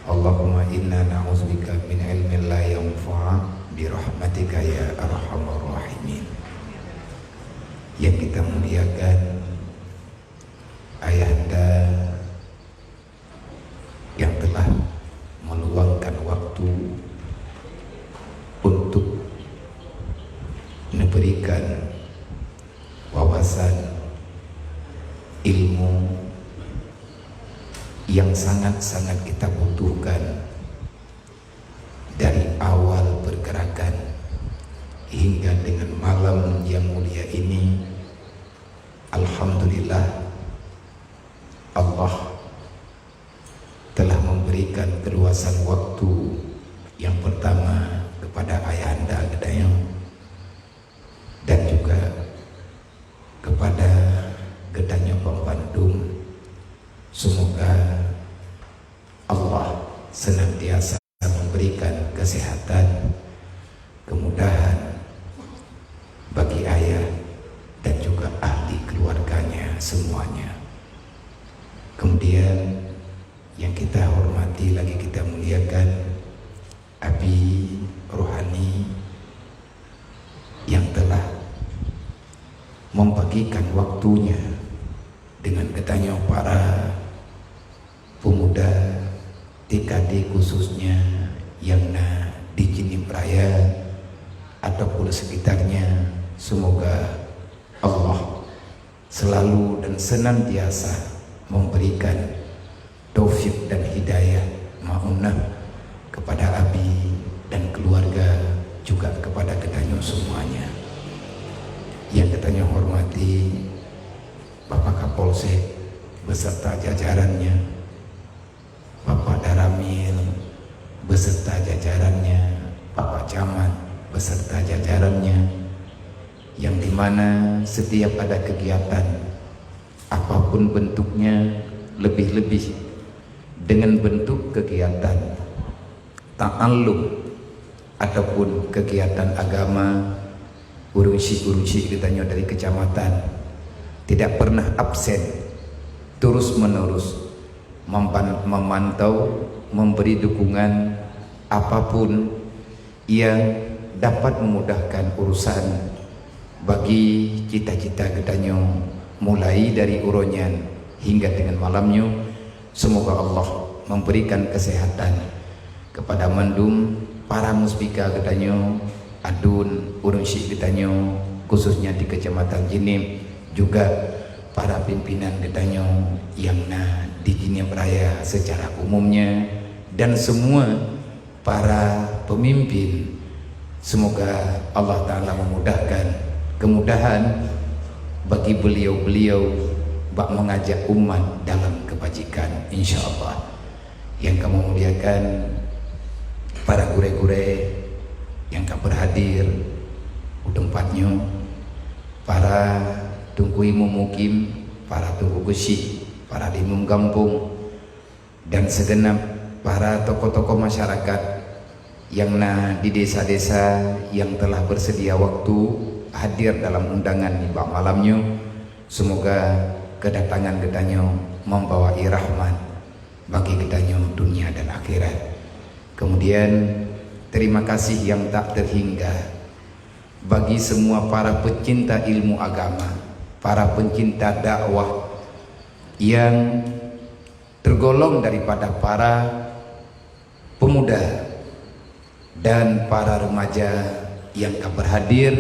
Allahumma inna na'udzubika min ilmin la yanfa' bi rahmatika ya arhamar rahimin. Yang kita muliakan ayahanda yang telah meluangkan waktu untuk memberikan wawasan ilmu yang sangat-sangat kita butuhkan dari awal pergerakan hingga dengan malam yang mulia ini. Alhamdulillah, Allah telah memberikan keluasan waktu yang pertama kepada ayahanda Gedayang dan juga kepada Gedanyang Bandung. Semoga Allah senantiasa memberikan kesehatan, kemudahan bagi ayah dan juga ahli keluarganya semuanya. Kemudian yang kita hormati lagi, kita muliakan Abi Rohani yang telah membagikan waktunya dengan katanya para pemuda TKD khususnya yang di Jinim Raya ataupun sekitarnya. Semoga Allah selalu dan senantiasa memberikan taufik dan hidayah ma'unah kepada Abi dan keluarga, juga kepada Gedanyo semuanya. Yang Gedanyo hormati Bapak Kapolsek beserta jajarannya, Bapak Daramil beserta jajarannya, Bapak Camat beserta jajarannya, yang dimana setiap ada kegiatan apapun bentuknya, lebih-lebih dengan bentuk kegiatan ta'allum ataupun kegiatan agama, urusi ditanya dari kecamatan tidak pernah absen, terus menerus memantau, memberi dukungan apapun yang dapat memudahkan urusan bagi cita-cita Gedanyo, mulai dari uronyan hingga dengan malamnya. Semoga Allah memberikan kesehatan kepada Mandum, para muspika Gedanyo, adun urusi Gedanyo khususnya di Kecamatan Jinim, juga para pimpinan Gedanyo yang di Jinim Raya secara umumnya, dan semua para pemimpin. Semoga Allah Ta'ala memudahkan kemudahan bagi beliau-beliau bak mengajak umat dalam kebajikan, insya Allah. Yang kamu muliakan para gure-gure yang kamu berhadir udempatnya, para tungku imu mukim, para tungku besi, para limum kampung, dan segenap para tokoh-tokoh masyarakat yang di desa-desa yang telah bersedia waktu hadir dalam undangan di bak malamnya. Semoga kedatangan Gedanyo membawa rahmat bagi Gedanyo dunia dan akhirat. Kemudian terima kasih yang tak terhingga bagi semua para pecinta ilmu agama, para pencinta dakwah yang tergolong daripada para pemuda dan para remaja yang berhadir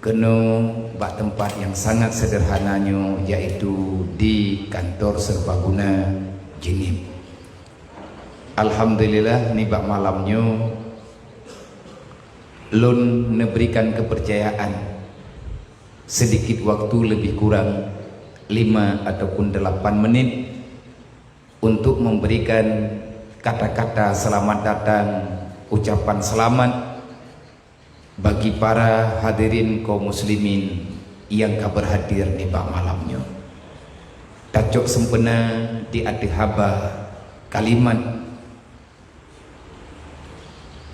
kena bak tempat yang sangat sederhananya, yaitu di kantor serbaguna Jinim. Alhamdulillah ni bak malamnya lun memberikan kepercayaan sedikit waktu, lebih kurang 5 ataupun 8 menit untuk memberikan kata-kata selamat datang, ucapan selamat bagi para hadirin kaum muslimin yang berhadir di bak malamnya. Tacok sempena di adihaba kalimat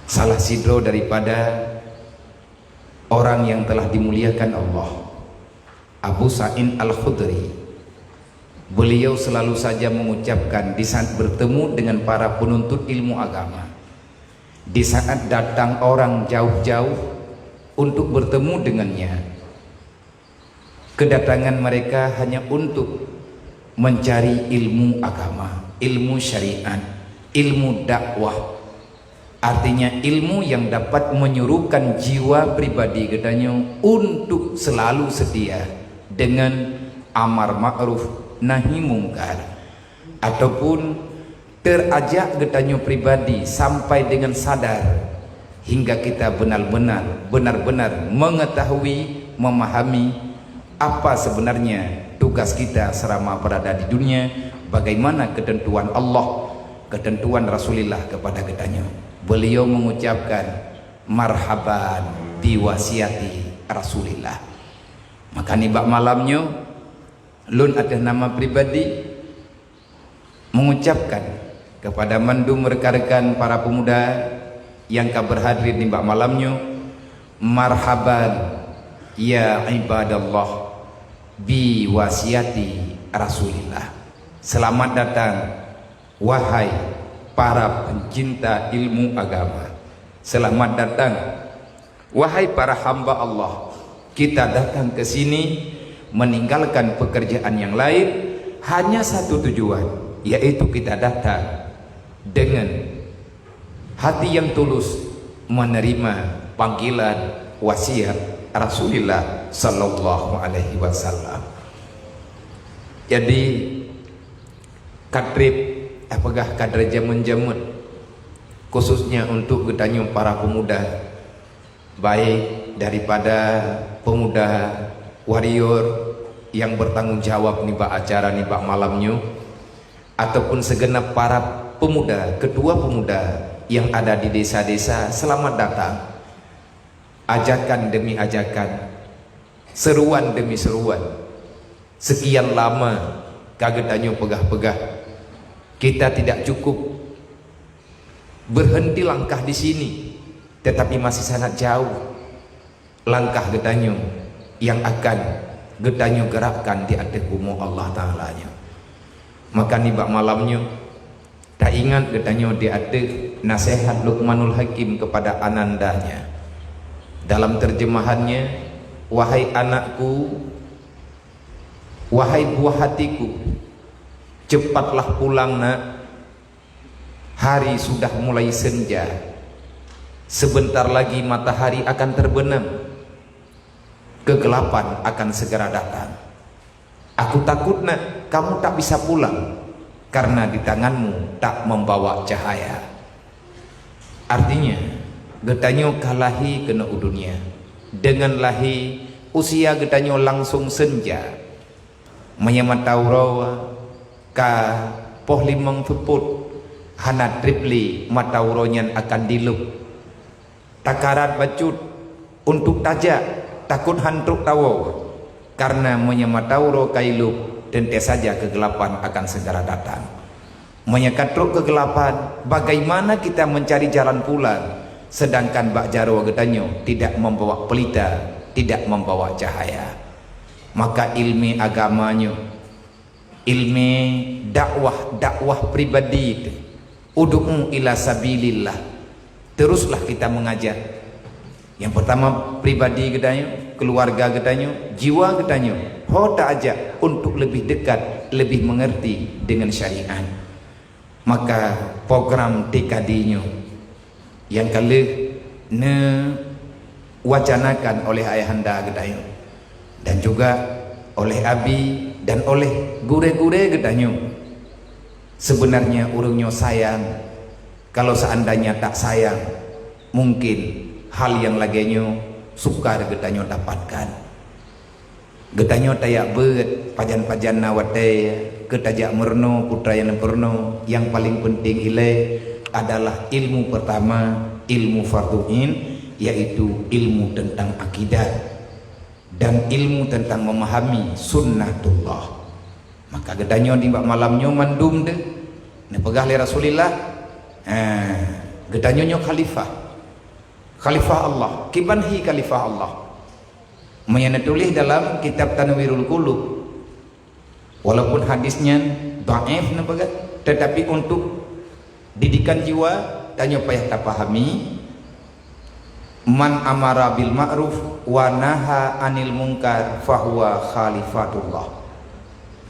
salah sidro daripada orang yang telah dimuliakan Allah, Abu Sa'id Al-Khudri, beliau selalu saja mengucapkan di saat bertemu dengan para penuntut ilmu agama, di saat datang orang jauh-jauh untuk bertemu dengannya, kedatangan mereka hanya untuk mencari ilmu agama, ilmu syariat, ilmu dakwah. Artinya ilmu yang dapat menyuruhkan jiwa pribadi katanya untuk selalu setia dengan amar ma'ruf nahi mungkar, ataupun terajak katanya pribadi sampai dengan sadar hingga kita benar-benar mengetahui, memahami apa sebenarnya tugas kita selama berada di dunia, bagaimana ketentuan Allah, ketentuan Rasulullah kepada katanya. Beliau mengucapkan marhaban biwasiati Rasulillah. Maka nibak malamnya lun ada nama pribadi mengucapkan kepada mandum rekan-rekan para pemuda yang berhadir nibak malamnya, marhaban ya ibadallah biwasiati Rasulillah. Selamat datang wahai para pencinta ilmu agama. Selamat datang wahai para hamba Allah. Kita datang ke sini meninggalkan pekerjaan yang lain, hanya satu tujuan, yaitu kita datang dengan hati yang tulus menerima panggilan wasiat Rasulullah sallallahu alaihi wasallam. Jadi kadrib apakah kadar jamun-jamun khususnya untuk getanya para pemuda, baik daripada pemuda warrior yang bertanggung jawab nibak acara nibak malamnya, ataupun segenap para pemuda, ketua pemuda yang ada di desa-desa, selamat datang. Ajakan demi ajakan, seruan demi seruan, sekian lama kagetannya pegah-pegah, kita tidak cukup berhenti langkah di sini, tetapi masih sangat jauh langkah getanyo yang akan getanyo gerakkan di atas bumi Allah Ta'ala nya. Maka nibak malamnya tak ingat getanyo di atas nasihat Luqmanul Hakim kepada anandanya. Dalam terjemahannya, wahai anakku, wahai buah hatiku, cepatlah pulang nak, hari sudah mulai senja, sebentar lagi matahari akan terbenam, kegelapan akan segera datang. Aku takut nak kamu tak bisa pulang karena di tanganmu tak membawa cahaya. Artinya getanyo kalahi kena udunya, dengan lahi usia getanyo langsung senja, menyemat taurawa ka poh limang peput hana tripli matauronyan akan diluk takarat bacut untuk tajak takut hantuk tawo, karena menyematauro kailuk dan saja kegelapan akan segera datang. Menyekatruk kegelapan, bagaimana kita mencari jalan pulang sedangkan bak jaro getanyo tidak membawa pelita, tidak membawa cahaya. Maka ilmi agamanya, ilmi dakwah pribadi itu, ud'u ila sabilillah, teruslah kita mengajar. Yang pertama pribadi getanyo, keluarga getanyo, jiwa getanyo, tak ajak untuk lebih dekat, lebih mengerti dengan syariat. Maka program TKD-nya yang kali wacanakan oleh ayahanda getanyo dan juga oleh abi dan oleh gure-gure getanyo, sebenarnya urungnya sayang. Kalau seandainya tak sayang, mungkin hal yang laginya sukar getanyo dapatkan. Getanyo tayak bet pajan-pajan nawate ketajak merno putra yang perno. Yang paling penting adalah ilmu pertama, ilmu fardu'in, yaitu ilmu tentang akidah dan ilmu tentang memahami sunnatullah. Maka getanyo di malamnya mandum deh nepegah li Rasulillah, getanyo nyo khalifah Allah, kibanhi khalifah Allah. Menyana tulis dalam kitab Tanwirul Qulub, walaupun hadisnya dhaif nampak, tetapi untuk didikan jiwa tanya payah tak pahami. Man amara bil ma'ruf wa naha anil munkar fahuwa khalifatullah,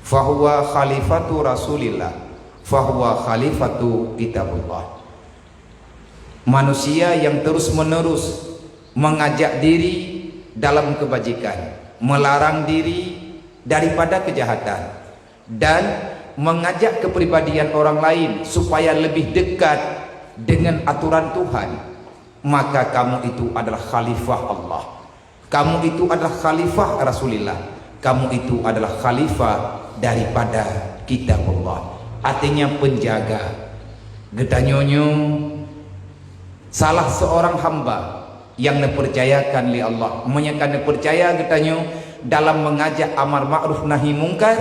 fahuwa khalifatu rasulillah, fahuwa khalifatu kitabullah. Manusia yang terus menerus mengajak diri dalam kebajikan, melarang diri daripada kejahatan, dan mengajak kepribadian orang lain supaya lebih dekat dengan aturan Tuhan, maka kamu itu adalah khalifah Allah, kamu itu adalah khalifah Rasulullah, kamu itu adalah khalifah daripada kitabullah. Artinya penjaga. Gedanyonyo salah seorang hamba yang dipercayakan oleh Allah, menyakan dipercaya getanyo dalam mengajak amar ma'ruf nahi mungkar,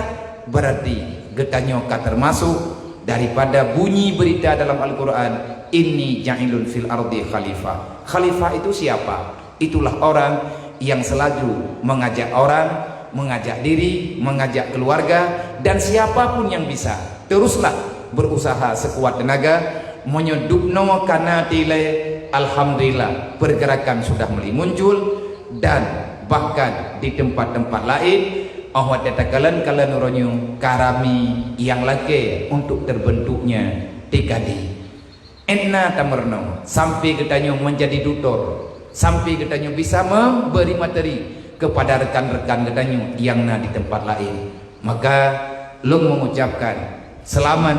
berarti getanyo termasuk daripada bunyi berita dalam Al-Quran, inni ja'ilun fil ardi khalifah. Khalifah itu siapa? Itulah orang yang selalu mengajak orang, mengajak diri, mengajak keluarga, dan siapapun yang bisa teruslah berusaha sekuat tenaga menyedupno kana tile. Alhamdulillah pergerakan sudah mulai muncul, dan bahkan di tempat-tempat lain awak datakalan kala nuronyo karami yang lagi untuk terbentuknya TKD. Enna tamerno sampai ketanyo menjadi tutor, sampai ketanyo bisa memberi materi kepada rekan-rekan ketanyo yang di tempat lain. Maka Lung mengucapkan selamat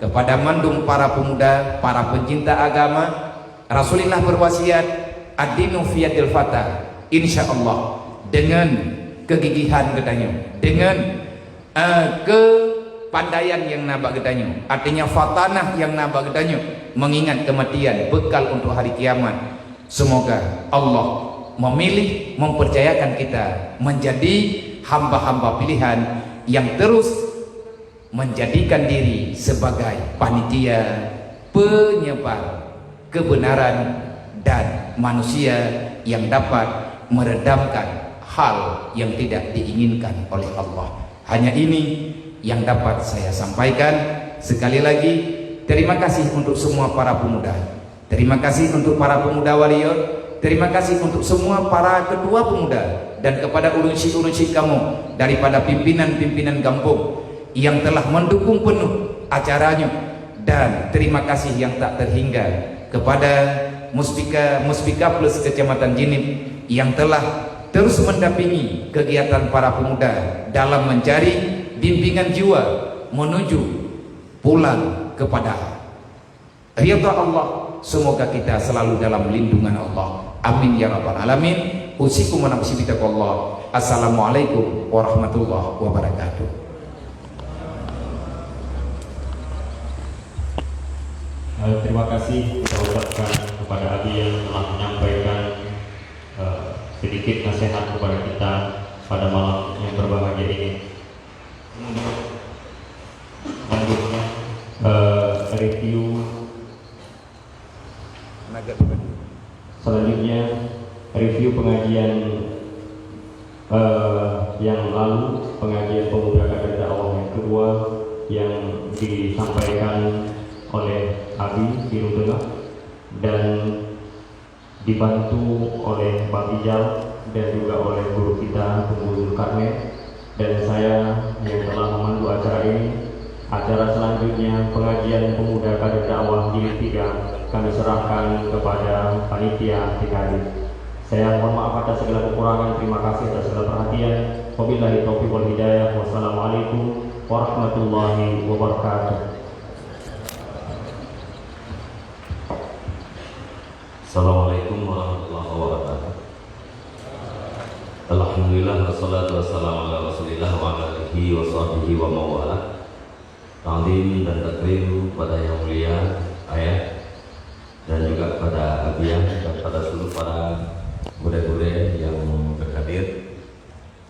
kepada mandung para pemuda, para pencinta agama. Rasulullah berwasiat ad-dinu fiyadil fatah, insyaallah dengan kegigihan ketanyo, dengan kepandaian yang nabak ketanyo, artinya fatanah yang nabak ketanyo, mengingat kematian bekal untuk hari kiamat. Semoga Allah memilih, mempercayakan kita menjadi hamba-hamba pilihan yang terus menjadikan diri sebagai panitia penyebar kebenaran dan manusia yang dapat meredamkan hal yang tidak diinginkan oleh Allah. Hanya ini yang dapat saya sampaikan. Sekali lagi terima kasih untuk semua para pemuda, terima kasih untuk para pemuda warrior, terima kasih untuk semua para ketua pemuda, dan kepada urunsi-urunsi kamu daripada pimpinan-pimpinan kampung yang telah mendukung penuh acaranya, dan terima kasih yang tak terhingga kepada Muspika Plus Kecamatan Jinib yang telah terus mendampingi kegiatan para pemuda dalam mencari bimbingan jiwa menuju pulang kepada ridha Allah. Semoga kita selalu dalam lindungan Allah, amin ya rabbal alamin. Usikum wa nafsi bitaqwallah. Assalamualaikum warahmatullahi wabarakatuh. Terima kasih kita ucapkan kepada Abi yang telah menyampaikan sedikit nasihat kepada kita pada malam yang berbahagia ini. Selanjutnya review. Selanjutnya review pengajian yang lalu, pengajian pemuda kader dakwah yang kedua yang disampaikan oleh Abi di Tengah dan dibantu oleh Pak Ijal dan juga oleh guru kita Tunggu Zulkarnain dan saya yang telah memandu acara ini. Acara selanjutnya pengajian pemuda kader dakwah jilid 3 kami serahkan kepada panitia TKD. Saya mohon maaf atas segala kekurangan, terima kasih atas segala perhatian. Wabillahi taufiq wal hidayah. Wassalamualaikum warahmatullahi wabarakatuh. Assalamualaikum warahmatullahi wabarakatuh. Alhamdulillah wassalatu wassalamu ala Rasulillah wa ala alihi wa sahbihi wa mawala. Ta'zim dan takrim pada yang mulia ayah dan juga pada abiyah dan pada seluruh para bude-bude yang berhadir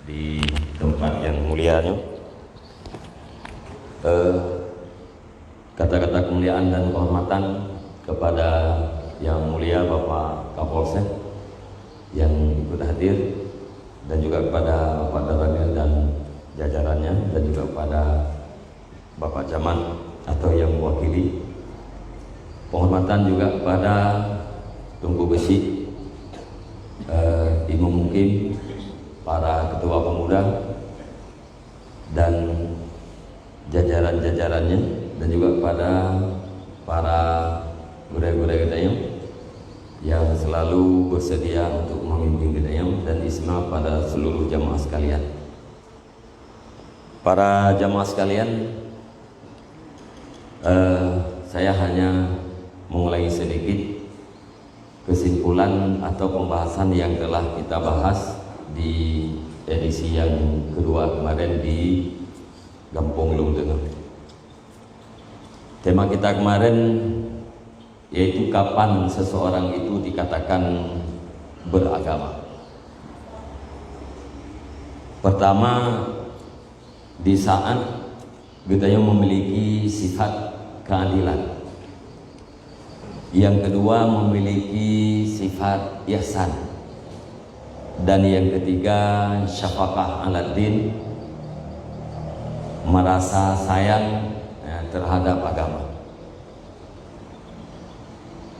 di tempat yang mulia ini. Kata-kata kemuliaan dan kehormatan kepada yang mulia Bapak Kapolsek yang ikut hadir, dan juga kepada Bapak Darangga dan jajarannya dan juga kepada Bapak Camat atau yang mewakili. Penghormatan juga kepada Tungku Besi, Imam Mukim, para ketua pemuda dan jajaran-jajarannya, dan juga kepada para guru-guru Gedayam yang selalu bersedia untuk memimpin Gedayam, dan isma pada seluruh jamaah sekalian. Para jamaah sekalian, saya hanya mengulangi sedikit kesimpulan atau pembahasan yang telah kita bahas di edisi yang kedua kemarin di Gampong Lung Tengah. Tema kita kemarin yaitu kapan seseorang itu dikatakan beragama. Pertama, di saat kita yang memiliki sifat keadilan. Yang kedua, memiliki sifat ihsan. Dan yang ketiga, syafaqah ala din, merasa sayang terhadap agama.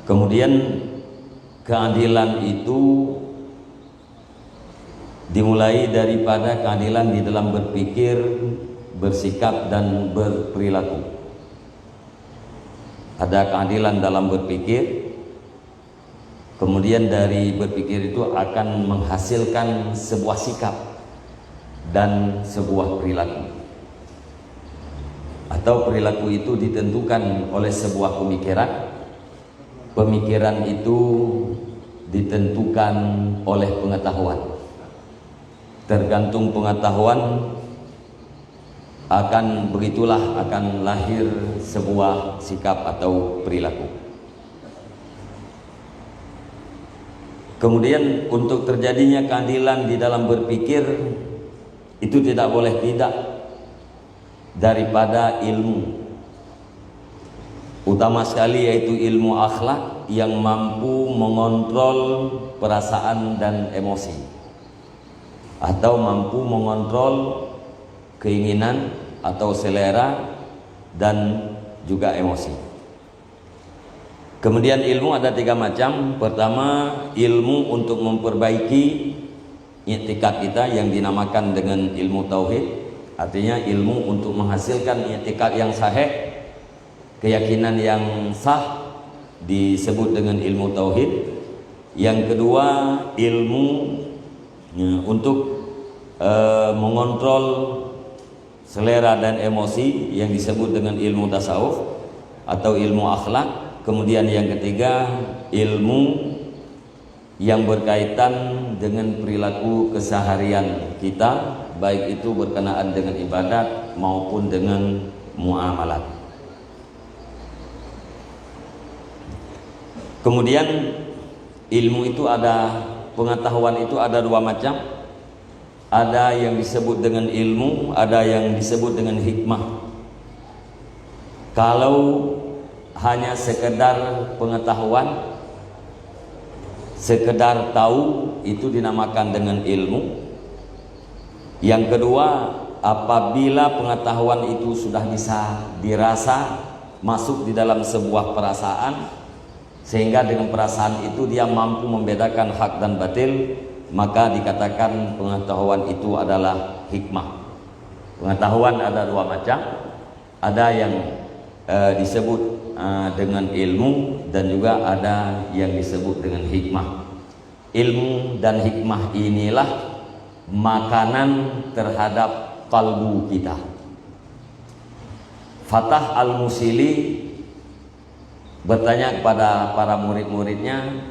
Kemudian keadilan itu dimulai daripada keadilan di dalam berpikir, bersikap dan berperilaku. Ada keadilan dalam berpikir, kemudian dari berpikir itu akan menghasilkan sebuah sikap dan sebuah perilaku, atau perilaku itu ditentukan oleh sebuah pemikiran. Pemikiran itu ditentukan oleh pengetahuan. Tergantung pengetahuan, akan begitulah akan lahir sebuah sikap atau perilaku. Kemudian untuk terjadinya keadilan di dalam berpikir itu tidak boleh tidak daripada ilmu. Utama sekali yaitu ilmu akhlak yang mampu mengontrol perasaan dan emosi, atau mampu mengontrol keinginan atau selera dan juga emosi. Kemudian ilmu ada 3 macam. Pertama, ilmu untuk memperbaiki i'tikad kita yang dinamakan dengan ilmu tauhid. Artinya ilmu untuk menghasilkan i'tikad yang sahih, keyakinan yang sah, disebut dengan ilmu tauhid. Yang kedua, ilmu untuk mengontrol selera dan emosi yang disebut dengan ilmu tasawuf atau ilmu akhlak. Kemudian yang ketiga, ilmu yang berkaitan dengan perilaku keseharian kita, baik itu berkenaan dengan ibadat maupun dengan muamalat. Kemudian ilmu itu ada, pengetahuan itu ada 2 macam. Ada yang disebut dengan ilmu, ada yang disebut dengan hikmah. Kalau hanya sekedar pengetahuan, sekedar tahu, itu dinamakan dengan ilmu. Yang kedua, apabila pengetahuan itu sudah bisa dirasa, masuk di dalam sebuah perasaan, sehingga dengan perasaan itu dia mampu membedakan hak dan batil, maka dikatakan pengetahuan itu adalah hikmah. Pengetahuan ada 2 macam. Ada yang disebut dengan ilmu, dan juga ada yang disebut dengan hikmah. Ilmu dan hikmah inilah makanan terhadap kalbu kita. Fatah Al-Musili bertanya kepada para murid-muridnya,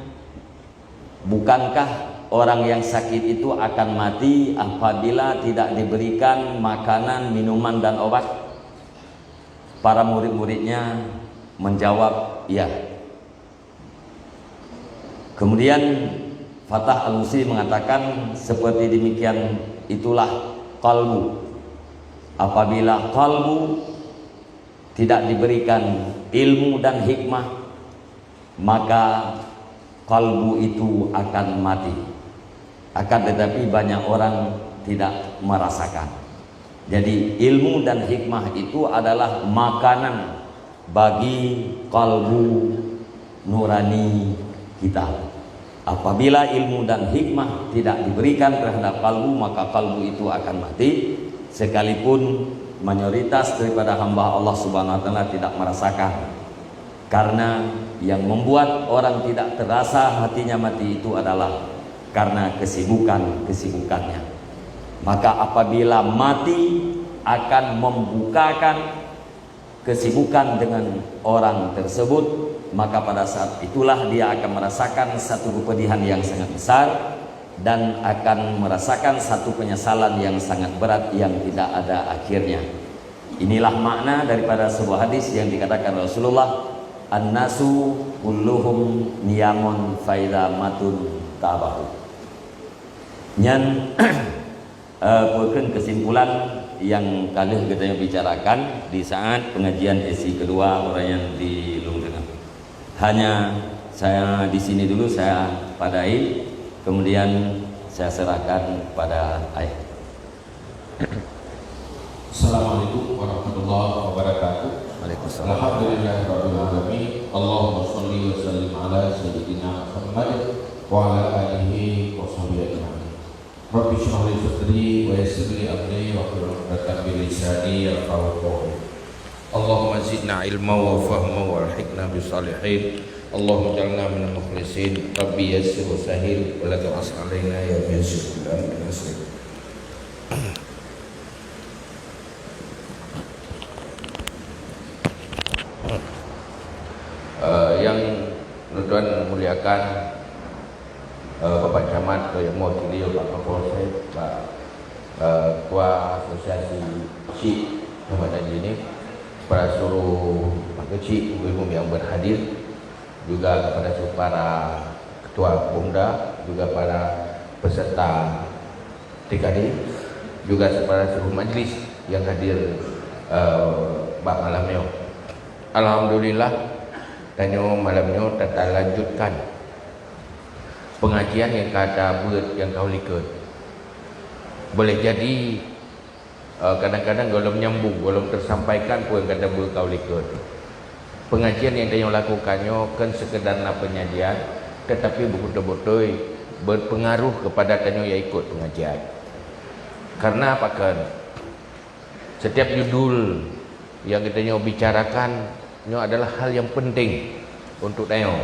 bukankah orang yang sakit itu akan mati apabila tidak diberikan makanan, minuman dan obat? Para murid-muridnya menjawab, ya. Kemudian Fatah Al-Musili mengatakan, seperti demikian itulah kalbu. Apabila kalbu tidak diberikan ilmu dan hikmah, maka kalbu itu akan mati. Akan tetapi banyak orang tidak merasakan. Jadi ilmu dan hikmah itu adalah makanan bagi kalbu nurani kita. Apabila ilmu dan hikmah tidak diberikan terhadap kalbu, maka kalbu itu akan mati, sekalipun mayoritas daripada hamba Allah Subhanahu wa taala tidak merasakan. Karena yang membuat orang tidak terasa hatinya mati itu adalah karena kesibukannya. Maka apabila mati akan membukakan kesibukan dengan orang tersebut, maka pada saat itulah dia akan merasakan satu kepedihan yang sangat besar dan akan merasakan satu penyesalan yang sangat berat yang tidak ada akhirnya. Inilah makna daripada sebuah hadis yang dikatakan Rasulullah, an-nasu kulluhum niyamun faida matun tabahu. Nyan bukan kesimpulan yang kalian kita bicarakan di saat pengajian esi kedua orang yang di Lungenang. Hanya saya di sini dulu saya padai, kemudian saya serahkan pada ayah. Assalamualaikum warahmatullahi wabarakatuh. Waalaikumsalam. Alhamdulillahirabbil alamin. Allahumma shalli wa sallim ala sayyidina Muhammad wa ala alihi wa sahbihi ajma'in. Rabbi shrah li sadri wa yassir li amri wa hlul 'uqdatam min lisani yafqahu qawli. Allahumma zidna ilma wa fahma wa alhiqna bisalihin. Allahumma ij'alna minal mukhlisin. Rabbi yassir wa sahil wa la tu'as alaina ya yassir bil nasr. Yang tuan muliakan Bapak Camat, yang mewakili Pak Kapolsek, Pak Ketua Asosiasi Cik Muhammad Haji ini, para seluruh Pak Kecik, ibu-ibu yang berhadir, juga kepada para Ketua Bumda, juga para peserta TKD, juga kepada seluruh majlis yang hadir malam ini. Alhamdulillah, tanyo malamnya kita lanjutkan pengajian yang kata buat yang kau likut. Boleh jadi kadang-kadang golong nyambung, golong tersampaikan pun kata buat kau likut. Pengajian yang tanyo lakukannya kan sekedar penyajian, tetapi betul-betul berpengaruh kepada tanyo yang ikut pengajian. Karena apa kan? Setiap judul yang kita bicarakan ini adalah hal yang penting untuk tahu,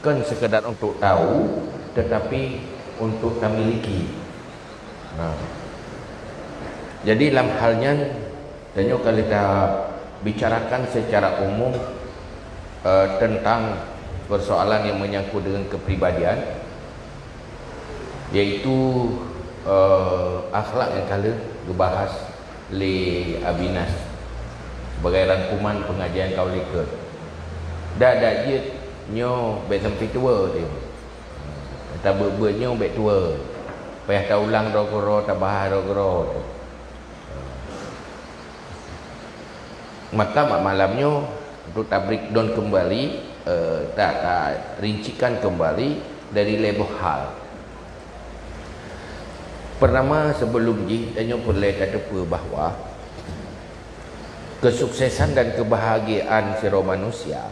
kan sekedar untuk tahu, tetapi untuk kita miliki. Nah, jadi dalam halnya, kalau kita bicarakan secara umum tentang persoalan yang menyangkut dengan kepribadian, yaitu akhlak yang kali dibahas oleh Abinas sebagai rangkuman pengajian kau likut. Dah je nyo bet sampai tua dia. Kata nyo bet tua. Payah ta ulang rokoro ta bahar rokoro. Maka malamnya untuk ta breakdown kembali, tak rincikan kembali dari level hal. Pertama sebelum ji tanyo boleh kata bahawa kesuksesan dan kebahagiaan siro manusia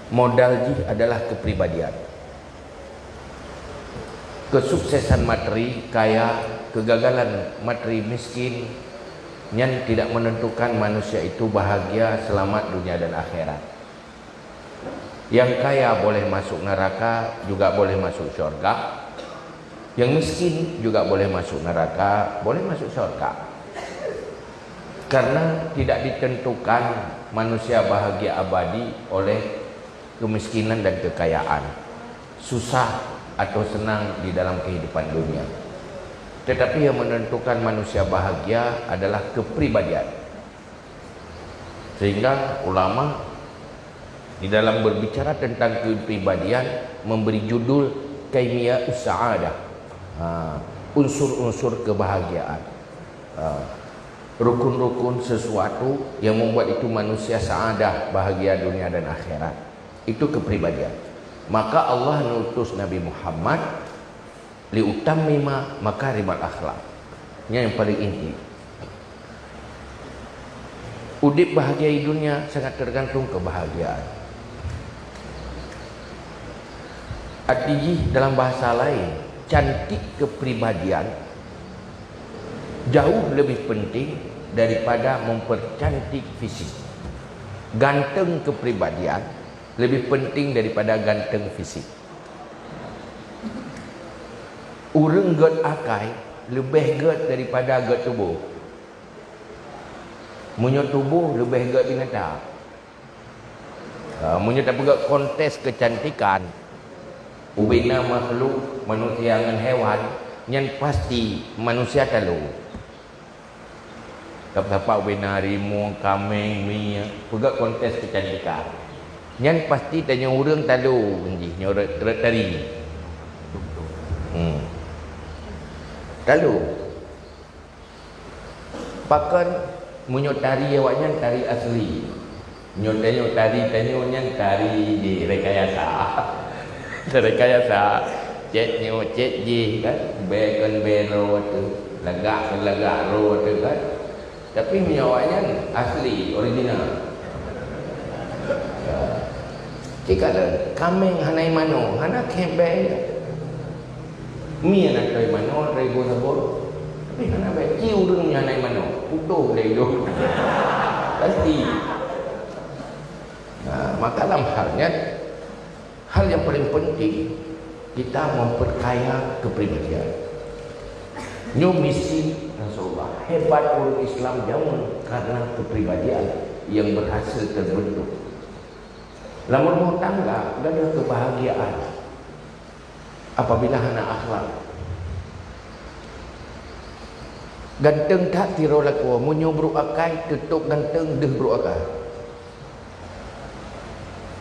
modal adalah kepribadian. Kesuksesan materi kaya, kegagalan materi miskin yang tidak menentukan manusia itu bahagia selamat dunia dan akhirat. Yang kaya boleh masuk neraka, juga boleh masuk surga. Yang miskin juga boleh masuk neraka, boleh masuk surga. Karena tidak ditentukan manusia bahagia abadi oleh kemiskinan dan kekayaan, susah atau senang di dalam kehidupan dunia. Tetapi yang menentukan manusia bahagia adalah kepribadian. Sehingga ulama di dalam berbicara tentang kepribadian memberi judul Kaimiyah Sa'adah, unsur-unsur kebahagiaan. Rukun-rukun sesuatu yang membuat itu manusia saadah, bahagia dunia dan akhirat. Itu kepribadian. Maka Allah mengutus Nabi Muhammad liutammima makarimal akhlak. Ini yang paling inti. Udip bahagia di dunia sangat tergantung kebahagiaan. Artinya dalam bahasa lain, cantik kepribadian jauh lebih penting daripada mempercantik fisik. Ganteng kepribadian lebih penting daripada ganteng fisik. Urang got akai lebih got daripada got tubuh. Munyo tubuh lebih got binatang. Munyo tak pergi kontes kecantikan, ubina makhluk manusia dengan hewan, yang pasti manusia talu. Siapa ubina harimau, kambing, mia, pergi kontes kecantikan. Yang pasti tanya orang talu, benci, nyorot teri. Talu. Pakan munyo tari awaknya tari asli. Nyo tari tanyonya tari di rekayasa. Rekayasa cek nyo cek je kan, bekan bero tu, lagak ro tu kan. Tapi munyo awaknya asli, original. Jika kambing hanai mano, hana kembang. Mi anak dari mano, dari go sabor. Tapi hana baik ciu dengan hanai mano, utuh dari dulu. Pasti. Nah, maka dalam halnya, hal yang paling penting kita memperkaya kepribadian. Nyo misi Rasulullah, hebat orang Islam zaman karena kepribadian yang berhasil terbentuk. Dalam rumah tangga gak ada kebahagiaan apabila anak akhlak. Ganteng tak tiro laku, munyo bro akai tutup ganteng deh bro akai.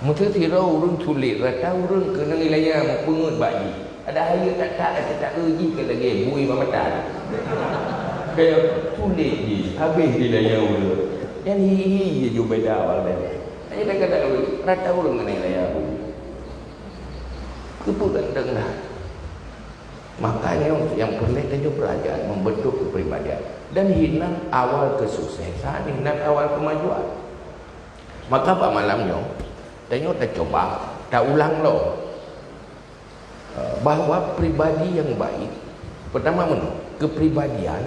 Mungkin tiro urun sulit, rata urun kena nilainya pengut bagi. Ada hari tak uji ke lagi bui mamatan. Kayak sulit je, habis nilainya urun. Yang hihi je beda awal dia. Hanya dia kata rata urun kena nilainya. Kepulan dengar. Makanya yang perlu kita belajar membentuk kepribadian dan hilang awal kesuksesan, hilang awal kemajuan. Maka pak malamnya tanya kita coba, tak ulang lo bahawa pribadi yang baik pertama kepribadian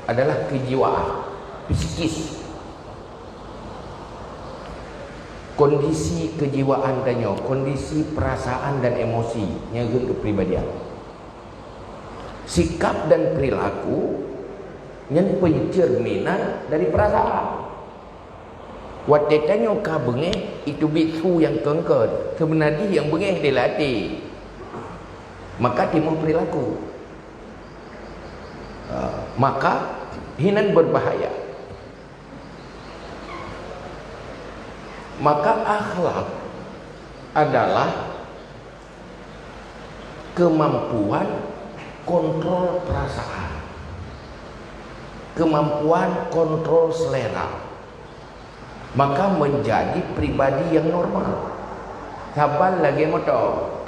adalah kejiwaan psikis. Kondisi kejiwaan tanya, kondisi perasaan dan emosi yang kepribadian. Sikap dan perilaku yang pencerminan dari perasaan. Watetanyo ka bengeh itu bisu yang kengker. Sebenarnya yang bengeh dilatih. Maka timbul perilaku. Maka hinan berbahaya. Maka akhlak adalah kemampuan kontrol perasaan, kemampuan kontrol selera, maka menjadi pribadi yang normal. Sabar lagi motor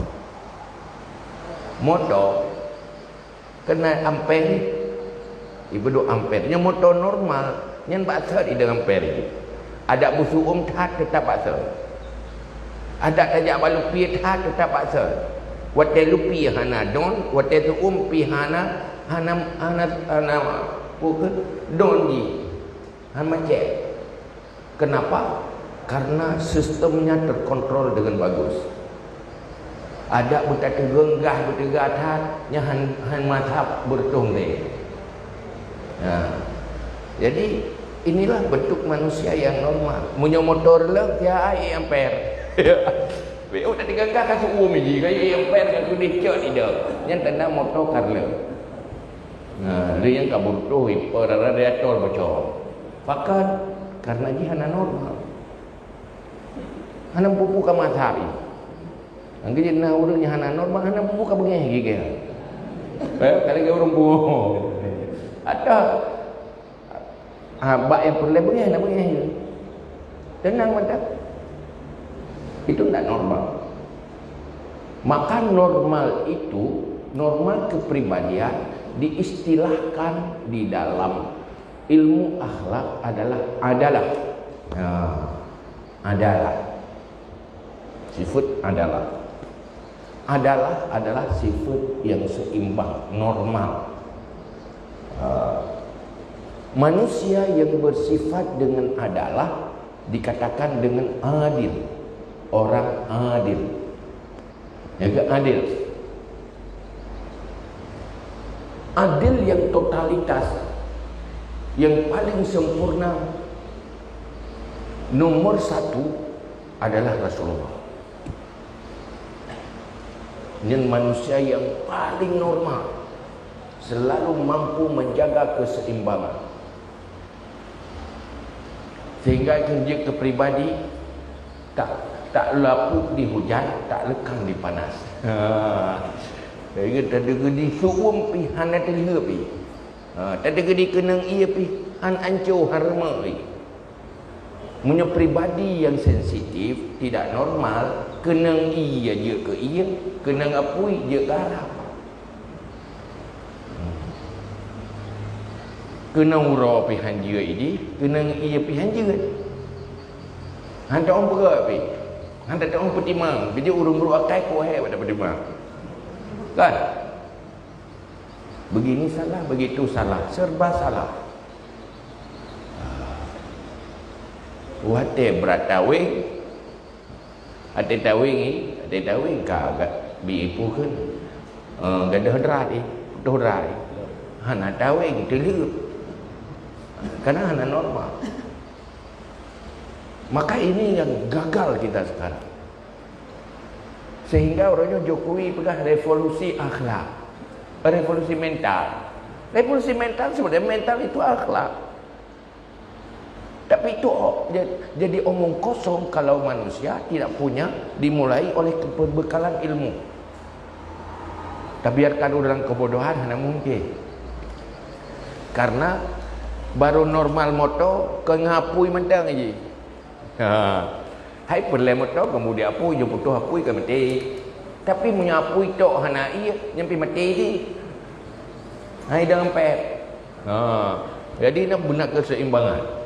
kena ampere, ibu do ampernya motor normal, yang baksa di dalam ampere. Ada busu tat tetap baksa, ada tajak balupi tat tetap baksa. Wate lupi hana don, wate tu pi hana pukul don di hana cek. Kenapa? Karena sistemnya terkontrol dengan bagus. Ada betata genggah betega tat nya han mazhab bertung deh. Nah, jadi inilah bentuk manusia yang normal. Munyo motor lah ya ai ampere. Weo tak digagah ka suum ji kaya yang per ka kudih cot ida. Yang tanda motor karle. Nah, dia yang kabur tu per radiator bocor. Fakat karena dia hana normal. Hana pupu ka mazhab. Angge jenna urang hana normal hana pupu ka bengeh gige. Kali ke urang pupu. Ada abak yang perlu bengeh nak bengeh. Tenang mantap. Itu tidak normal. Maka normal itu, normal kepribadian diistilahkan di dalam ilmu akhlak adalah Adalah sifat adalah sifat yang seimbang, normal. Manusia yang bersifat dengan adalah dikatakan dengan adil. Orang adil. Yang adil. Adil yang totalitas, yang paling sempurna, nomor satu adalah Rasulullah. Ini manusia yang paling normal, selalu mampu menjaga keseimbangan, sehingga kerja kepribadi tak lapuk di hujan, tak lekang di panas. Dia tak ada gedi suum pi han ada lia pi. Tak ada gedi kenang ia pi han ancur harma pi. Punya pribadi yang sensitif, tidak normal, kenang ia je ke ia, kenang apui je ke harap. Kenang ura pi han je ini, kenang ia pi han je. Han tak orang berat pi. Han tak orang petimang, bila urung beruakai ko hai pada petimang. Kan? Begini salah, begitu salah, serba salah. Wate beratawing, ada tawing ka agak biipu kan, gadah drai, dorai, hana tawing terlihat, karena hana normal. Maka ini yang gagal kita sekarang. Sehingga orangnya Jokowi pegah revolusi akhlak, revolusi mental. Revolusi mental sebenarnya mental itu akhlak. Tapi itu jadi omong kosong kalau manusia tidak punya dimulai oleh perbekalan ilmu. Tak biarkan orang kebodohan hanya mungkin. Karena baru normal moto kengapui mendang aja. Hai perle moto kemudian apui jo putuh apui ke mati. Tapi menyapui tok hana iya nyampi mati di. Hai dalam pet. Jadi nak benar keseimbangan.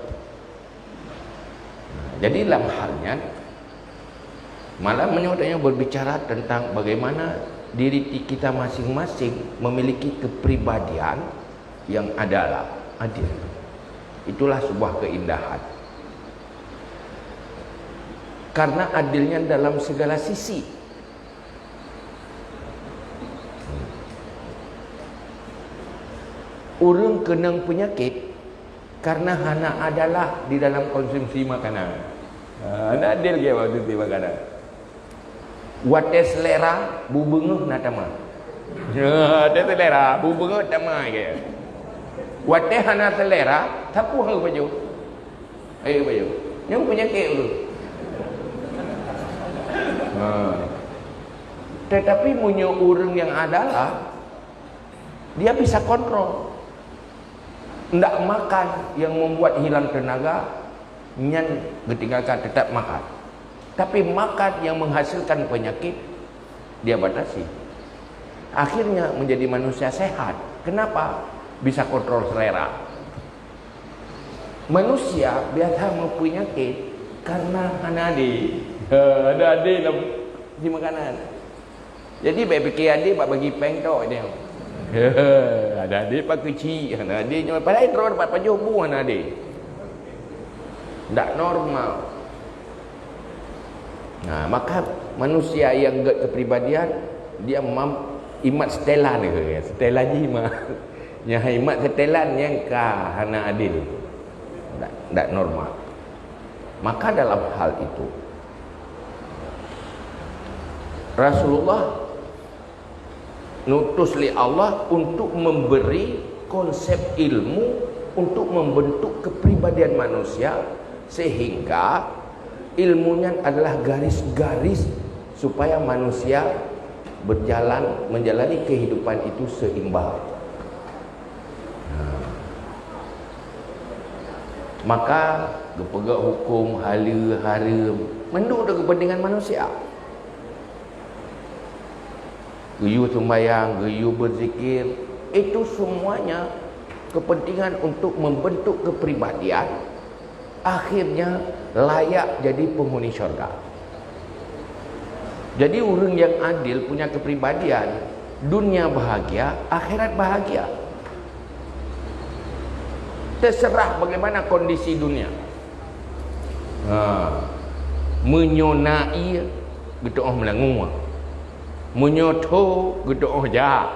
Jadi dalam halnya malah menyodanya berbicara tentang bagaimana diri kita masing-masing memiliki kepribadian yang adalah adil. Itulah sebuah keindahan. Karena adilnya dalam segala sisi. Orang kenang penyakit karena hana adalah di dalam konsumsi makanan. Hana adil ke waktu itu makanan. Wate selera bubunguh na tama. Wate selera bubunguh tama ke. Wate hana selera tapu hang baju. Ayo baju. Yang penyakit dulu. Tetapi punya orang yang adalah dia bisa kontrol. Tidak makan yang membuat hilang tenaga, nyan ketinggalkan tetap makan. Tapi makan yang menghasilkan penyakit, dia batasi. Akhirnya menjadi manusia sehat. Kenapa? Bisa kontrol selera. Manusia biasa mempunyai penyakit karena anadi. Ada adi dalam di makanan. Jadi baik fikir adi bagi peng tok dia. Ada adik pak kecil, ada adik cuma pada itu dapat baju buah adik. Tak normal. Nah, maka manusia yang kepribadian dia imat setelan ke, setelan jima. Yang imat setelan yang ka hana adil. Tak normal. Maka dalam hal itu Rasulullah nutus li Allah untuk memberi konsep ilmu untuk membentuk kepribadian manusia sehingga ilmunya adalah garis-garis supaya manusia menjalani kehidupan itu seimbang. Maka kepegak hukum hala-hala menduk kepentingan manusia. Geyu sembahyang, geyu berzikir, itu semuanya kepentingan untuk membentuk kepribadian akhirnya layak jadi penghuni syurga. Jadi orang yang adil punya kepribadian, dunia bahagia, akhirat bahagia. Terserah bagaimana kondisi dunia. Menyonai gitu melangu, menyoto gitu jahat.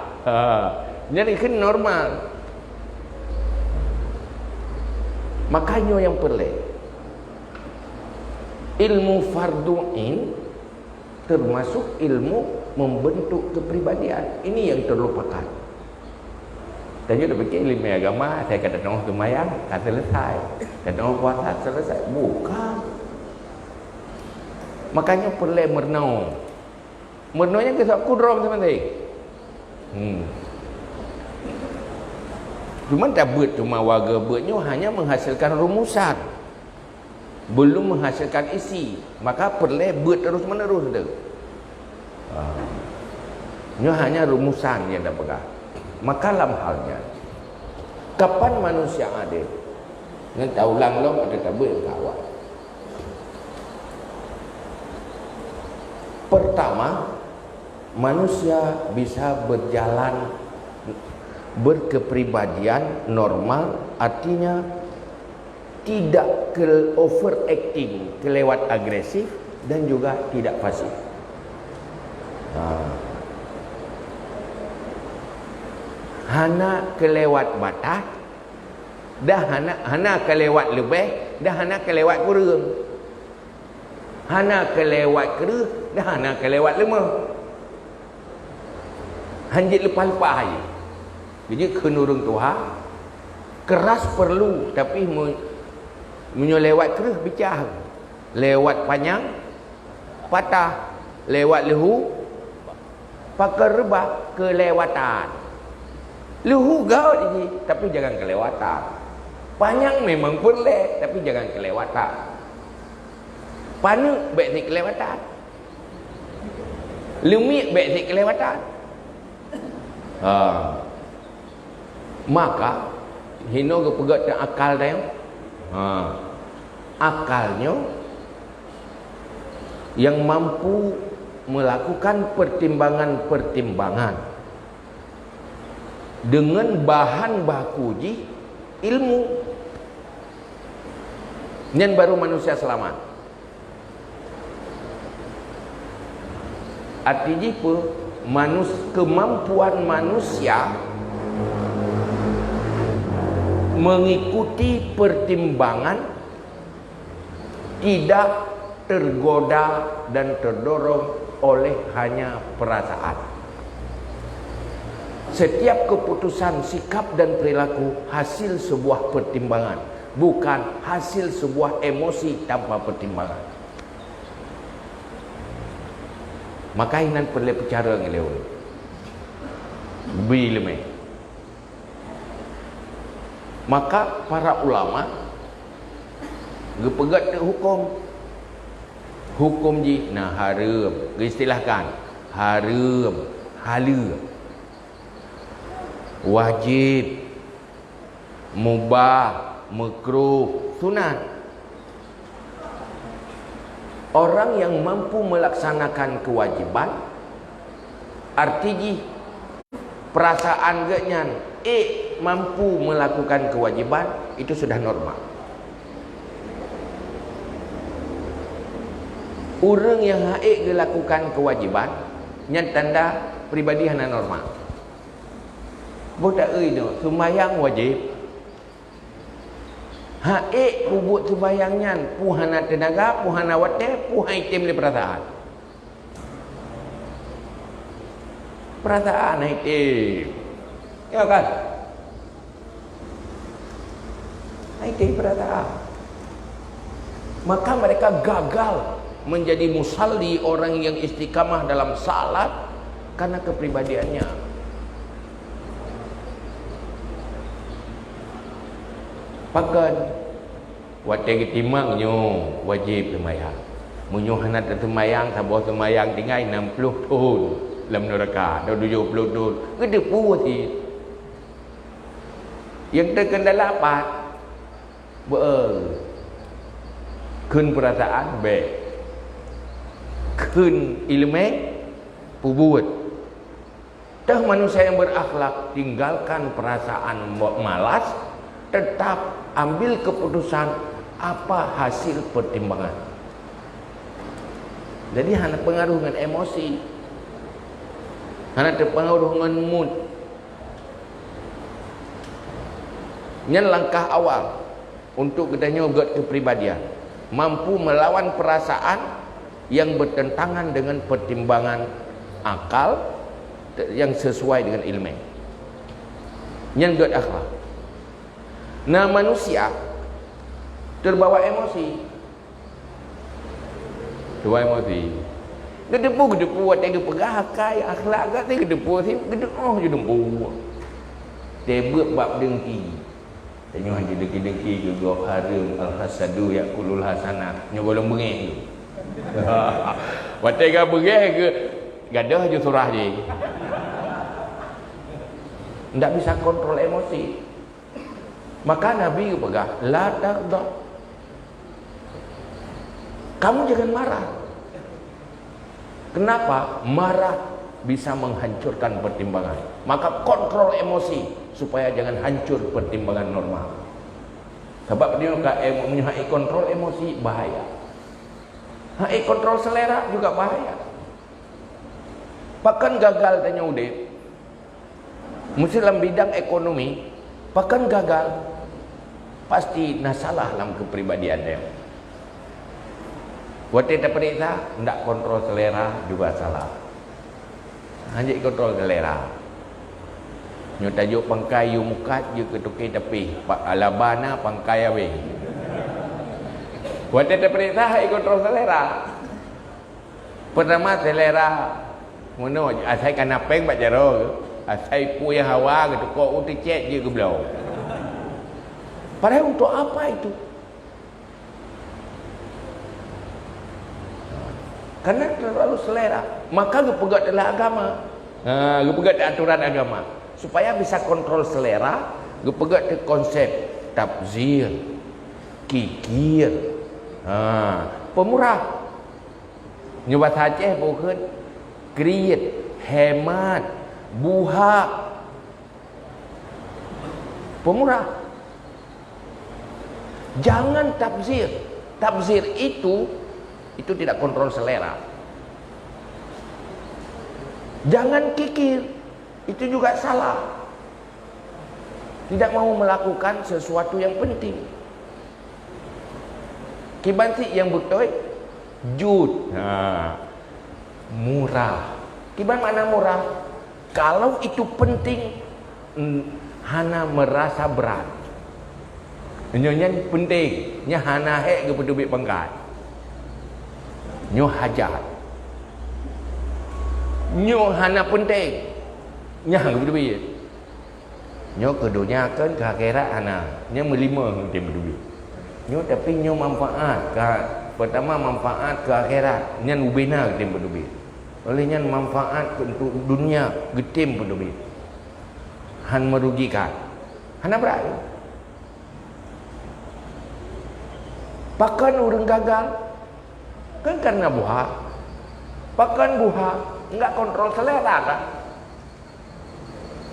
Jadi kan normal. Makanya yang pelik, ilmu fardu'in termasuk ilmu membentuk kepribadian. Ini yang terlupakan. Tadi udah fikir ilmu agama, saya kata tengok semayang, tak selesai. Kata tengok puasa, selesai. Bukan. Makanya pelik merenung. Merenungnya kisah kudrom sebenarnya. Cuma tak buat cuma warga buatnya hanya menghasilkan rumusan, belum menghasilkan isi. Maka perlu buat terus menerus tu. Ini hanya rumusan yang dah pegang. Maka dalam halnya, kapan manusia adil? Dengan tahu ulang ada tak buat kawan. Pertama, manusia bisa berjalan berkepribadian normal, artinya tidak overacting, kelewat agresif, dan juga tidak pasif. Hana kelewat batas, dah hana kelewat lebih, dah hana kelewat kurang. Hana kelewat kerus, dah hana kelewat lemah. Hanjit lepas-lepas aja. Jadi kena orang Tuhan keras perlu, tapi menyelewat keras bicara. Lewat panjang patah, lewat lehu pakai rebah kelewatan. Lehu gaut je, tapi jangan kelewatan. Panjang memang boleh, tapi jangan kelewatan. Panuk baik si kelewatan. Lumit baik si kelewatan. Maka hino ke pegat dan akal dia. Akalnya yang mampu melakukan pertimbangan-pertimbangan dengan bahan baku ji ilmu, yang baru manusia selamat. Artinya kemampuan manusia mengikuti pertimbangan, tidak tergoda dan terdorong oleh hanya perasaan. Setiap keputusan, sikap dan perilaku hasil sebuah pertimbangan, bukan hasil sebuah emosi tanpa pertimbangan. Maka ini perlu bicara dengan leon. Bila maka para ulama gepegat ke hukum ji nah haram, istilahkan haram, halal, wajib, mubah, makruh, sunat. Orang yang mampu melaksanakan kewajiban, artinya perasaan genyan mampu melakukan kewajiban, itu sudah normal. Orang yang melakukan kewajiban, yang tanda pribadi hana normal. Budak itu sembahyang wajib. Pu buat sembahyangnya, pu hana tenaga, pu hana waktu, pu item di perasaan. Perasaan item. Ya kan? Item perasaan. Maka mereka gagal menjadi musalli, orang yang istiqamah dalam salat karena kepribadiannya. Pagan waktu timangnya wajib sembahyang. Munyo hanat sembahyang, sabuh sembahyang tinggal 60 tahun dalam neraka, dah 70 tahun. Gede putih. Yang terkendala apa? Kun perasaan baik. Kun ilmu buat. Dah manusia yang berakhlak tinggalkan perasaan malas, tetap ambil keputusan apa hasil pertimbangan. Jadi hanya pengaruh dengan emosi, hanya terpengaruh dengan mood. Ini langkah awal untuk kita nyugut kepribadian, mampu melawan perasaan yang bertentangan dengan pertimbangan akal yang sesuai dengan ilmu. Nyenggot akhlak. Nah, manusia terbawa emosi. Terbawa emosi. Gedepu wateng pegah kai akhlak kat gedepu si gedepu je dempu. Tebuk bab dengki. Tengok dia dengki-dengki juga harum al-hasadu yaqulul hasanah. Nya bolong bengih. Wateng bengih ke gadah je surah je. Tidak bisa kontrol emosi. Maka Nabi pegang la taghdab. Kamu jangan marah. Kenapa? Marah bisa menghancurkan pertimbangan. Maka kontrol emosi supaya jangan hancur pertimbangan normal. Sebab dia menyukai kontrol emosi bahaya. Hai kontrol selera juga bahaya. Bahkan gagal tanya udip. Mesti dalam bidang ekonomi, bahkan gagal, pasti nasalah dalam kepribadian dia. Waktu kita periksa, tidak kontrol selera juga salah. Hanya kontrol selera. Nyo tajuk pangkai yu mukat yu ketuki tepi, pak alabana pangkai awe. Waktu kita periksa, kontrol selera. Pertama selera, mana asai kanapeng pak jaro. Asai puya hawa gitu kok uti cek je ke belau. Padahal untuk apa itu? Karena terlalu selera. Maka dia pegat dalam agama. Dia pegat aturan agama. Supaya bisa kontrol selera, dia pegat ke konsep tabzir, kikir, pemurah. Nyoba Aceh bukan kriit, hemat, buha, pemurah. Jangan tabzir. Tabzir itu tidak kontrol selera. Jangan kikir, itu juga salah. Tidak mau melakukan sesuatu yang penting. Kibanti yang betul jud, murah. Kiban mana murah? Kalau itu penting, hana merasa berat. Nyonya penting, nya hana hek ke pedubit pangkat. Nyo hajat. Nyo hana penting, nya ke pedubit. Nyo ke dunia kan ke akhirat hana, nya melima ke pedubit. Nyo tapi nyo manfaat ke pertama manfaat ke akhirat, nya ubena ke pedubit. Olehnya manfaat untuk dunia getim pedubit. Han merugikan. Hana berat. Bahkan orang gagal kan karena buha. Bahkan buha enggak kontrol selera kan.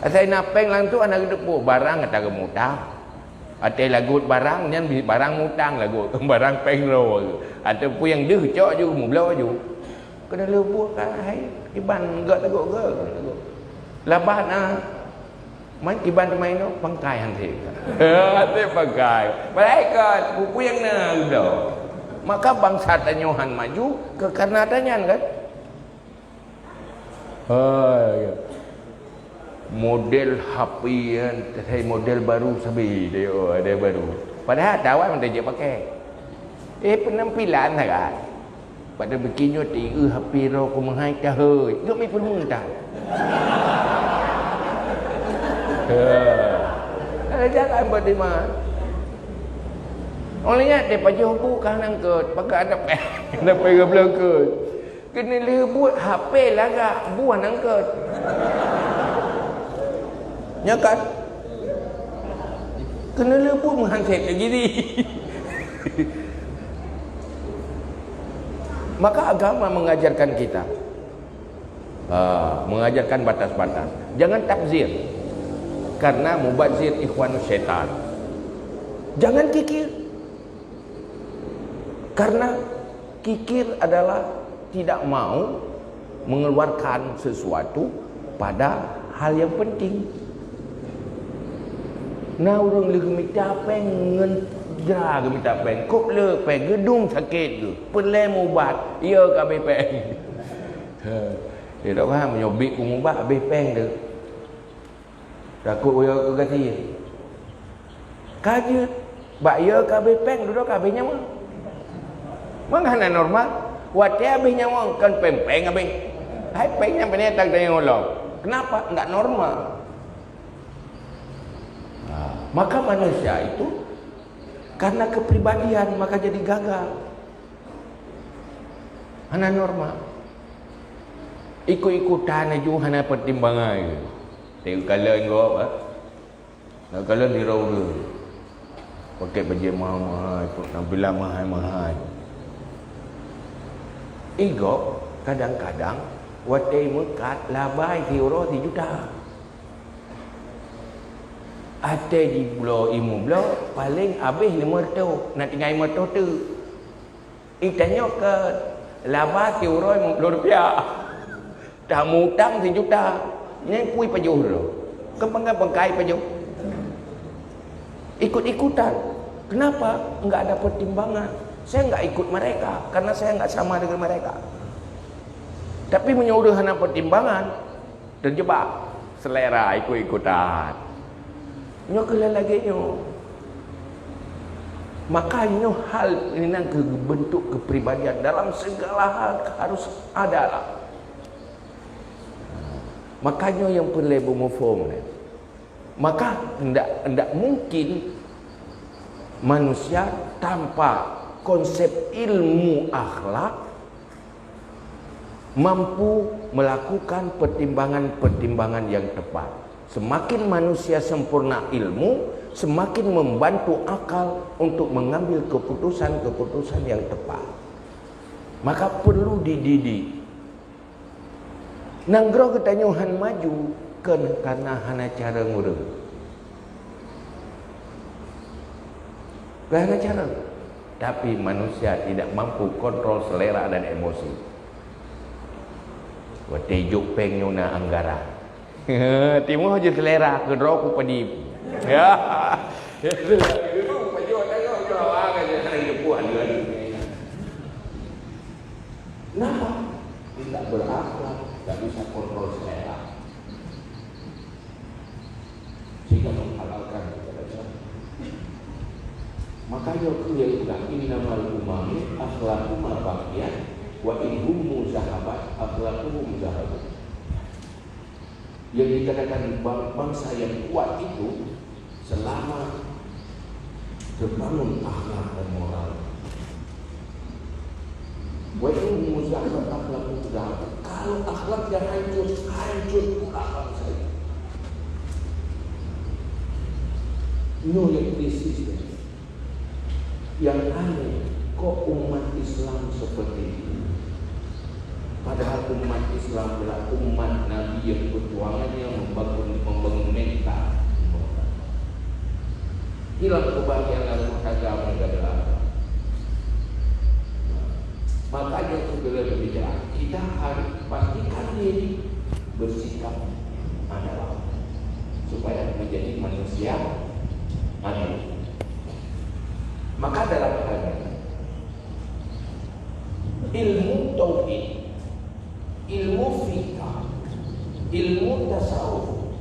Asai napeng lang tu anak depu barang kata gemutang. Ate lagut barang nyan barang mutang lagu barang pengro. Ate pu yang deuh cok ju mublau ju. Kena lebuh kan hai iban enggak lagu ke. Laban main iban main no pangkai hanti. Ate pangkai. Mereka buku yang nak. Maka bangsa Tanyohan maju ke karena adanya kan. Model HP kan, saya model baru sabi dia ada baru. Padahal dawan mana dia pakai. Penampilan lah kan. Pada begini tinggal HP ro ko menghai dah hei. Gak mai perlu dah. Jangan beriman. Olehnya dia baju bukan angkut, pakai ada peh, ada peh belakang. Kena lebut HP lah gak, buan angkut. Ya kan? Kena lebut menghansip lagi ni. Maka agama mengajarkan kita mengajarkan batas-batas. Jangan takzir, karena mubazir ikhwanus syaitan. Jangan kikir, karena kikir adalah tidak mau mengeluarkan sesuatu pada hal yang penting. Nah, orang le gemita peng ngendra gemita peng kop le peng gedung sakit tu pelem ubat ia kabeh peng. Dia tak faham nyobik pun ubat habis peng tu. Takut ia ke gati. Kaje bak ia kabeh peng duduk kabehnya mah. Mangana normal. Wate habis nyawa kan peng-peng habis. Hai pengnya penetang tanya Allah. Kenapa? Enggak normal. Maka manusia itu karena kepribadian maka jadi gagal. Hana normal. Ikut-ikutan aja hana pertimbangan. Tengok kalau engkau apa? Nak kalau di roda. Pakai baju mahal, nak bela mahal-mahal. Ego kadang-kadang watai mekat labai euro 3 juta. Ada di pulau imu pulau paling habis 500 nak tinggal 500 tu. Tanya ke laba euro 50 rupiah. Dah mutang 1 juta. Ini kui pajuh dulu. Kepengkai pajuh. Ikut-ikutan. Kenapa? Enggak ada pertimbangan. Saya enggak ikut mereka karena saya enggak sama dengan mereka. Tapi menyuruh hana pertimbangan, terjebak selera ikut-ikutan. Nyokelah lagi nyo. Makanya hal ini ke bentuk kepribadian dalam segala hal harus ada lah. Makanya yang perlu bermufhum ni. Maka tidak mungkin manusia tanpa konsep ilmu akhlak mampu melakukan pertimbangan-pertimbangan yang tepat. Semakin manusia sempurna ilmu, semakin membantu akal untuk mengambil keputusan-keputusan yang tepat. Maka perlu dididik. Nanggro ketanyuhan maju karena hana cara ngurung. Karena cara. Tapi manusia tidak mampu kontrol selera dan emosi. Watejuk pengnyuna anggara. Timur aja selera ke rok padi. Ya. Kenapa? Tidak berakhlak, tidak bisa kontrol selera. Sehingga menghalalkan kepada Tuhan. Makanya dia bilang ini nama umami akhlaku mabakiyah wa inhum muzahabat akhlakuhum muzahabat. Yang dikatakan bangsa yang kuat itu selama terbangun akhlak dan moral. Wa inhum muzahabat akhlakuhum muzahabat. Kalau akhlaknya hancur pula bangsa itu. No krisis. Yang aneh, kok umat Islam seperti ini? Padahal umat Islam adalah umat Nabi yang perjuangannya membangun mental. Hilang kebahagiaan dalam agama adalah. Makanya saudara berbicara, kita harus pastikan diri bersikap adalah supaya menjadi manusia adil. Maka dalam hal ini ilmu tauhid, ilmu fikah, ilmu tasawuf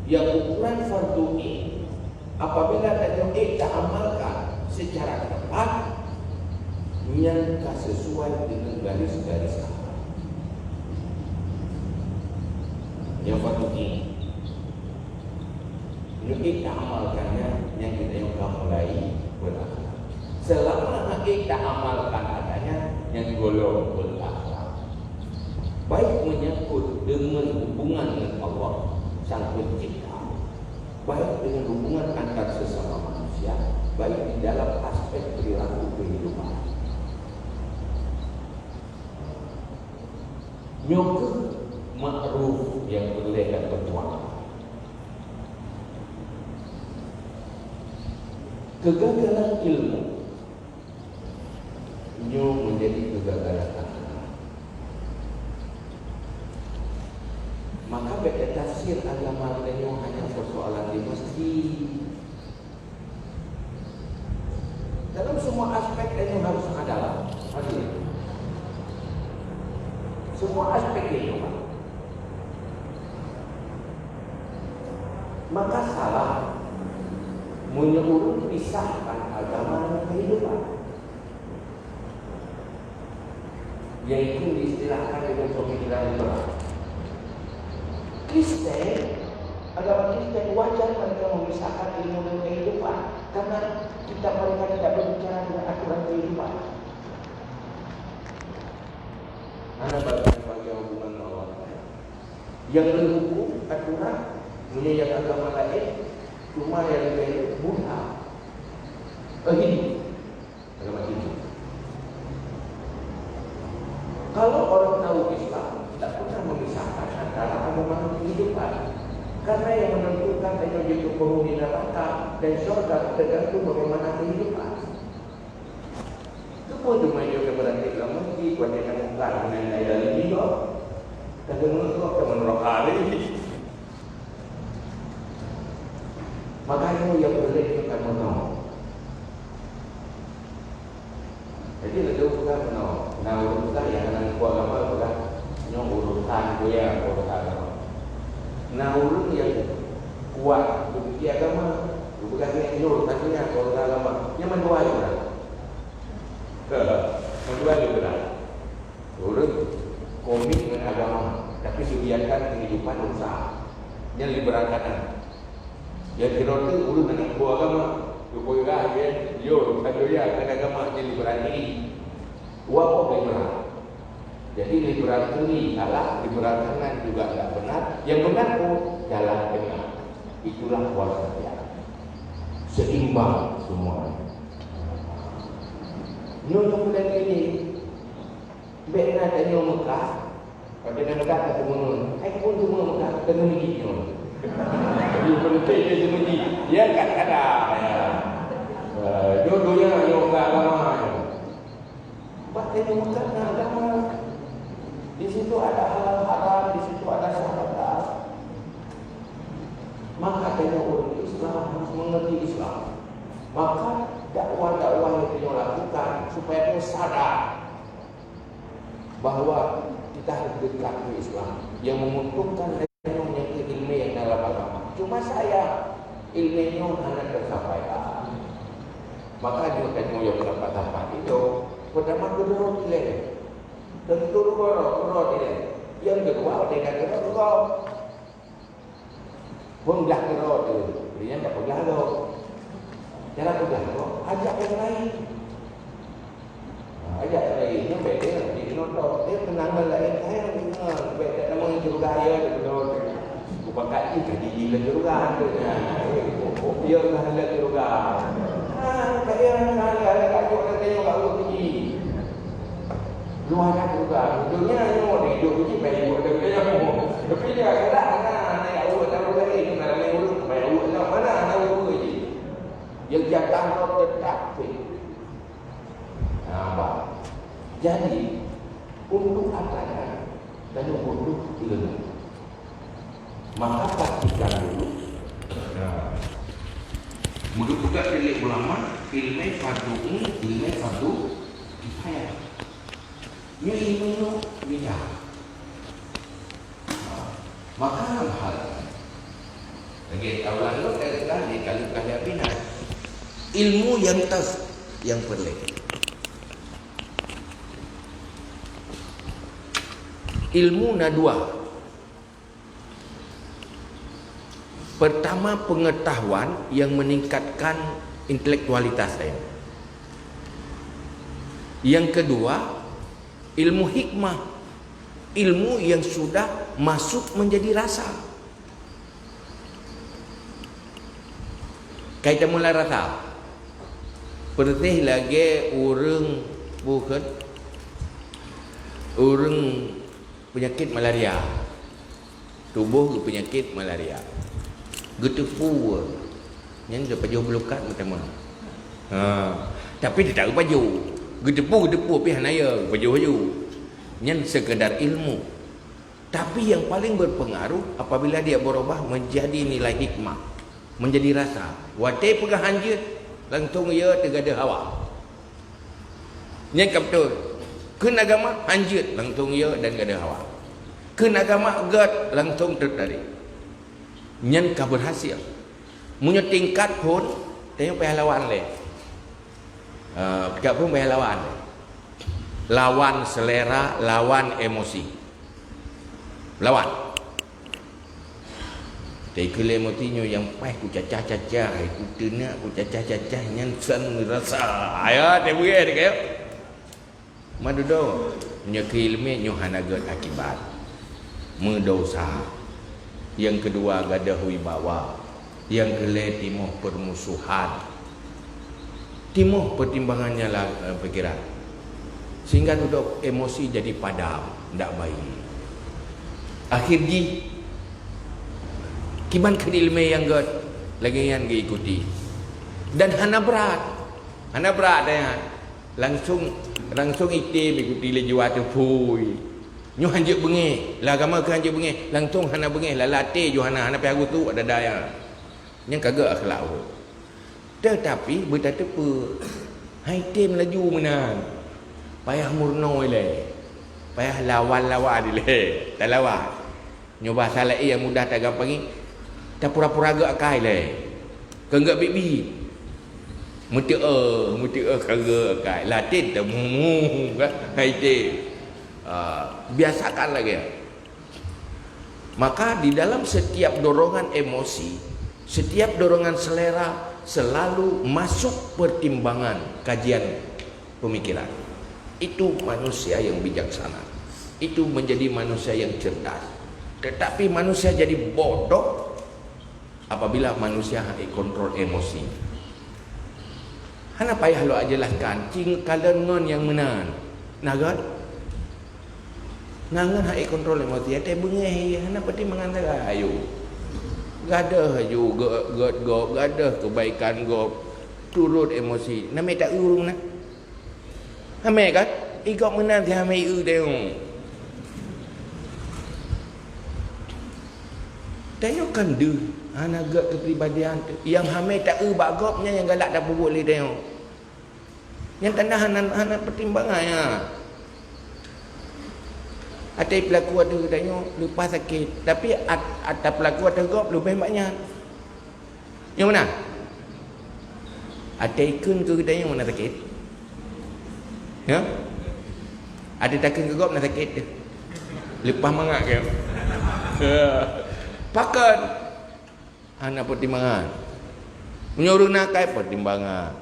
yang ukuran fardu ini apabila tauhid tak amalkan secara tepat yang tak sesuai dengan garis-garis akhlak. Yang fardu ini kita amalkannya yang kita mulai berakhlak. Selama kita amalkan adanya yang golong berakhlak, baik menyangkut dengan hubungan dengan Allah Sang Pencipta, baik dengan hubungan antar sesama manusia, baik di dalam aspek perilaku kehidupan. nyoga makruf yang boleh dan bertuan. Kegagalan ilmu nyo menjadi kegagalan akal. Maka beda tafsir agama nyo hanya persoalan di masjid. Dalam semua aspek nyo harus adalah hadir. Semua aspek nyo. Maka salah menyuruh pisahkan agama dan kehidupan, yaitu diistilahkan dengan pemikiran liberal. Kristen, agama Kristen wajar mereka memisahkan ilmu dan kehidupan, karena mereka tidak berbicara dengan aturan kehidupan. Anak bagi hubungan Allah yang berhukum aturan punya yang agama lain, cuma yang lain Buddha hidup agama hidup. Kalau orang tahu Islam tidak pernah memisahkan antara agama dan kehidupan, karena yang menentukan hanya itu penghuni neraka dan syurga tergantung bagaimana kehidupan. Semua cuma juga berarti kamu di wajah muka dengan daya hidup dan menurut hari. Makanya yang boleh kita menolak. Jadi lalu kita menolak. Nah urusan yang akan kuat apa bukan nyong urusan dia urusan apa. Nah urusan yang kuat bukti agama bukan yang nyuruh tadinya urusan agama. Yang mendua juga. Mendua juga. Urus komit dengan agama, tapi dibiarkan kehidupan usaha. Yang liberalkan. Yang kira itu urus anak buah agama, supaya dia, yo, kalau ya, agama yang liberal ini, wah liberal. Jadi liberal ini salah, liberal kanan juga tidak benar. Yang benar pun jalan tengah. Itulah kuasa dia. Seimbang semua. Nyonya bulan ini, benar dan nyonya Mekah. Pada Mekah kata menun, pun semua Mekah dengan begitu. Jadi penting dia seperti dia kan ada ya. Dua-duanya yoga agama. Bahkan bukan agama. Di situ ada halal haram, di situ ada syahadat. Maka kita orang Islam harus mengerti Islam. Maka dakwah-dakwah yang kita lakukan supaya kita sadar bahwa kita harus dekat ke Islam yang menguntungkan ilmu yang dalam agama. Cuma saya ilmunya hanya tersampaikan. Maka juga kan yang terdapat itu pertama kedua tidak. Tentu kedua tidak. Yang kedua tidak kedua. Penglah kedua itu. Dia tak penglah lo. Jangan penglah lo. Ajak yang lain. Ajak yang lain. Yang beda. Dia nonton. Dia tenang lain. Saya dengar. Beda nama yang juga ayah kedua. Pakai jadi gila juga dia dah lihat juga kayak ada kayu ada kayu baru tinggi luar juga dunia ni hidup ni baik buat dia tapi dia gerak naik awak tahu lagi nak naik urut baik awak mana naik urut je yang jatah tetap nampak jadi untuk apa dan untuk ilmu. Maka pastikan dulu. Menurut dari ulama, ilmu fardu kifayah. Ini ilmu beda. Maka hal lagi tahulah lo kali kali bina. Ilmu yang perlu. Ilmu dua. Pertama, pengetahuan yang meningkatkan intelektualitas saya. Yang kedua, ilmu hikmah, ilmu yang sudah masuk menjadi rasa. Kita mulai rasa. Pertih lagi orang bukan orang penyakit malaria. Tubuh ke penyakit malaria. Getepu yang dia pajuh belukat pertama. Tapi dia tak pajuh. Getepu pi hanaya pajuh. Yang sekedar ilmu. Tapi yang paling berpengaruh apabila dia berubah menjadi nilai hikmah, menjadi rasa. Wate pegah hanjut langsung ia tegada hawa. Yang betul. Keun agama hanjut langsung ia dan gada hawa. Keun agama gad langsung tertarik. Nyen ka berhasil. Munyo tingkat pun tengok pahlawan le. Tingkat pun pahlawan. Lawan selera, lawan emosi. Lawan. Tapi kalau emosinyo yang ku cacah-cacah, ku tenak, ku cacah-cacah nyen san rasa. Ayo te buye de kayo. Madudo nyo kilme nyo hanagat akibat. Mendosa. Yang kedua gadah wibawa. Yang kelima timuh permusuhan. Timuh pertimbangannya lah pikiran. Sehingga duduk emosi jadi padam, tidak baik. Akhirnya kiban kedilme yang gad lagi yang diikuti. Dan hana berat ya. Langsung ikti ikuti lejuat tu pui. Nyu hanjuk bengi, lah agama ke hanjuk bengi, langsung hana bengi, lah latih jo hana piagu tu ada daya. Yang kagak akhlak. Tetapi berita tepe. Hai tim laju menan. Payah murno le. Payah lawan-lawan le. Tak lawan. Nyoba salah yang mudah tak gampang ni. Tak pura-pura agak akai le. Kenggak bibi. Muti kagak akai. Latin temu kan. Hai tim. Biasakan lagi. Maka di dalam setiap dorongan emosi, setiap dorongan selera selalu masuk pertimbangan kajian pemikiran. Itu manusia yang bijaksana. Itu menjadi manusia yang cerdas. Tetapi manusia jadi bodoh apabila manusia kontrol emosi. Hana payah lo ajelaskan cing kalengan yang menan. Nagat nangan hai kontrol emosi ate bengeh hana pertimbangan dah ayo. Gadah ju gadah kebaikan go turut emosi. Name tak urung nak. Hame kat igok menan ti hame deung. Tengokkan dia anak kepribadian tu. Yang hame tak bagopnya yang galak dah boleh tengok. Yang tanda hana pertimbangannya. Ada pelaku ada tengok lupa sakit, tapi ada pelaku ada gop lebih banyak. Yang mana? Ada ikun ke tengok mana sakit? Ya? Ada takun ke gop nak sakit? Lepas mangak ke? Pakan anak pertimbangan. Menyuruh nak kai pertimbangan.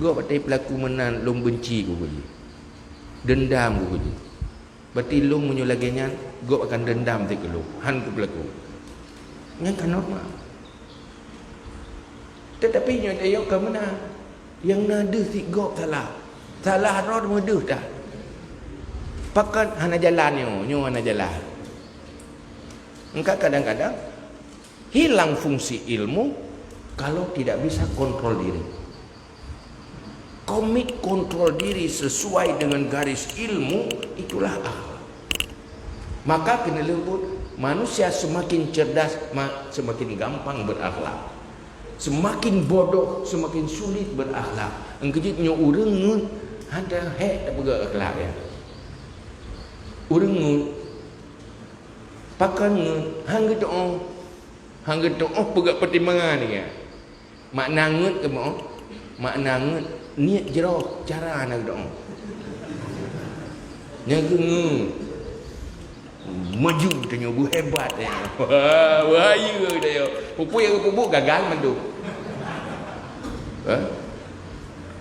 Gop ada pelaku menan lom benci ku je. Dendam ku je. Berarti lu menyulaginya, gua akan dendam di lu. Han ku pelaku. Yang kan normal. Tetapi nyo tayok ke mana? Yang nada si gop salah. Salah rod mudah dah. Pakat hana jalan nyo hana jalan. Engkau kadang-kadang hilang fungsi ilmu kalau tidak bisa kontrol diri. Komit kontrol diri sesuai dengan garis ilmu, itulah akhlak. Maka kena lembut, manusia semakin cerdas semakin gampang berakhlak. Semakin bodoh semakin sulit berakhlak. Engkejitnya urang ngun ada tak pegang akhlak ya. Urang ngun pakan ngun hangga doa pegang pertimbangan ni ya. Makna ngun ke mau? Makna ngun niat jero cara nak doa. Yang ngun maju tanya bu hebat ya. Bahaya dia. Pupu yang pupu gagal mandu.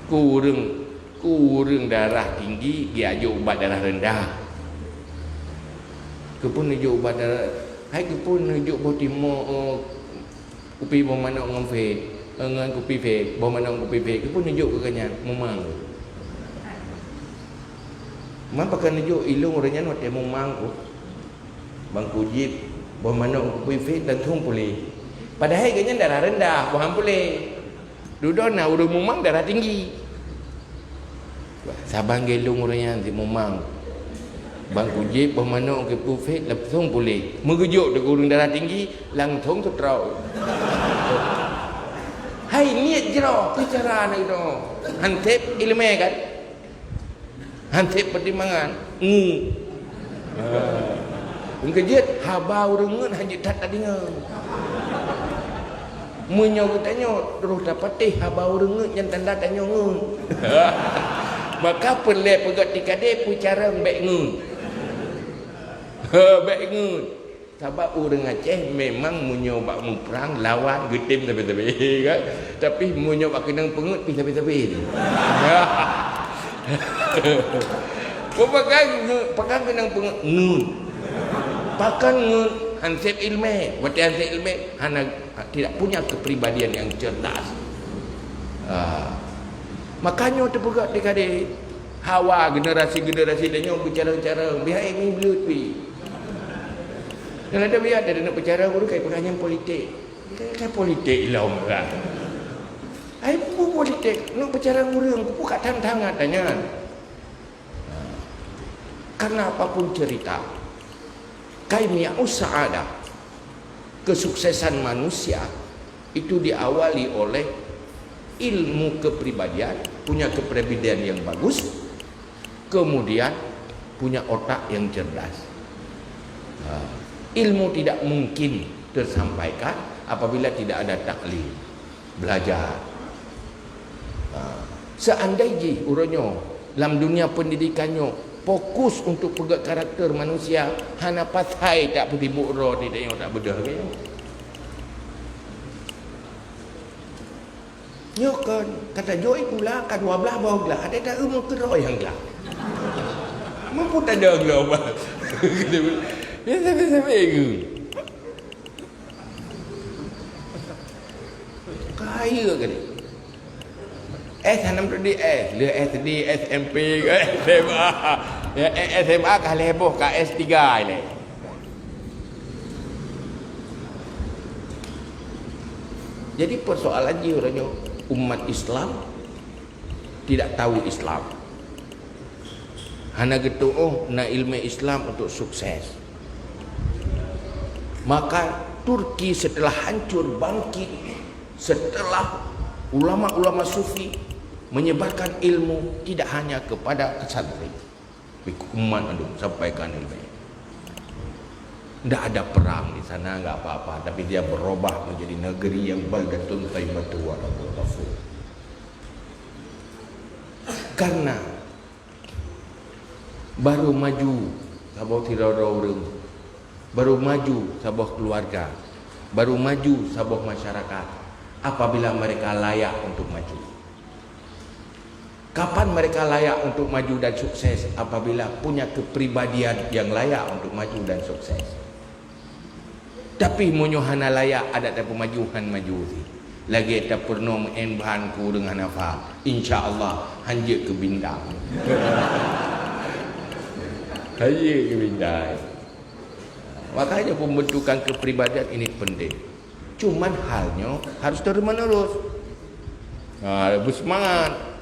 Kurang darah tinggi dia ajuk ubat darah rendah. Kepun ajuk ubat darah. Hai kepun ajuk botimo upi bomana ngomfe. Ngan kopi fe, bomana kopi fe. Kepun ajuk ke kanyan memang. Man pakai nunjuk ilung orangnya nak temu mangku. Bangku jeep, bawa mana kuifit dan tung pulih. Padahal kayaknya darah rendah, bukan pulih. Duduk nak urang mumang darah tinggi. Sabang gelung orangnya nanti mumang. Bangku jeep, bawa mana kuifit dan tung pulih. Mengujuk dekat urang darah tinggi, langsung tu terau. Hai niat jero bicara nak itu. Hantep ilmu kan? Hantep pertimbangan. Kejut habau rengut hajit tak dengar. Munyo tanya terus dapat habau rengut yang tanda tanya ngun. Maka pelek pegat tikade bicara baik ngun. Baik ngun. Sebab orang Aceh memang munyo bak perang lawan getim tapi kan. Tapi munyo bak kenang pengut pi tapi. Pakai kenang pengut ngun. Pakan ngun hansip ilmu. Berarti hansip ilmu hana tidak punya kepribadian yang cerdas. Makanya terpegat dekade hawa generasi-generasi dia bicara-bicara biar ini belut pi. Dan ada biar ada nak bicara guru kayak pertanyaan politik. Kayak politik lah orang. Ai bu politik nak bicara guru buka tantangan tanya. Karena apapun cerita kaimia usaada kesuksesan manusia itu diawali oleh ilmu kepribadian, punya kepribadian yang bagus, kemudian punya otak yang cerdas. Ilmu tidak mungkin tersampaikan apabila tidak ada taklim, belajar. Seandainya orangnya dalam dunia pendidikannya fokus untuk pegang karakter manusia, hana pasai tak putih bukro tidak yang tak bedah ke. Nyokan kata joy pula kan 12 bawah gelah ada tak umur keroi yang gelah. Mampu tak ada gelah apa. Biasa-biasa itu. Kaya ke ni? S6 tu di S, le SD, SMP, SMA. Ya SMA kah leboh ke S3 ni. Jadi persoalan dia orangnya umat Islam tidak tahu Islam. Hana gitu nak ilmu Islam untuk sukses. Maka Turki setelah hancur bangkit setelah ulama-ulama sufi menyebarkan ilmu tidak hanya kepada santri, umat itu sampaikan ilmu. Tidak ada perang di sana, enggak apa-apa, tapi dia berubah menjadi negeri yang baldatun thayyibatu wa rabbul ghafur. Karena baru maju sabah tirada urang, baru maju sabah keluarga, baru maju sabah masyarakat apabila mereka layak untuk maju. Kapan mereka layak untuk maju dan sukses? Apabila punya kepribadian yang layak untuk maju dan sukses. Tapi munyohana layak ada tak pemajuan maju si. Lagi tak pernah mengenbahanku dengan apa? InsyaAllah hanjir ke bintang. Hanjir ke bintang. Makanya pembentukan kepribadian ini penting. Cuman halnya harus terus menerus. Bersemangat.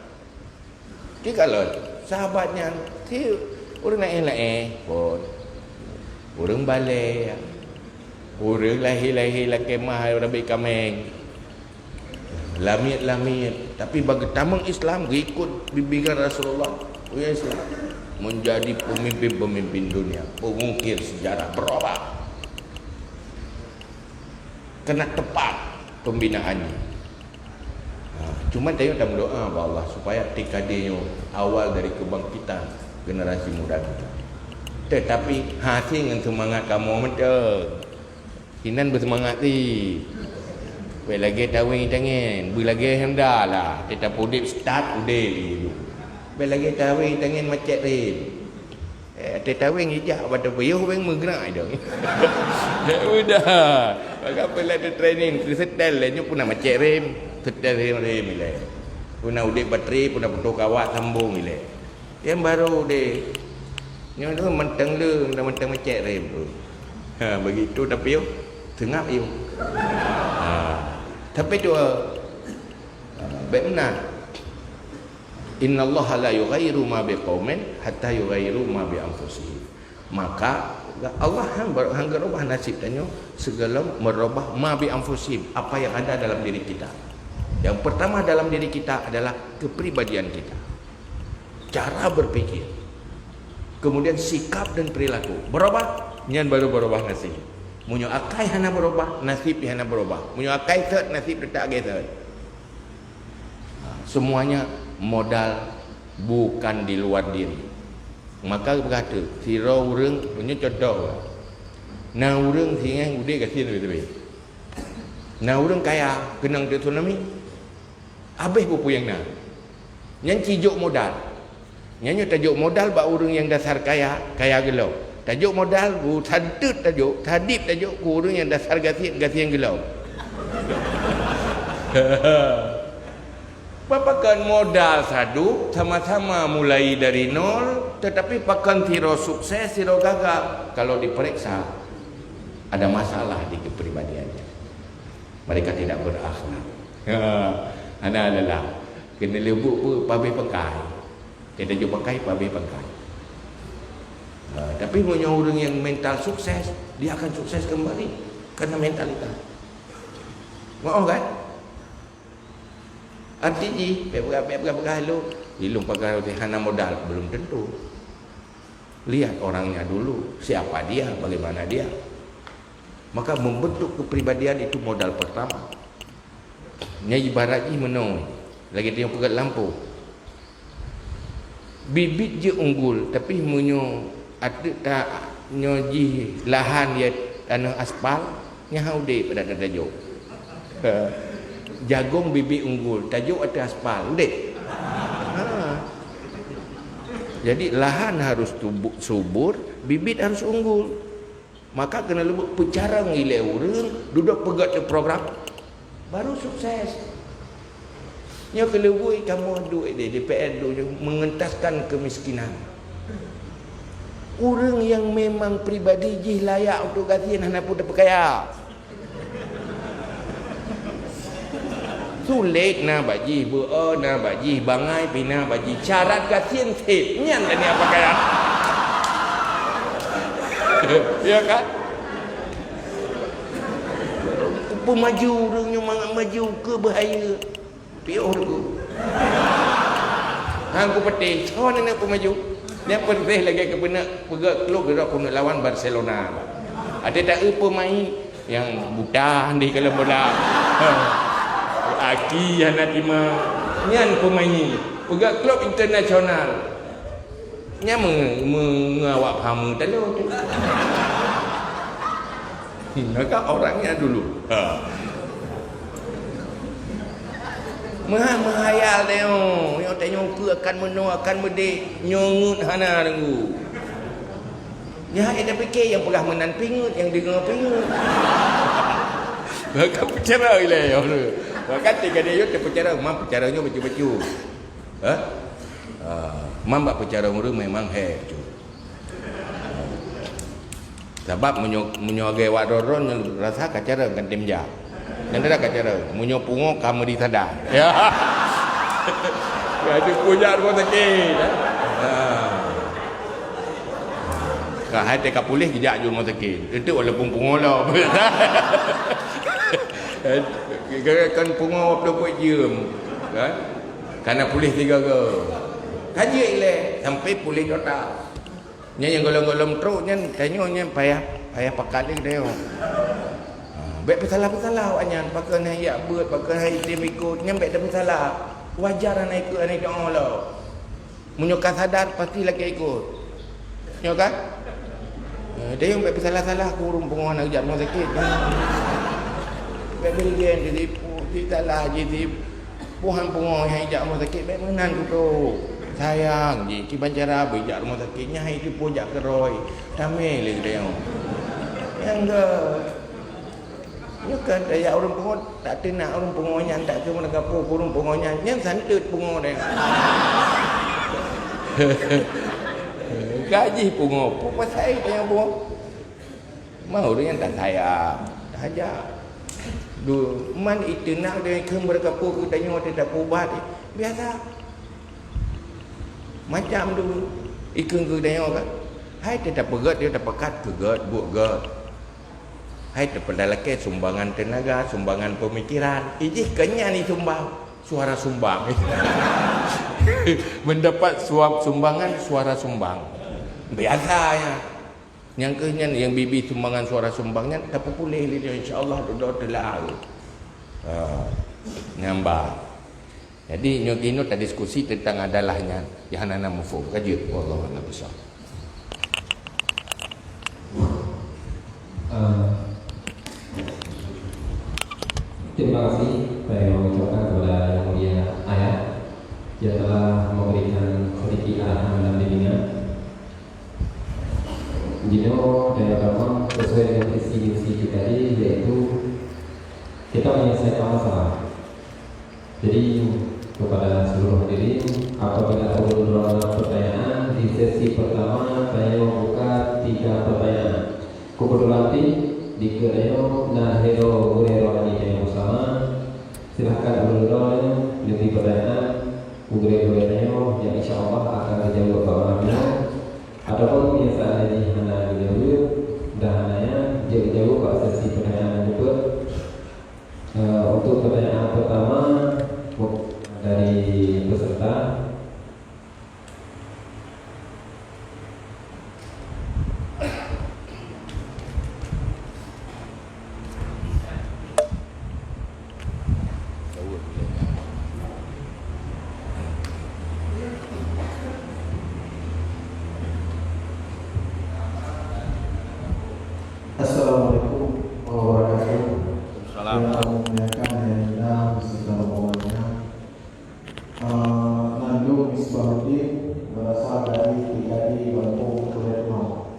Jadi kalau sahabatnya si orang naik pun orang balik, orang lahir kemah orang baik kameng, lamit. Tapi bagi tamang Islam ikut bimbingan Rasulullah, ya Islam menjadi pemimpin dunia, pengukir sejarah berubah. Kena tepat pembinaannya. Cuma saya tak berdoa kepada Allah supaya tikadenya awal dari kebangkitan generasi muda kita. Tetapi hasil dengan semangat kamu macam Inan bersemangat ni. Baik lagi tawing tangan, ber lagi hendak lah. Tetap udip start udip. Baik lagi tawing tangan macet rin. Tetawing hijab pada payuh bang menggerak dah. Dah udah. Agak pula ada training, setel lah pun nak macet rem. Setel rem ile. Puna udip bateri, puna putus kawat sambung ile. Yang baru de Nyo tu menteng le, dah menteng macet rem tu. Begitu tapi yo tengap yo. Tapi tu baik benar. Innallaha la yughayyiru ma biqaumin hatta yughayyiru ma bi anfusihim. Maka Allah hang merubah nasib danyo segala merubah ma bi anfusihim, apa yang ada dalam diri kita. Yang pertama dalam diri kita adalah kepribadian kita, cara berpikir, kemudian sikap dan perilaku berubah, nyan baru berubah nasib. Munyo akai hana berubah, nasib hana berubah. Munyo akai third, nasib tak third. Semuanya modal bukan di luar diri. Maka berkata sira urang punya contoh. Na urang singan ude kasin betul. Na urang kaya kenang de tsunami. Habis buku yang na. Yang cijuk modal. Nyanyo tajuk modal bak urang yang dasar kaya gelau. Tajuk modal bu tadut tajuk, tadip tajuk ku urang yang dasar gasian gelau. Papakan modal sadu sama-sama mulai dari nol, tetapi pakan tiro sukses tiro gagal. Kalau diperiksa ada masalah di kepribadiannya. Mereka tidak berakhlak. Ana adalah kena lebuk pun pabe pakai. Dia tajuk pakai pabe pakai. Tapi punya orang yang mental sukses, dia akan sukses kembali karena mentalitas. Mau kan? Artinya, pepegah lu, ilung pakai hana modal belum tentu. Lihat orangnya dulu, siapa dia, bagaimana dia. Maka membentuk kepribadian itu modal pertama. Nya ibaratnya menong, lagi dia pegat lampu. Bibit je unggul, tapi munyo ada tak nyoji lahan dia tanah aspal, nya haude pada tajuk. Jagung bibit unggul, tajuk ada aspal, dek. Jadi lahan harus subur, bibit harus unggul. Maka kena lebut pecarang ile urang, duduk pegat ke program baru sukses. Nya kelebui kamu duit di DPR dulu mengentaskan kemiskinan. Orang yang memang pribadi jih layak untuk ganti hana pun dapat kaya. Sulit na baji beo na baji bangai pina baji syarat kasian tip nyan tadi apa kaya. Ya kan? Pemaju orangnya maju ke bahaya. Pior ku. Hang ku peti, oh nak pemaju. Dia penting lagi ke benak pegak klub gerak ku nak lawan Barcelona. Ada tak pemain yang buta di dalam bola. Aki yang nak terima nyan pemain pegak klub internasional. Nya mengawak pahamu talo tu. Maka orangnya dulu. Menghayal dia. Yang tengok ke akan menung akan berdek nyongut hana tunggu. Ya ada fikir yang pernah menan pingut yang dengar pingut. Maka bercara ile orang. Maka tiga dia tu bercara, mam bercaranya baju-baju. Mam bak bercara orang memang tu. Sebab menyogai wadoron rasa kacara kan timja. Dan ada kacara munyo pungo kamu di sadar. Ya. Ya tu punya rumah sakit. Ka hati ka pulih gejak rumah sakit. Itu walaupun pungo lah. Kan pungo apa jam. Kan? Karena pulih tiga ke. Kaji ile sampai pulih total. Nya yang golong-golong teruk nya tanya payah pakalik dia. Baik bersalah anyan pakai hayat buat pakai hai tim ikut nya baik tak bersalah. Wajar anak ikut anak Allah. Munyokan sadar pasti lagi ikut. Nya kan? Dia yang baik bersalah kurung penguan nak jam sakit. Baik bilgen jadi salah jadi puhan penguan yang jam sakit baik menan tu. Sayang je ki bancara bijak rumah sakitnya hai tu pojak keroi tamai lagi dia yang ya kan daya orang pengon tak tenak orang pengonyan tak ke mana gapo kurung pengonyan yang santut pengon dia gaji pun ngopo pasal yang buang. Mau dia tak sayang. Saja. Du man itu nak dia ke berkapu ke tanya dia tak ubat. Biasa. Macam dulu ikan ke tanya kan. Hai dia tak pegat dia tak pekat pegat buat gat. Hai tak lelaki sumbangan tenaga, sumbangan pemikiran. Ijih kenya ni sumbang. Suara sumbang. Mendapat sumbangan suara sumbang. Biasanya. Yang kenya yang bibi sumbangan suara sumbangnya tak boleh dia insya-Allah doa telah. Nambah. Jadi nyogino tak diskusi tentang adalahnya yang ana mafhum kaji wallahu a'lam bishawab. Terima kasih saya mengucapkan kepada Yang Mulia Ayah yang telah memberikan sedikit arahan dan bimbingan. Jino dan agama sesuai dengan visi-misi kita tadi, yaitu kita menyelesaikan masalah. Jadi kepada seluruh hadirin, apabila ada pertanyaan di sesi pertama, saya membuka 3 pertanyaan. Kebetulan di kereo nahero gurero ini yang bersama. Silahkan ulun lebih pertanyaan gurero yang insya Allah akan dijawab oleh adapun biasa ini hanya dijawab dan hanya jauh-jauh ke sesi pertanyaan juga. Untuk pertanyaan pertama dari peserta, Assalamualaikum warahmatullahi wabarakatuh. Yang memuliakan yang beserta rombongannya. Nandu Misbahuddin berasal dari Tikadi Lampung Suretno.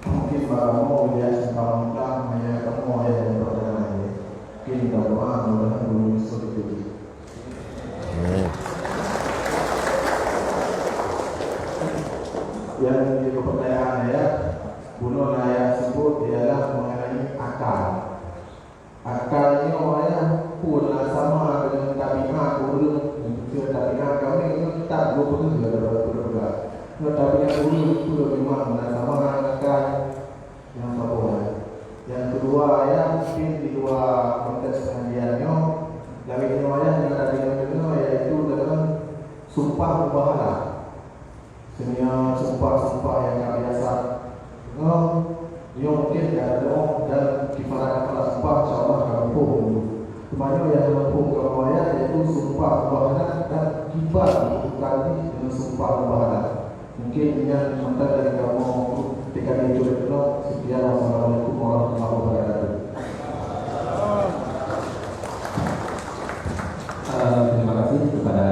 Mungkin baramu dia sembang hanya kamu yang berpercaya. Mungkin doa mudah-mudahan belum seperti. Yang jadi pertanyaan saya, bunuh saya sebut ialah mengenai akal. Akal ini orangnya pun sama dengan tabiat urut. Tabiat kami ini tak berapa daripada tabiat urut itu memang sama dengan akal yang satu. Yang kedua ya, mungkin di dua konteks pengajiannya dari riwayat yang ada di dalamnya yaitu dengan sumpah mubahalah. Sebenarnya sumpah-sumpah yang biasa yang mungkin ada dan kifarat kepala sumpah insyaAllah akan mampu. Kemana yang mampu kemana yaitu sumpah mubahalah dan kifat berkali dengan sumpah mubahalah. Mungkin ini yang sementara dari kamu ketika itu berdoa. Sekian, wassalamualaikum warahmatullahi wabarakatuh. terima kasih kepada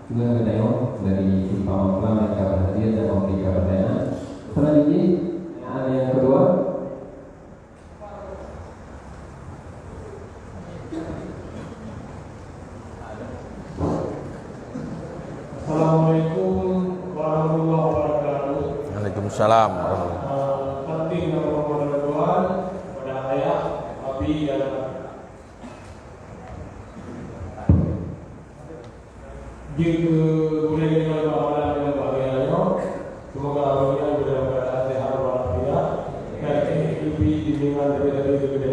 Tuan Dayo dari tim Pamangkulam yang telah hadir dan memberikan pertanyaan. Selanjutnya yang kedua, Assalamualaikum warahmatullahi wabarakatuh. Waalaikumsalam. Nanti nomor Tuhan pada ayah, Abi dan jika boleh dengan amalan dengan bahagiannya, semoga amalnya dalam keadaan sehat walafiat dan hidupi dengan lebih gede.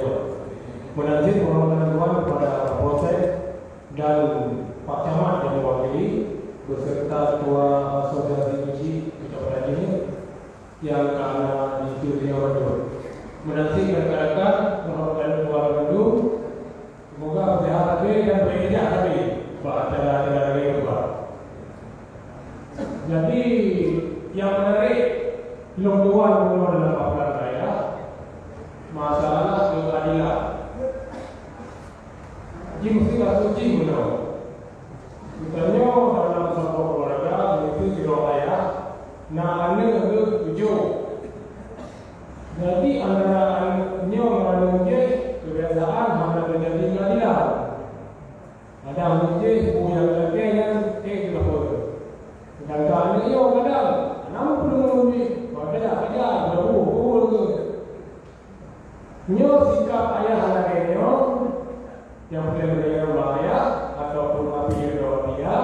Menanti permohonan Tuhan kepada proses dan Pak Camat yang mewakili beserta Ketua Asosiasi Kunci Kecamatan ini yang karena diikuti orang menanti rekan-rekan permohonan Tuhan Bandung, semoga sehat hati dan bekerja hati acara yang kedua. Jadi yang menarik lumpuhan dalam paparan saya masalah keadilan. Ini mesti tak suci benar. Misalnya dalam satu keluarga itu kira ayah, nak anak itu 7. Jadi antara anaknya mengalami kebiasaan hanya menjadi keadilan. Ada mungkin ibu yang lelaki yang tidak boleh. Dan anaknya kadang Nama pengemudi, makanya ayah berbual tu. Nyo sikap ayah anak nyo yang boleh mendengar bahaya ataupun api dia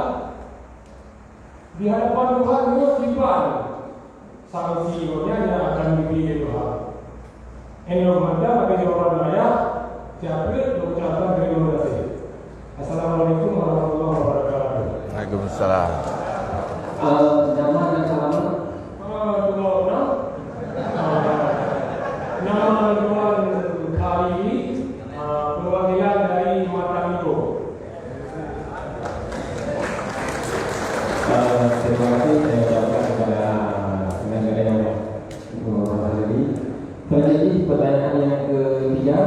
di hadapan Tuhan nyo simpan sanksinya yang akan diberi Tuhan. Eno manda bagi orang ayah siapa mengucapkan terima kasih. Assalamualaikum warahmatullahi wabarakatuh. Waalaikumsalam. Nama dan alamat. Nama Tuan Kali perwakilan dari Matahito. Terima kasih saya ucapkan kepada penyelenggara yang menghormati ini. Selanjutnya pertanyaan yang ketiga.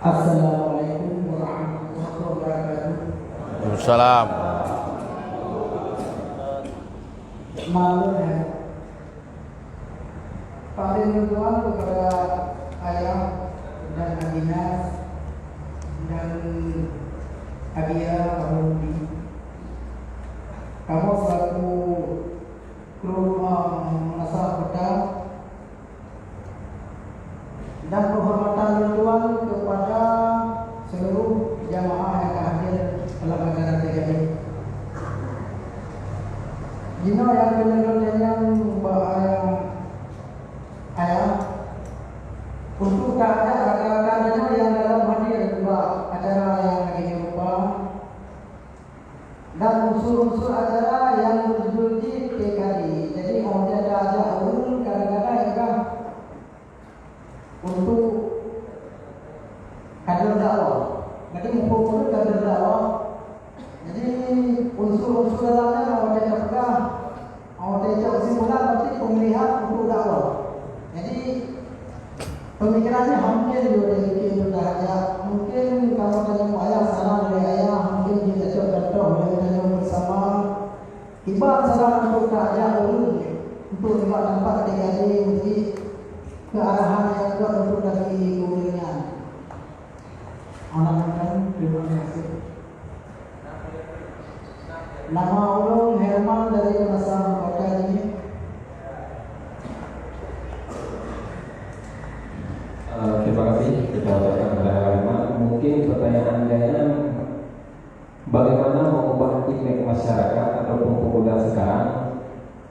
Assalamualaikum warahmatullahi wabarakatuh. Waalaikumsalam. Malu paling Tuhan kepada ayah dan Adinas dan Abia Kahudi. Kamu selaku kru mengasah kota dan penghormatan Tuhan kepada seluruh jamaah yang hadir dalam acara TKI. Jino yang menurutnya ayah untuk keadaan yang dalam hadir dua acara yang lagi diubah dan unsur-unsur acara yang berjudul TKI. Jadi mau ada ulun kadang-kadang juga untuk kader dakwah. Jadi mumpung kader dakwah. Jadi unsur-unsur dalamnya mau dia pegang, mau dia kesimpulan berarti pemilihan untuk dakwah. Jadi pemikirannya hampir sudah ada. Mungkin kalau tanya ayah saran dari ayah, mungkin kita contoh dengan bersama. Ibarat saran untuk kerajaan ulun untuk lewat tempat TKD mesti ke arahan yang juga untuk dari kuliah. Anak-anak terima kasih. Nama ulun Herman dari Penasam Kota ini. Terima kasih kita ucapkan kepada Herman. Mungkin pertanyaan lainnya, bagaimana mengubah image masyarakat ataupun pemuda sekarang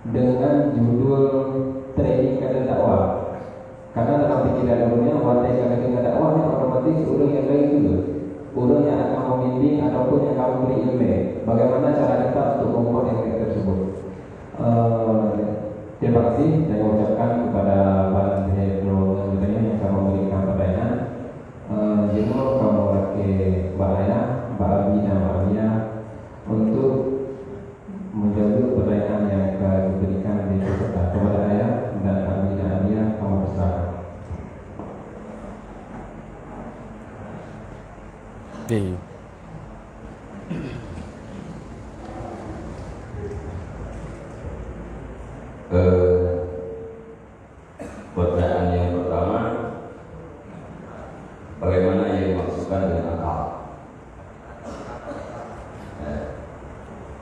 dengan judul training kader dakwah? Karena dalam pikiran dunia wanita kader dakwah yang otomatis orang yang lain itu, orang yang akan membimbing ataupun yang akan memberi ilmu. Bagaimana cara kita untuk mengubah image tersebut? Terima kasih saya ucapkan kepada Pak Hendro yang akan memberikan pertanyaan. Jino kamu lagi bahaya, Mbak Abi dan Mbak Abia untuk menjawab pertanyaan yang akan diberikan di peserta kepada saya dan Abi dan Abia kamu bersilakan. Pertanyaan yang pertama, bagaimana yang dimaksudkan dengan akal?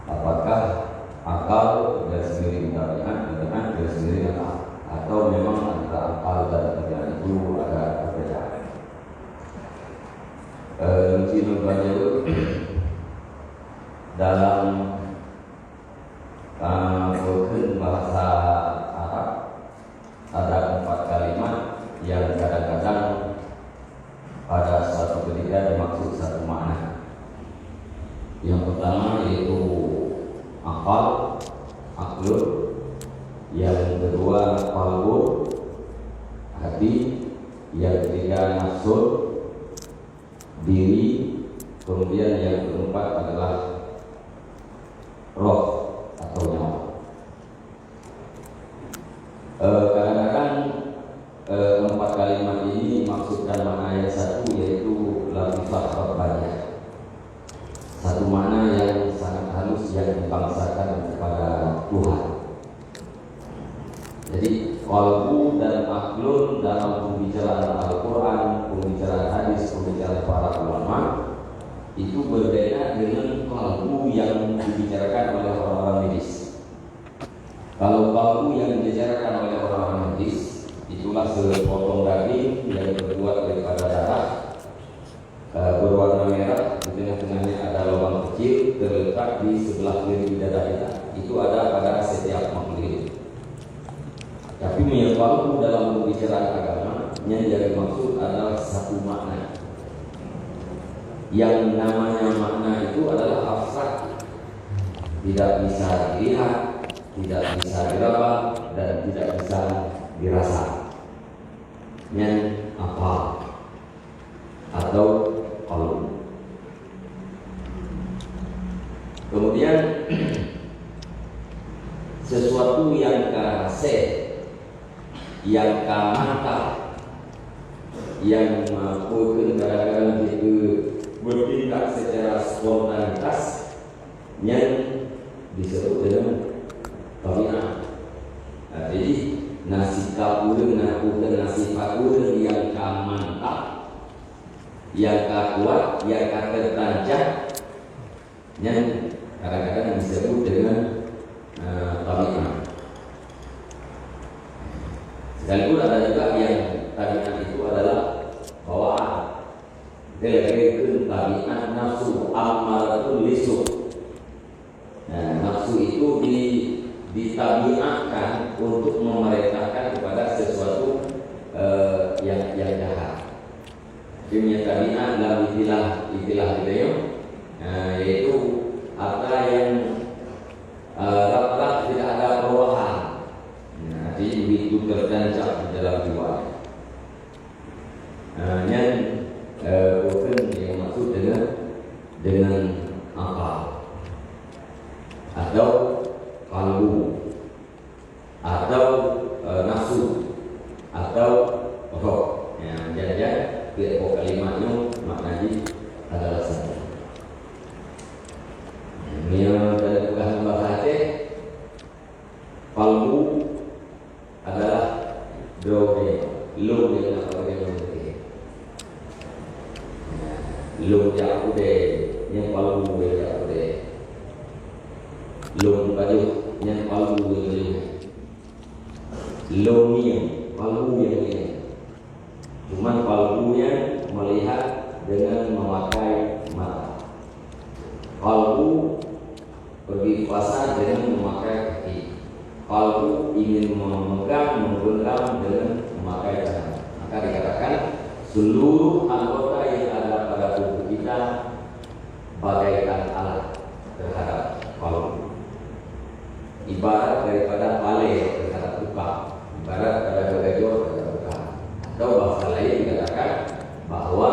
Apakah akal dari sendiri kita lihat dari sendiri akal, atau memang antara akal dan pikiran itu ada perbedaan? Menurutnya itu dalam mungkin bahasa Arab ada 4 kalimat yang kadang-kadang pada suatu ketika dimaksud satu makna. Yang pertama yaitu akal, aklul. Yang kedua qalbu, hati. Yang ketiga nafsu, diri. Kemudian yang keempat adalah roh atau nyawa. Kadang-kadang 4 kalimat ini maksudkan makna yang satu, yaitu latifah rabbaniyah. Satu makna yang sangat halus yang dibangsakan kepada Tuhan. Jadi qalbu dan aklun dalam pembicaraan Al-Quran, pembicaraan hadis, pembicaraan para ulama itu berbeda dengan kalbu yang dibicarakan oleh orang-orang medis. Kalau kalbu yang dibicarakan oleh orang-orang medis, itulah sepotong daging yang terbuat daripada darah, berwarna merah, di tengah-tengahnya ada lubang kecil terletak di sebelah kiri dada kita. Itu ada pada setiap makhluk hidup. Tapi yang kalbu dalam pembicaraan agama yang dimaksud adalah satu makna. Yang namanya makna itu adalah abstrak, tidak bisa dilihat, tidak bisa diraba, dan tidak bisa dirasa. Yang apa atau kalbu. Kemudian sesuatu yang karase, yang kamata, yang mampu kadang-kadang itu bertindak secara spontanitas, yang disebut dengan tabiat. Nah, jadi nasi kapureng, nasi pakureng yang kamanta, yang kuat, yang tertancap, yang kadang-kadang disebut dengan tabiat. Sekalipun ada juga yang tabiat itu adalah bawaan. Delegakan tabiat nafsu amaratul lisu. Nah, nafsu itu ditabiatkan untuk memerintahkan kepada sesuatu yang jahat. Punya tabiat dalam istilah beliau, yaitu apa yang rata-rata tidak ada perubahan. Nah, jadi begitu tertancap di dalam jiwa. Yang bukan yang maksud dengan akal atau kalbu atau nafsu atau roh. Yang jadi pokok kalimatnya maknanya adalah satu. Ini yang dari bahasan bahasa kalbu adalah doge, lu dengan apa yang mengerti. Lu jakude, yang kalbu jakude. Lu baju, yang kalbu baju. Lu ni, kalbu yang ini. Cuman kalbunya melihat dengan memakai mata. Kalbu pergi pasar dengan memakai kaki. Kalbu ingin memegang, menggenggam dengan memakai tangan. Maka dikatakan seluruh anggota yang ada pada tubuh kita bagaikan alat terhadap kalbu. Ibarat daripada pale terhadap tukang, ibarat pada gajah terhadap tukang. Atau bahasa lain dikatakan bahwa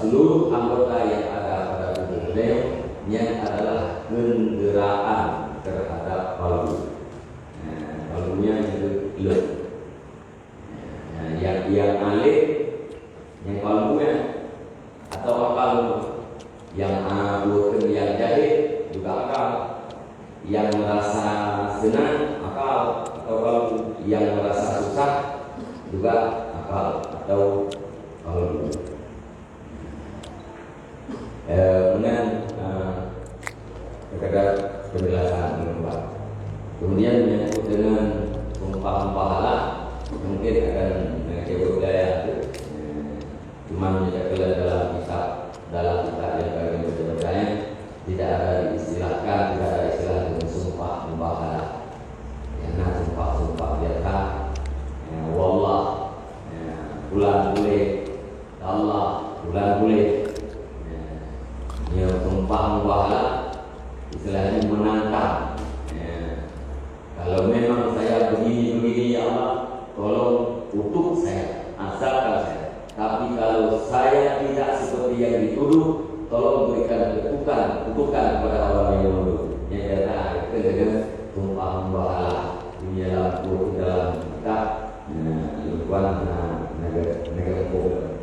seluruh anggota yang ada pada tubuh beliau yang adalah kendaraan terhadap kalbu. Kalbunya itu lut. Yang alif, yang kalbunya atau akal, yang bukan yang jahit juga akal, yang merasa senang akal atau kalbu, yang merasa susah juga akal atau kalbu. Kemudian sekedar penjelasan menambah. Kemudian menyangkut dengan sumpah pahala, mungkin akan menjadi budaya itu. Cuma menjadi dalam kitab yang kami bacanya tidak ada diistilahkan, tidak ada istilah dengan sumpah pahala. Karena sumpah biasa, wallah, bulan boleh, Allah, bulan boleh. Yang sumpah pahala istilahnya menantang. Kalau memang saya begini ya Allah, tolong utuk saya, asalkan saya. Tapi kalau saya tidak seperti yang dituduh, tolong berikan kutukan kepada orang yang menuduh. Yang kata itu dengan sumpah pahala di dalam kitab lingkungan negara hukum.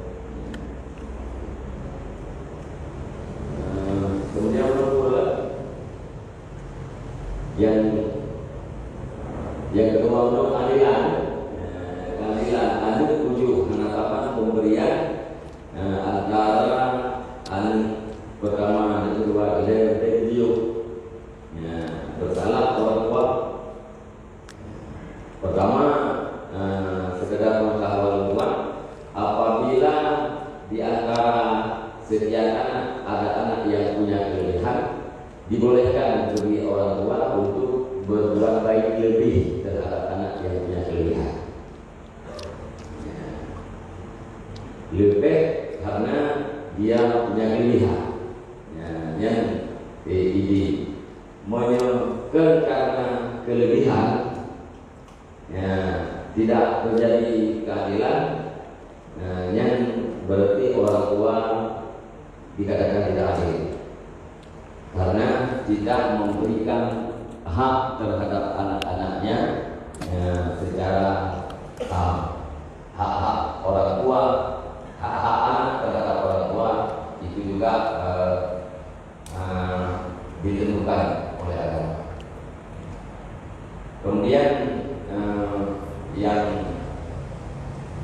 Kemudian yang kedua untuk keadilan ada 7 penetapan pemberian antara Pertama, yang kedua, video. Ya, bersalah orang tua. Pertama, sekedar masalah orang tua. Apabila di antara sekian anak ada anak yang punya kelebihan, dibolehkan bagi orang tua untuk berbuat baik lebih terhadap anak yang punya kelebihan. Lebih karena dia punya kelebihan. Yang ini menyebabkan karena kelebihan, tidak terjadi keadilan, yang berarti orang tua dikatakan tidak adil karena tidak memberikan hak terhadap anak-anaknya secara hak-hak orang tua, hak-hak anak terhadap orang tua itu juga ditentukan oleh agama. Kemudian yang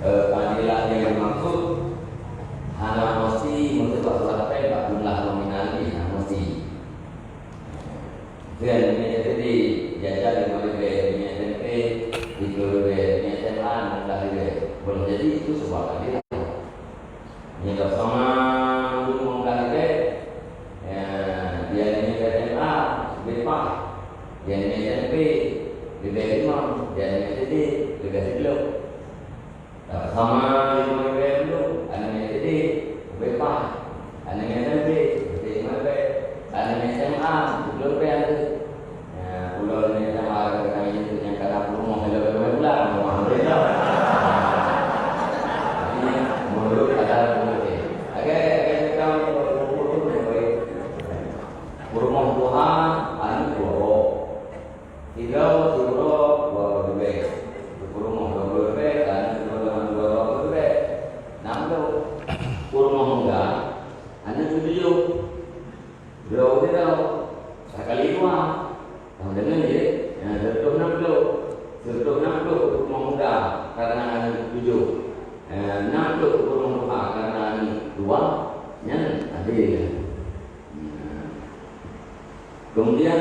keadilan yang dimaksud hanya mesti mencoba sampai jumlah nominal ini mesti. Dan ini jadi jajah di mana ini SMP di ini SMA dan boleh jadi itu sebuah keadilan. Ini sama belum mengkali dia ini SMA BPA, dia ini SMP BPA, dia ini SD BPA. Sama lima dulu, anak SD, BPA, anak SMP, BPA, anak SMA, belum ada. Pulau ini sama kami itu yang kata mau ada bulan, mau ambil dah. Ini menurut ada mengerti. Agak kami rumah Tuhan, anak dua, tiga dua lebih, rumah dua lebih, kurma muda, anda tujuh, berapa dia sekali dua, tahu dengan dia, serta 60 kurma muda karena anda tujuh, 60 kurma muda karena anda dua, yang adil. Kemudian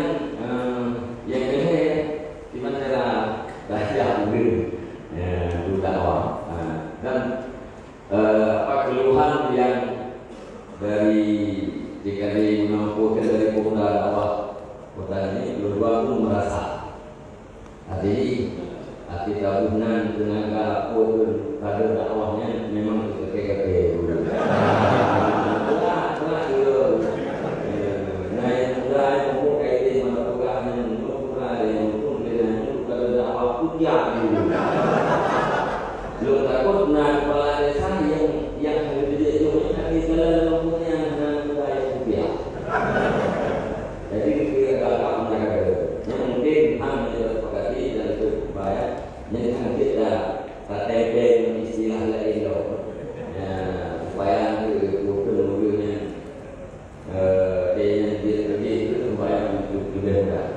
yang ini di mana bahasa mungkin dakwah dan keluhan yang dari DKI mengampukan dari pemuda dakwah kota ini berdua pun merasa hati tabunan tenaga pun kader dakwahnya memang KKP belum takut kepala desa yang mendidik nanti segala lempunya dengan budaya rupiah. Jadi kita agak menjaga yang mungkin hanya disepakati dan supaya yang kita tatepeng istilah lain supaya mobil-mobilnya dia pergi itu supaya lebih mudah.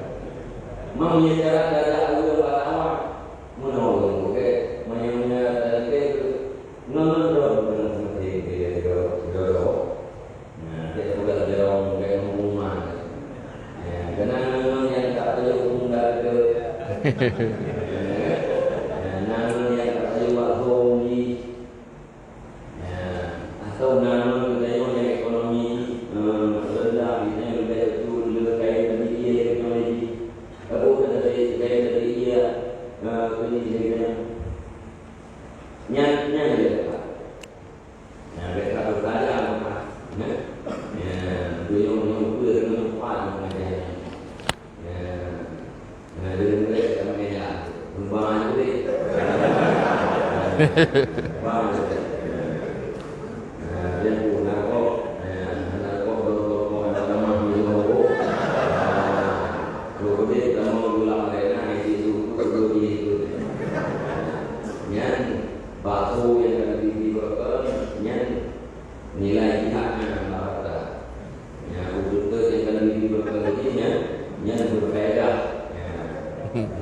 Menyecara dada awal awal menolong nama yang terjebak hobi, atau nama yang ekonomi rendah, ini lebih itu kait dengan teknologi, atau kait dengan pendidikan, nyatanya mereka, mereka bertanya apa, beliau dengan apa mengajarnya. Nilai pihaknya rata, untuk yang yang berbeda.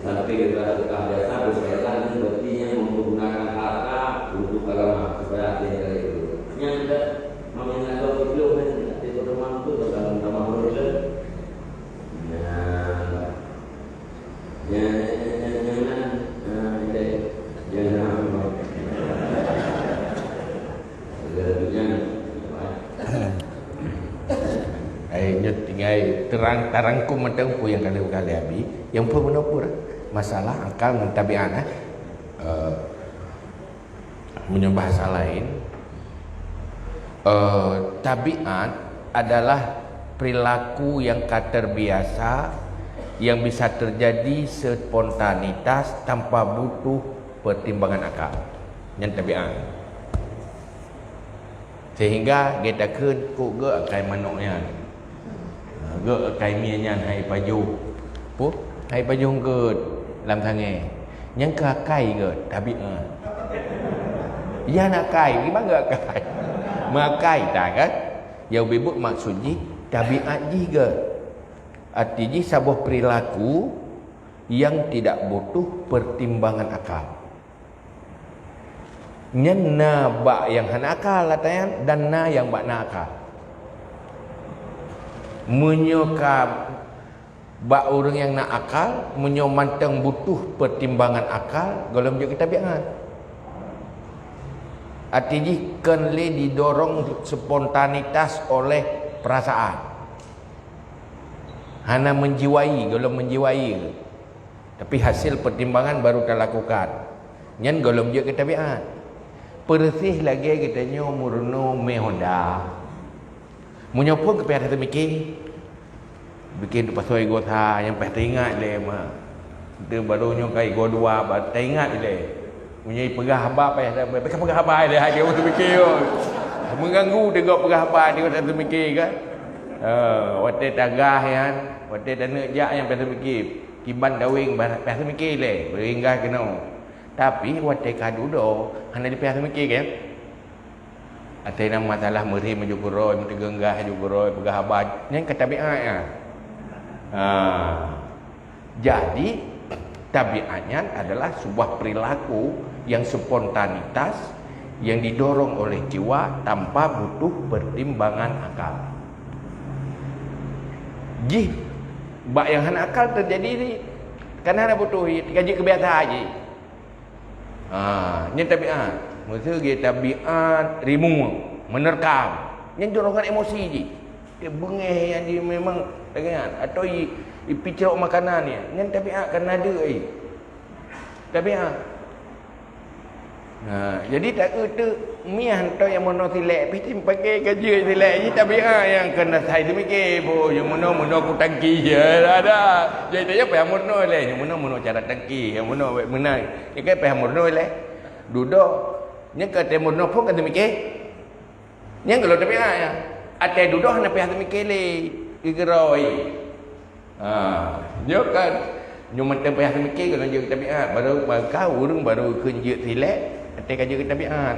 Sampai kita biasa berbeda ini berarti yang menggunakan harta untuk agama supaya tidak itu. Yang tidak mengenal itu belum itu rumah tu dalam tamah berjalan. Tinggal terangkum macam apa yang kali habis. Yang pun menopur masalah akal dan tabiat punya bahasa lain. Tabiat adalah perilaku yang terbiasa yang bisa terjadi spontanitas tanpa butuh pertimbangan akal. Yang tabiat. Sehingga kita kut ge akai manuknya. Ge akai mianya hai paju. Pu, hai paju ge dalam tangan. Yang ke akai ge tabiat. Ya nak kai, gimana kai? Makai tak kan? Yang bebut maksudnya tabiat juga. Artinya sebuah perilaku yang tidak butuh pertimbangan akal. Nyana bak yang hana akal latayan dan na yang bak na akal. Menyokap bak orang yang nak akal, menyomantang butuh pertimbangan akal, golong juga tabiat. Artinya kenle didorong spontanitas oleh perasaan. Hana menjiwai, golong menjiwai. Tapi hasil pertimbangan baru terlakukan. Nyan golong juga tabiat. Persih lagi katanya murno me Honda. Menyopong ke pihak mikir. Bikin pasal ego tha yang peh teringat le mah. Dia baru nyokai go dua, ba teringat le. Punya pegah haba payah dah. Pekan pegah haba dia dia waktu mikir. Mengganggu dia gak pegah haba dia waktu mikir kan. Waktu tagah kan, waktu dana jak yang peh mikir. Kiban dawing peh mikir le, beringgas kena. Tapi waktu kadudo hanya di pihak mikir kan. Ada masalah meri menjukuroi, mentegenggah jukuroi, pegah haba. Yang ketabiatnya. Jadi tabiatnya adalah sebuah perilaku yang spontanitas yang didorong oleh jiwa tanpa butuh pertimbangan akal. Ji, bak yang hana akal terjadi ni kerana hana butuh kaji kebiasaan aja. Ini tabiat. Maksudnya tabiat rimu menerkam. Yang dorongan emosi je. Dia bengih yang dia memang dengan atau picerok makanan ni. Yang tabiat kan ada tabiat. Jadi tak tu miah tu yang mono silek pitim pakai kerja silek ni tabiat yang kena saya mikir bo yang mono ku tangki je ada. Jadi apa yang mono le yang mono cara tangki yang mono menang. Ni kan apa yang mono le. Duduk ni kata mono pun kata mikir. Ni kalau tabiat ya. Ate duduk hana pihak mikir le. Geroi. Nyo kan nyo mentang pihak mikir kalau dia tabiat baru kau urang baru kerja silek. Ate kerja tabiat.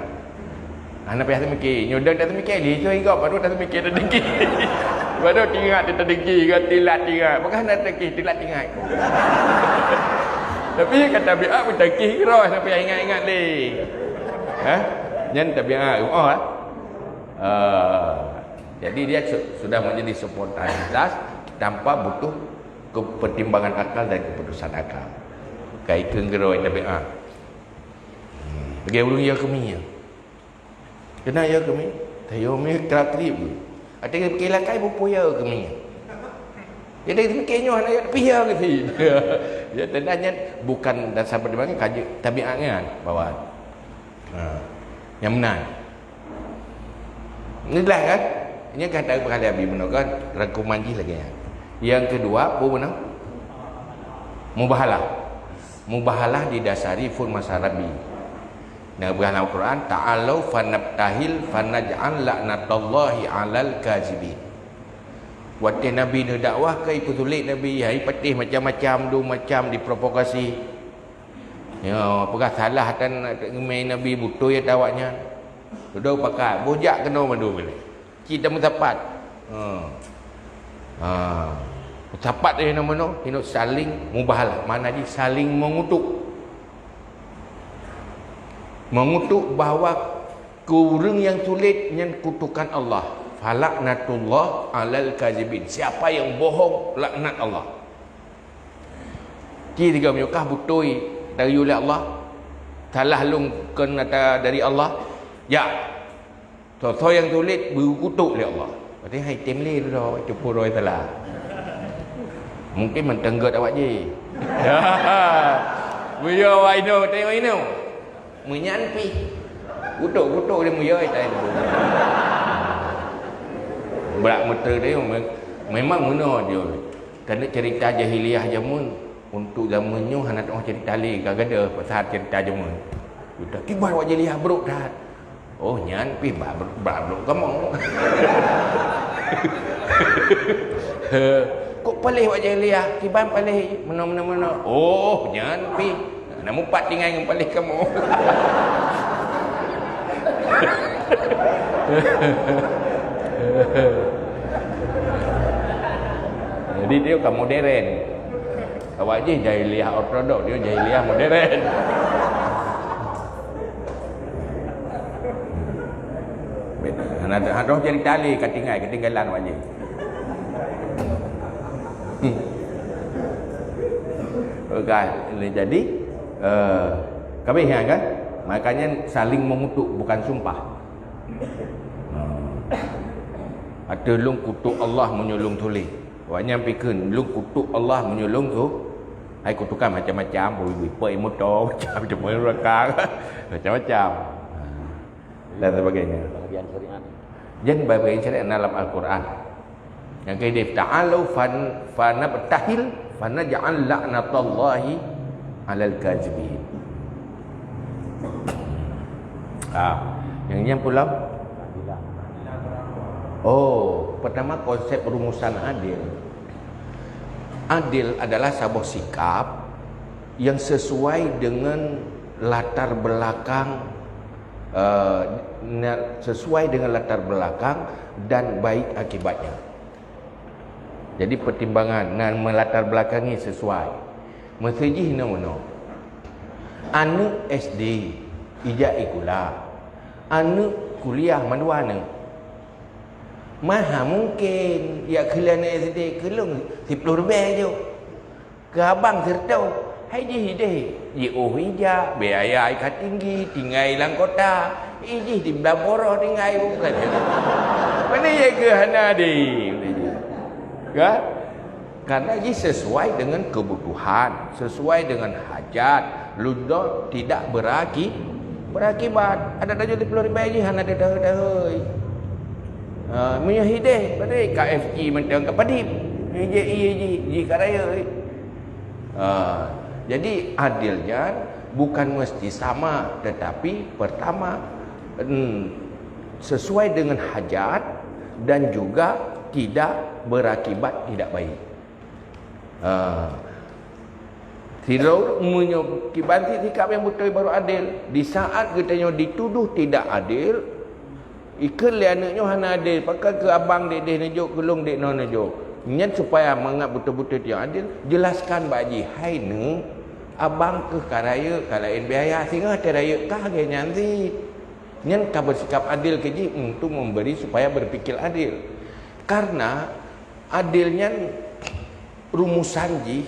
Hana pihak mikir. Nyo dah tak mikir dia so hingga baru tak mikir dah dengki. Baru tingat dia dengki kan tilat tingat. Bukan hana dengki tilat tingat. Tapi kata tabiat pun dengki geroi sampai ingat-ingat le. Nyen tabiat. Jadi dia sudah menjadi spontanitas tanpa butuh pertimbangan akal dan keputusan akal. Kaitan geroi tabiat. Bagi ulung ya kami ya. Kena ya kami. Tayo mi krakrib. Ada ke lakai bupo ya kami. Jadi mikirnya hanya ya pihak ke si. Ya tandanya bukan dasar pertimbangan kaji tabiatnya bahwa yang benar. Inilah kan. Ini kata berkali habis menurut rangkuman ji lagi. Yang kedua apa benar? Mubahalah. Mubahalah didasari fun masa Arabi. Nah, dalam Al-Quran, ta'alau fanabtahil fanaj'al la'natallahi 'alal kazibin. Waktu Nabi nak dakwah ke ikut tulis Nabi hai patih macam-macam du macam diprovokasi. Ya, apakah salah dan main Nabi butuh ya tawaknya. Duduk pakai bojak kena madu boleh. Kita mutapat. Mutapat dia nama no, hinut saling mubahalah. Mana dia saling mengutuk. Mengutuk bahawa kurang yang sulit yang kutukan Allah. falaknatullah alal kazibin. Siapa yang bohong, laknat Allah. Tiga menyukah butui dari oleh Allah, salah lung kena dari Allah. Ya. So yang tulis berkutuk oleh Allah. Berarti hai tim li ro cupu roi salah. Mungkin mentenggut awak je. Muya awak ino, tengok ino. Menyanpi. Kutuk dia muya tak ada. Berat mata dia memang mana dia. Kerana cerita jahiliah jamun untuk zamannya hana orang cerita li gada pasal cerita jamun. Kita kibar awak jahiliah buruk dah. Oh nyan pi baru kamu. Kok palih awak jahiliah? Kibar palih mana. Oh nyan pi. Namun empat tinggal yang palih kamu. Jadi dia bukan modern. Awak je jahiliah ortodok, dia jahiliah modern. Ada jadi tali ketinggalan awak je. Okey, jadi kami kan? Makanya saling mengutuk bukan sumpah. Ada lung kutuk Allah menyulung tulis. Awaknya pikir lung kutuk Allah menyulung tu. Hai kutukan macam-macam, bui-bui motor, macam rakang, macam-macam. Dan sebagainya. Bahagian syariat. Jan bahagian syariat dalam Al-Quran. Yang kaya ta'alu fanabtahil fanaj'al la'natallahi 'alal kazibin. Yang pula pertama konsep rumusan adil. Adil adalah sebuah sikap yang sesuai dengan latar belakang dan baik akibatnya. Jadi pertimbangan dan melatar belakangi sesuai. Mesejih no. Anu SD ijak ikula. Anu kuliah mana? Maha mungkin ya kelana SD kelung 10 lebih je. Ke abang serta hai je hija biaya ikat tinggi tinggal lang kota iji di Blaboro tinggal bukan. Mana ya ke hana di. Kan? Karena ini sesuai dengan kebutuhan, sesuai dengan hajat, ludo tidak berakibat. Ada dah jadi 10 ribu je hana dah. Menyahideh pada KFG mentang kepadip. Ji karaya. Jadi adilnya bukan mesti sama, tetapi pertama sesuai dengan hajat dan juga tidak berakibat tidak baik. Tidak menyakibat sikap yang betul baru adil. Di saat katanya dituduh tidak adil, ikut liananya hana adil, pakai ke abang dek nejuk kelung dek non nejuk. Nyen supaya mengat betul-betul yang adil, jelaskan baji hai ne abang ke karaya kalain biaya sehingga teraya kah ge nyanti. Nyen ka bersikap adil keji untuk memberi supaya berpikir adil. Karena adilnya rumusan ji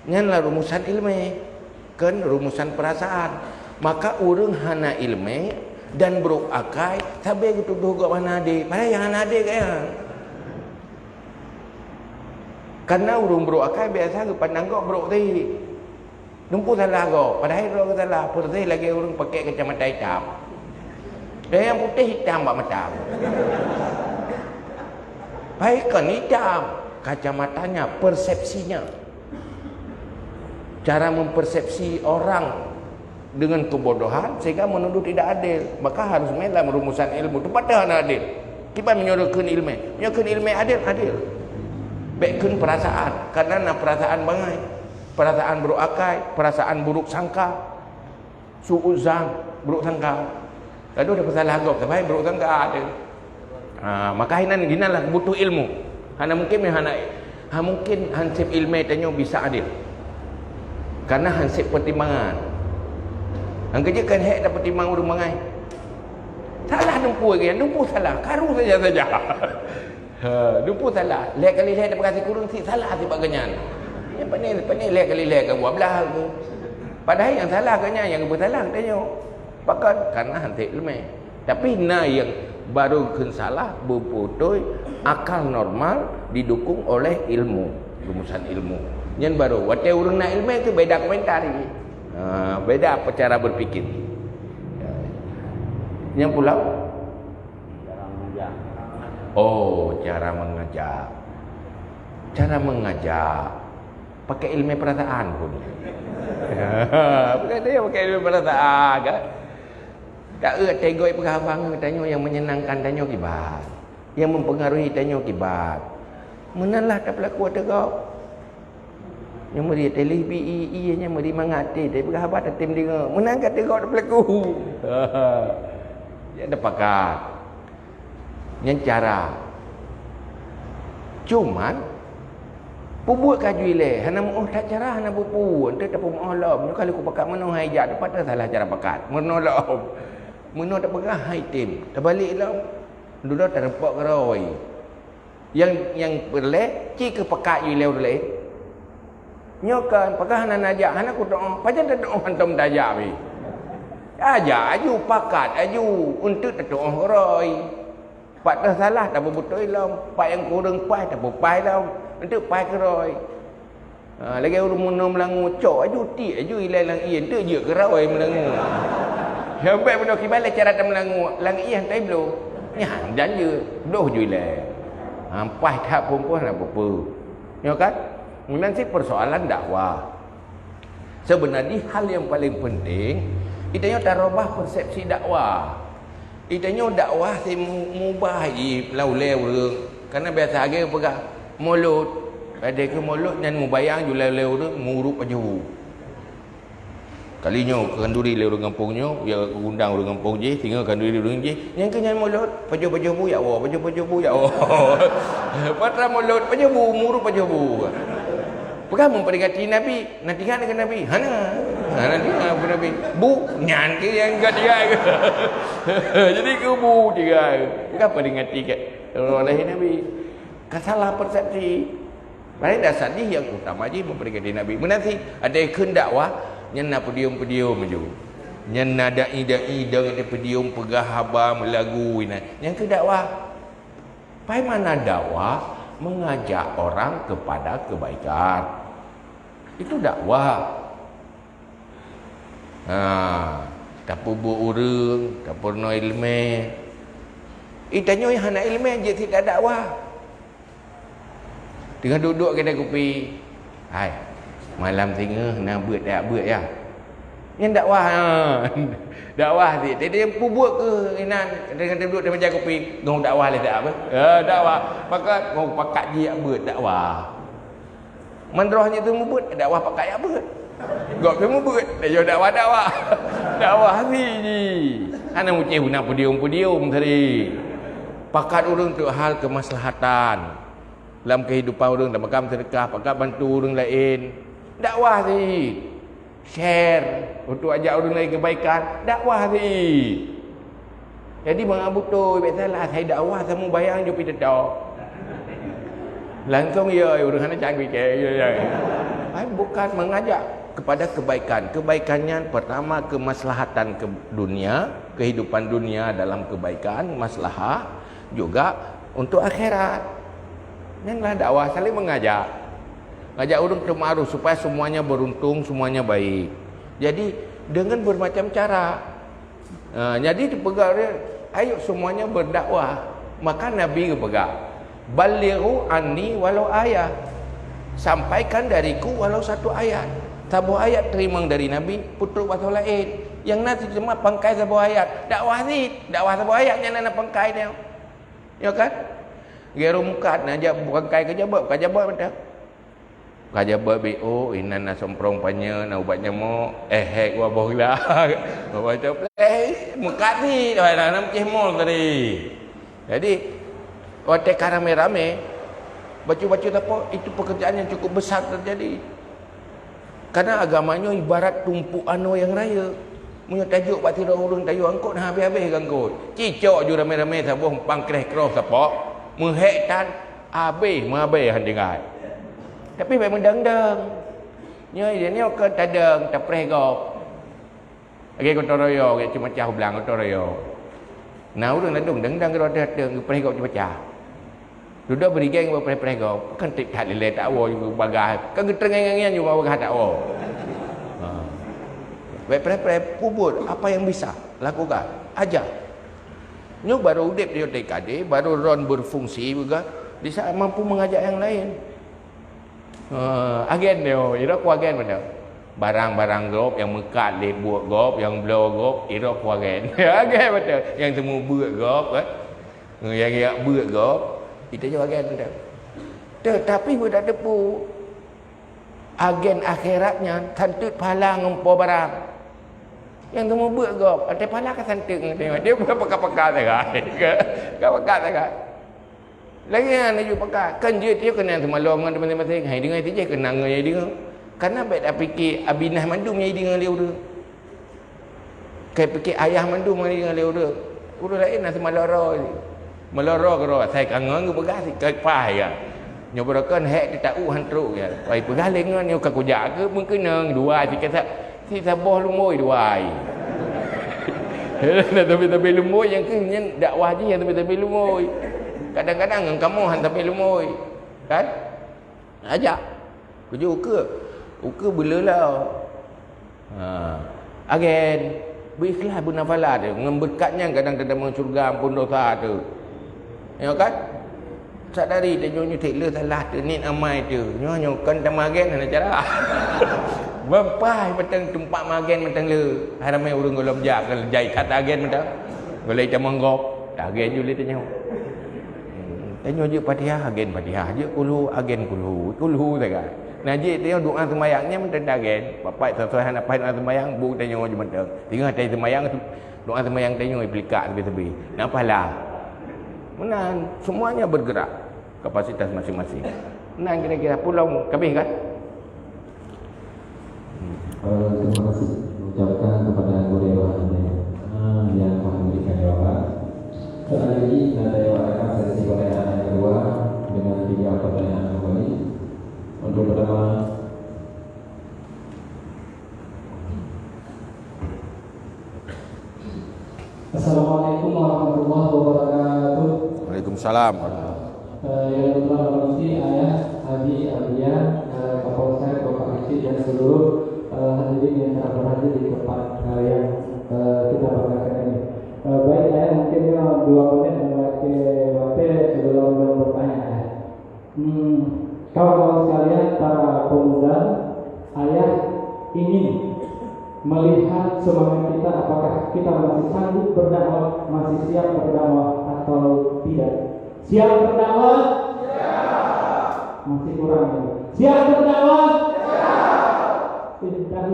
nyen lah rumusan ilmu kan rumusan perasaan. Maka urang hana ilmu dan beruk akai sabe tuduh gak mana ade padahal yang hana ade kaya. Karena urung beruk akai biasa ke pandang kau beruk tadi numpu salah kau padahal kau salah putih lagi urung pakai kacamata hitam dan yang putih hitam buat mata baik kan hitam kacamatanya persepsinya cara mempersepsi orang dengan kebodohan sehingga menuduh tidak adil. Maka harus main dalam rumusan ilmu itu pada hana adil. Kita menyuruhkan ilmu adil. Baikkan perasaan, karena perasaan bangai, perasaan buruk akai, perasaan buruk sangka, suuzan, buruk sangka. Lalu ada pasal agak, tapi buruk sangka ada. Maka hinalah butuh ilmu. Hana mungkin mungkin hansip ilmu tanya bisa adil. Karena hansip pertimbangan. Ang kerja kan hek dapat timbang urang mangai. Salah dumpu lagi, dumpu salah, karu saja. Dumpu salah. Lek kali lek dapat kasih kurung si salah si baganyan. Yang pandai lek kali lek ke buat belah ke. Padahal yang salah kanya yang bersalah katanya. Pakat karena hantik lemah. Tapi yang baru kun salah berputui akal normal didukung oleh ilmu, rumusan ilmu. Yang baru waktu orang nak ilmu itu beda komentar ini. Beda apa cara berpikir. Yang pulau cara mengajak. Cara mengajak pakai ilmu perasaan pun. Bukan dia pakai ilmu perasaan kan? Tak tegoi pengabang tanya yang menyenangkan tanya kibat. Yang mempengaruhi tanya kibat. Menalah tak berlaku tegak. Yang meri televi ianya meri mangati tapi pengabang tim dia. Menangkat tegak tak berlaku. Dia ada pakat. Yang cara. Cuman pubuat kaju ile, hana mau tak cara hana pupu, ente tak pumu Allah. Kalau aku pakat meno haijat dapat salah cara pakat. Meno lah. Meno tak pakat hai tim. Terbalik lah. Dulu tak nampak keroi. Yang perle ci ke pakat ju ile dole. Nyokan pakat hana najak hana ku doa. Pajan tak doa hantam tajak bi. Aja aju pakat aju untuk tak doa keroi. Pak dah salah tak betul lah. Pak yang kurang pai tak berpai lah. Untuk pai keroi. Lagi orang munam melangu cok aju ti aju ilai lang ian tu je keroi melangu. Sampai benda kibal cara tak melangu lang ian tai belo. Nyang dan je doh ju ilai. Pai tak pun nak apa. Ya kan? Nanti persoalan dakwah. Sebenarnya hal yang paling penting itanya tarobah persepsi dakwah. Itanya dakwah si mubah lau-lau reng. Karena biasa agak pegang mulut. Ada ke mulut dan mubayang ju lau-lau reng murup aja. Kalinya kenduri lau reng kampungnya, ya undang reng kampung je, tinggal kenduri reng je. Yang kenyan mulut, paju-paju bu ya Allah, paju-paju bu ya Allah. Patra mulut, paju bu, murup paju bu. Pegang memperingati Nabi, nanti kan dengan Nabi. Nanti apa Nabi? Bu, nyan ke yang enggak dia. Jadi ke bu dia. Pegang peringati kat oleh Nabi. Salah persepsi. Pada dasar dia yang utama je memperingati Nabi. Menanti ada yang dakwah, nyana pedium-pedium je. Nyana dai-dai dengan pedium pegah haba melagu ini. Yang ke dakwah. Pai mana dakwah? Mengajak orang kepada kebaikan. Itu dakwah. Tak pubu urang, tak purno ilmu. Itanya yang hana ilmu je tidak dakwah. Tengah duduk kedai kopi. Hai, malam tengah nak buat ya. Yang dakwah. Dakwah dia. Dia buat ke inan dengan duduk di meja kopi, ngau dakwah le tak apa? Dakwah. Maka ngau pakat dia buat dakwah. Mandrohnya tu buat dakwah pakat apa? Gak kamu buat dia dakwah. Dakwah ni. Ana mucih guna podium tadi. Pakat orang tu hal kemaslahatan. Dalam kehidupan orang dalam makam sedekah, pakat bantu orang lain. Dakwah ni. Share untuk ajak orang lain kebaikan, dakwah ni. Jadi bang Abu tu biasalah saya dakwah sama bayang je pi dedak. Langsung ya orang hana canggih ke ya. Bukan mengajak kepada kebaikan. Kebaikannya pertama kemaslahatan ke dunia, kehidupan dunia dalam kebaikan, maslahah juga untuk akhirat. Janganlah dakwah saling mengajak. Ngajak orang termaruh supaya semuanya beruntung, semuanya baik. Jadi dengan bermacam cara. Jadi dipegang dia, ayo semuanya berdakwah. Maka Nabi pegang. Balighu anni walau ayat. Sampaikan dariku walau satu ayat. Satu ayat terima dari Nabi, putruk bahasa lain. Yang nanti cuma pangkai satu ayat. Dakwah ni, dakwah satu ayat yang nak pangkai dia. Ya kan? Geru mukat nak ajak pangkai kejabat macam. Kajabat BO inan na somprong panya na ubatnya mo hek wa bohla. Baca play mukat ni dah nak cemol tadi. Jadi waktu rame-rame baca-baca apa itu pekerjaan yang cukup besar terjadi. Karena agamanya ibarat tumpuan yang raya. Punya tajuk pak tira urun tajuk angkut habis-habis angkut. Cicok ju ramai-ramai sabuh pangkreh keroh sapok. Menghek tan habis handengai. Tapi memang dang-dang. Nya dia ni ke tadang tapreh gop. Agi ko toroyo ke cuma cah belang ko toroyo. Nah urang ladung dang-dang ke roda dang preh gop cuma cah. Duduk beri geng buat preh gop. Kan tik hat lele tak wo ju bagai. Kan getreng-ngangian ju bagai tak wo. Preh-preh puput apa yang bisa lakukan ajar. Nyo baru udip dia TKD, baru ron berfungsi juga bisa mampu mengajak yang lain. Agen dia, ira ku agen benar. Barang-barang gop yang mekat le buat gop, yang blow gop, ira ku agen. Agen betul. Yang temu buat gop yang buat gop, itu je agen betul. Tetapi budak tepu agen akhiratnya santut pahala ngempor barang. Yang temu buat gop, ada pahala ke santut tengok. Dia pakai-pakai sangat. Pakai sangat. Lagi yang nak pakai, kan dia kena semalam dengan teman-teman hai dengan dia kena ngai dia. Karena baik dah fikir abinah mandum nyai dengan dia udah. Kayak fikir ayah mandum nyai dengan dia udah. Udah lain nak semaloro. Maloro karo saya kangen begas kai pai ya. Nyobrakan hek dia tak hantruk ya. Pai pegas lengan nyo ka kujak ke mungkin nang dua sikit si sabah lumoi dua ai. Tapi lumoi yang kenyang dakwah je yang tapi lumoi. Kadang-kadang kamu hantar lumoi. Kan? Ajak. Kerja uka belalau. Agen berikhlas bernafalah tu. Dengan berkatnya kadang-kadang surga ampun dosa tu. Ya kan? Sadari dia nyonya tekla salah tu ni amai tu. Nyonya kan tamagen ana cara. Bampai petang tempat magen petang le. Haramai urang golom jak kalau jai kata agen petang. Golai tamanggop. Agen ju le tanya. Tanya je Fatihah agen Fatihah je kulu agen kulu tak. Najik dia doa sembahyangnya mentang agen. Bapak sesuai hanapan doa sembahyang bu tanya je mentang. Tinggal tanya sembahyang doa sembahyang tanya aplikat tebi-tebi. Nampalah. Menang semuanya bergerak kapasitas masing-masing. Menang kira-kira pulau kabeh kan? Terima kasih ucapkan kepada Guru yang memberikan jawaban. Selanjutnya kita adakan sesi pertanyaan yang kedua dengan 3 pertanyaan kembali. Untuk pertama, Assalamualaikum warahmatullahi wabarakatuh. Waalaikumsalam. Yang telah mengurusi ayah, abi, abiyah, kapolsek, bapak kecil dan seluruh hadirin yang telah berhadir di tempat yang kita banggakan ini. Baik ayah, mungkin 2 menit waktu sebelum bertanya. Kawan-kawan sekalian, para pemuda, ayah ingin melihat semangat kita, apakah kita masih sanggup berdakwah, masih siap berdakwah atau tidak. Siap berdakwah? Siap. Masih kurang. Siap berdakwah? Siap.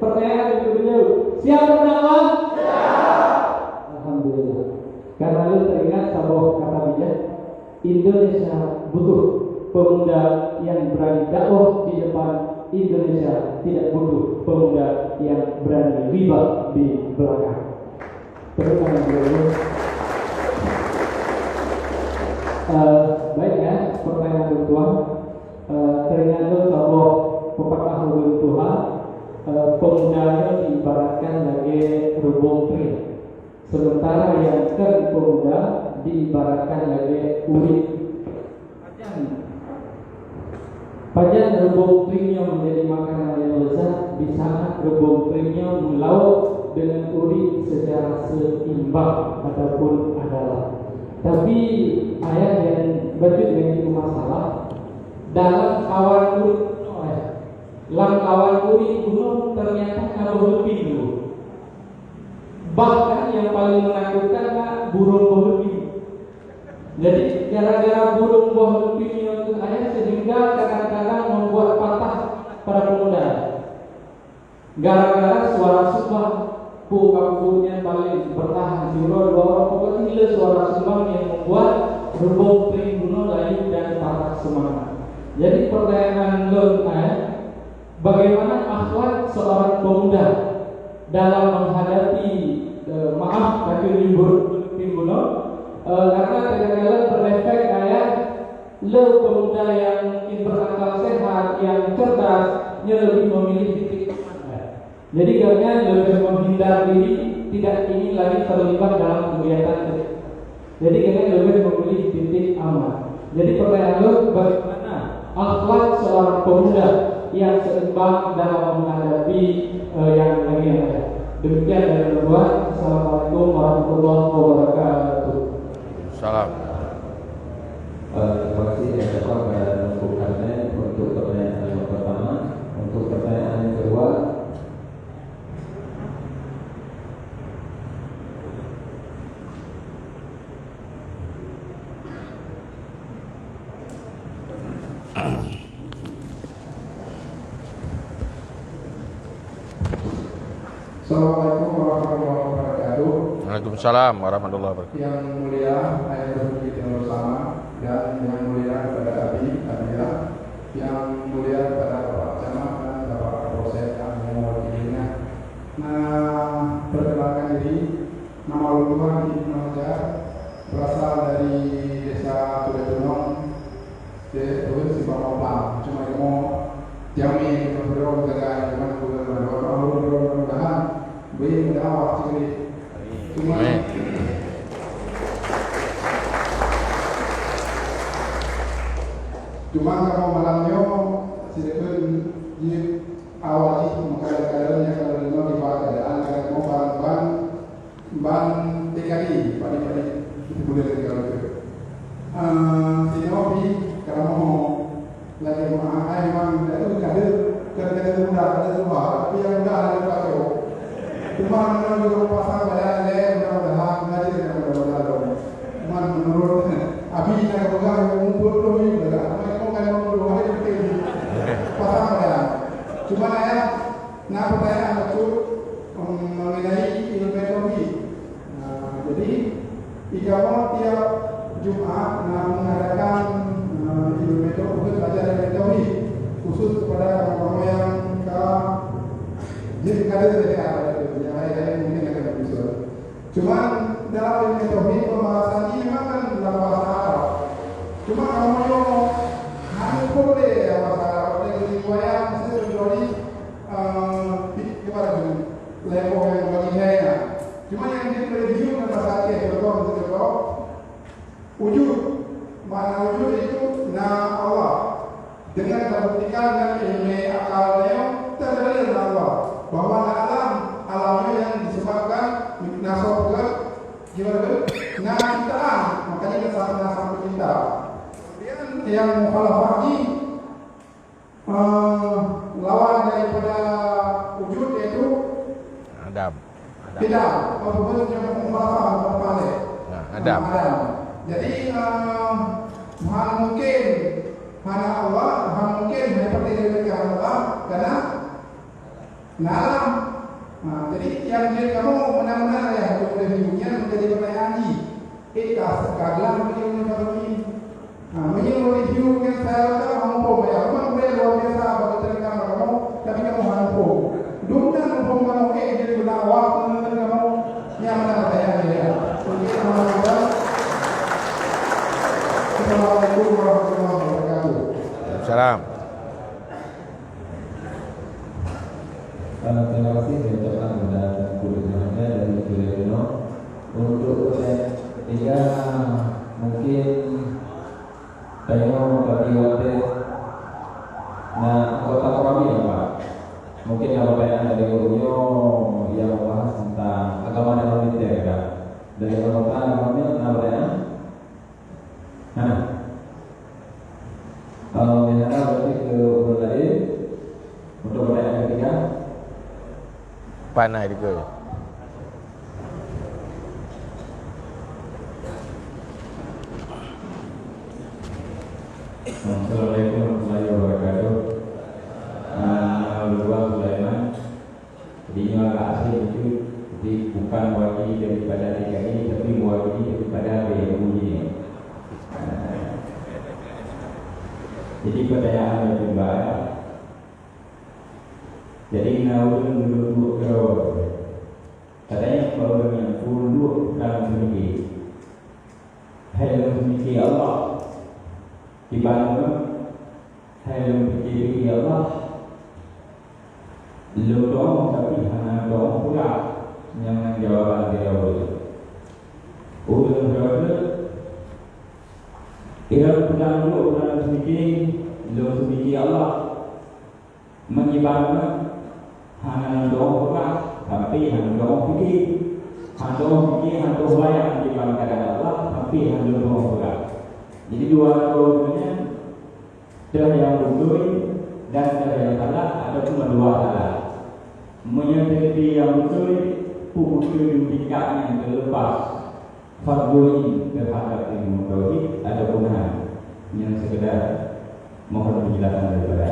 Pertanyaan berikutnya, siap berdakwah? Siap. Alhamdulillah. Karena lu teringat sebuah kata bijak, Indonesia butuh pemuda yang berani dakwah di depan. Indonesia tidak butuh pemuda yang berani riba di belakang. Terima kasih. Baik ya, pertanyaan kedua. Teringat itu sebuah pepatah Tuhan, pemudanya diibaratkan sebagai rubung tri, sementara yang pemuda diibaratkan sebagai urit. Pajan rebung krimnya menjadi makanan yang lezat di saat rebung krimnya melaut dengan urin secara seimbang ataupun adalah. Tapi ayah yang berjut dengan itu masalah dalam kawan urin dalam kawan urin gunung ternyata kalau lebih dulu. Bahkan yang paling menakutkan burung berlebih. Jadi gara-gara burung buah lebihnya itu ayah sehingga kadang-kadang membuat patah para pemuda. Gara-gara suara sumbang kampungnya paling bertahan juro dua pokoknya gila suara sumbang yang membuat berbau tribunal lain dan patah semangat. Jadi pertanyaan lo bagaimana akhlak seorang pemuda dalam menghadapi maaf kaki timbuno karena kadang-kadang berefek kayak le pemuda yang berakal sehat, yang cerdas, dia lebih memilih titik aman. Jadi karena lebih menghindar diri, tidak ingin lagi terlibat dalam kegiatan. Jadi karena lebih memilih titik aman. Jadi pertanyaan lo, bagaimana akhlak seorang pemuda yang seimbang dalam menghadapi yang lagi ada. Demikian dari luar. Assalamualaikum warahmatullahi wabarakatuh. Salam. Terima kasih yang kepada Bung Karne untuk pertanyaan yang pertama. Untuk pertanyaan yang kedua, Assalamualaikum warahmatullahi wabarakatuh. Waalaikumsalam warahmatullahi wabarakatuh. Yang mulia Ayah Berhenti bersama dan yang mulia kepada Abia, yang mulia kepada Bapak Camat dan Bapak Kapolsek yang mewakilinya. Nah, perkenalkan diri, nama Luluhan Ibnu Hajar, berasal dari desa Tudetunong, Provinsi Pamopang. Cuma kamu jamin beliau dengan mudah-mudahan beri mudah waktu cuma kalau malamnya silakan di awal itu mengkader-kadernya kalau lima di keadaan kalau mau ban TKI padi itu boleh kalau itu sinopi kalau mau lagi memang itu kader muda kader tua tapi yang muda ada pakai cuma menurut pasang pada mudah-mudahan mengajar dengan mudah-mudahan cuma menurut Abi nak pegang ngumpul tu ni dah. Mereka kalau mau hari penting pasang pada. Cuma ya nak pertanyaan itu mengenai ilmu metodologi. Jadi ijazah tiap Jumat mengadakan ilmu metodologi pelajaran metodologi khusus kepada orang yang jadi kader dari apa itu yang lain mungkin akan bisa. Cuma dalam ilmu metodologi pembahasan ini memang kan dalam bahasa Arab. Cuma kalau mau hanya boleh ya bahasa Arab dengan riwayat mesti menjadi gimana tu level yang bagainya. Cuma yang direview dengan bahasa Arab betul wujud mana wujud itu nama Allah dengan terbuktikan dengan ilmu akalnya terdiri dari Allah bahwa alamnya yang disebabkan nasabkan gimana nah ciptaan makanya kita sama-sama pecinta. Kemudian yang mukhalafah ini lawan daripada wujud yaitu Adam. tidak wujud yang mukhalafah balik. Adam. Jadi mana mungkin mana Allah mana mungkin seperti demikian Allah karena alam. Jadi yang dia kamu benar-benar ya reviewnya menjadi pertanyaan ini. Sekarang begini begini. Menurut review yang saya lakukan mampu ya, memang luar biasa bagi telinga kamu, tapi kamu mampu. Dunia mampu kamu jadi benar waktu kamu yang mana pertanyaan dia. Mungkin alhamdulillah. Assalamualaikum warahmatullahi wabarakatuh. Salam. terima kasih saya ucapkan kepada guru Johannya dan guru Reno. Untuk pertanyaan ketiga mungkin saya bagi waktu anggota kami ya Pak. Mungkin ada pertanyaan dari gurunya yang membahas tentang agama dan militer ya. Dari anggota kami ada pertanyaan. Misalnya berarti ke guru tadi untuk pertanyaan ketiga. Panai juga. Assalamualaikum warahmatullahi wabarakatuh. Berdua Sulaiman. Jadi agak asli itu, jadi bukan mewakili daripada DKI, tapi mewakili daripada BMUI. Jadi pertanyaan yang kedua, Jadi naudun dulu kau katanya kalau dengan dulu dalam sedikit hai sedikit Allah dibangun hai sedikit Allah lu doang tapi hanya doang pula yang jawaban dia boleh ulun berada ia pulang dulu dalam sedikit lu sedikit Allah menyibarkan hanya doang pula tapi hanya doang fikir hanya bayang di bangkaian Allah tapi hanya doang pula. Jadi dua doanya ada yang betul dan ada yang salah, ada cuma dua salah. Menyadari yang betul pukul tingkatnya yang terlepas farduin terhadap ilmu tauhid ada punah yang sekedar mohon penjelasan daripada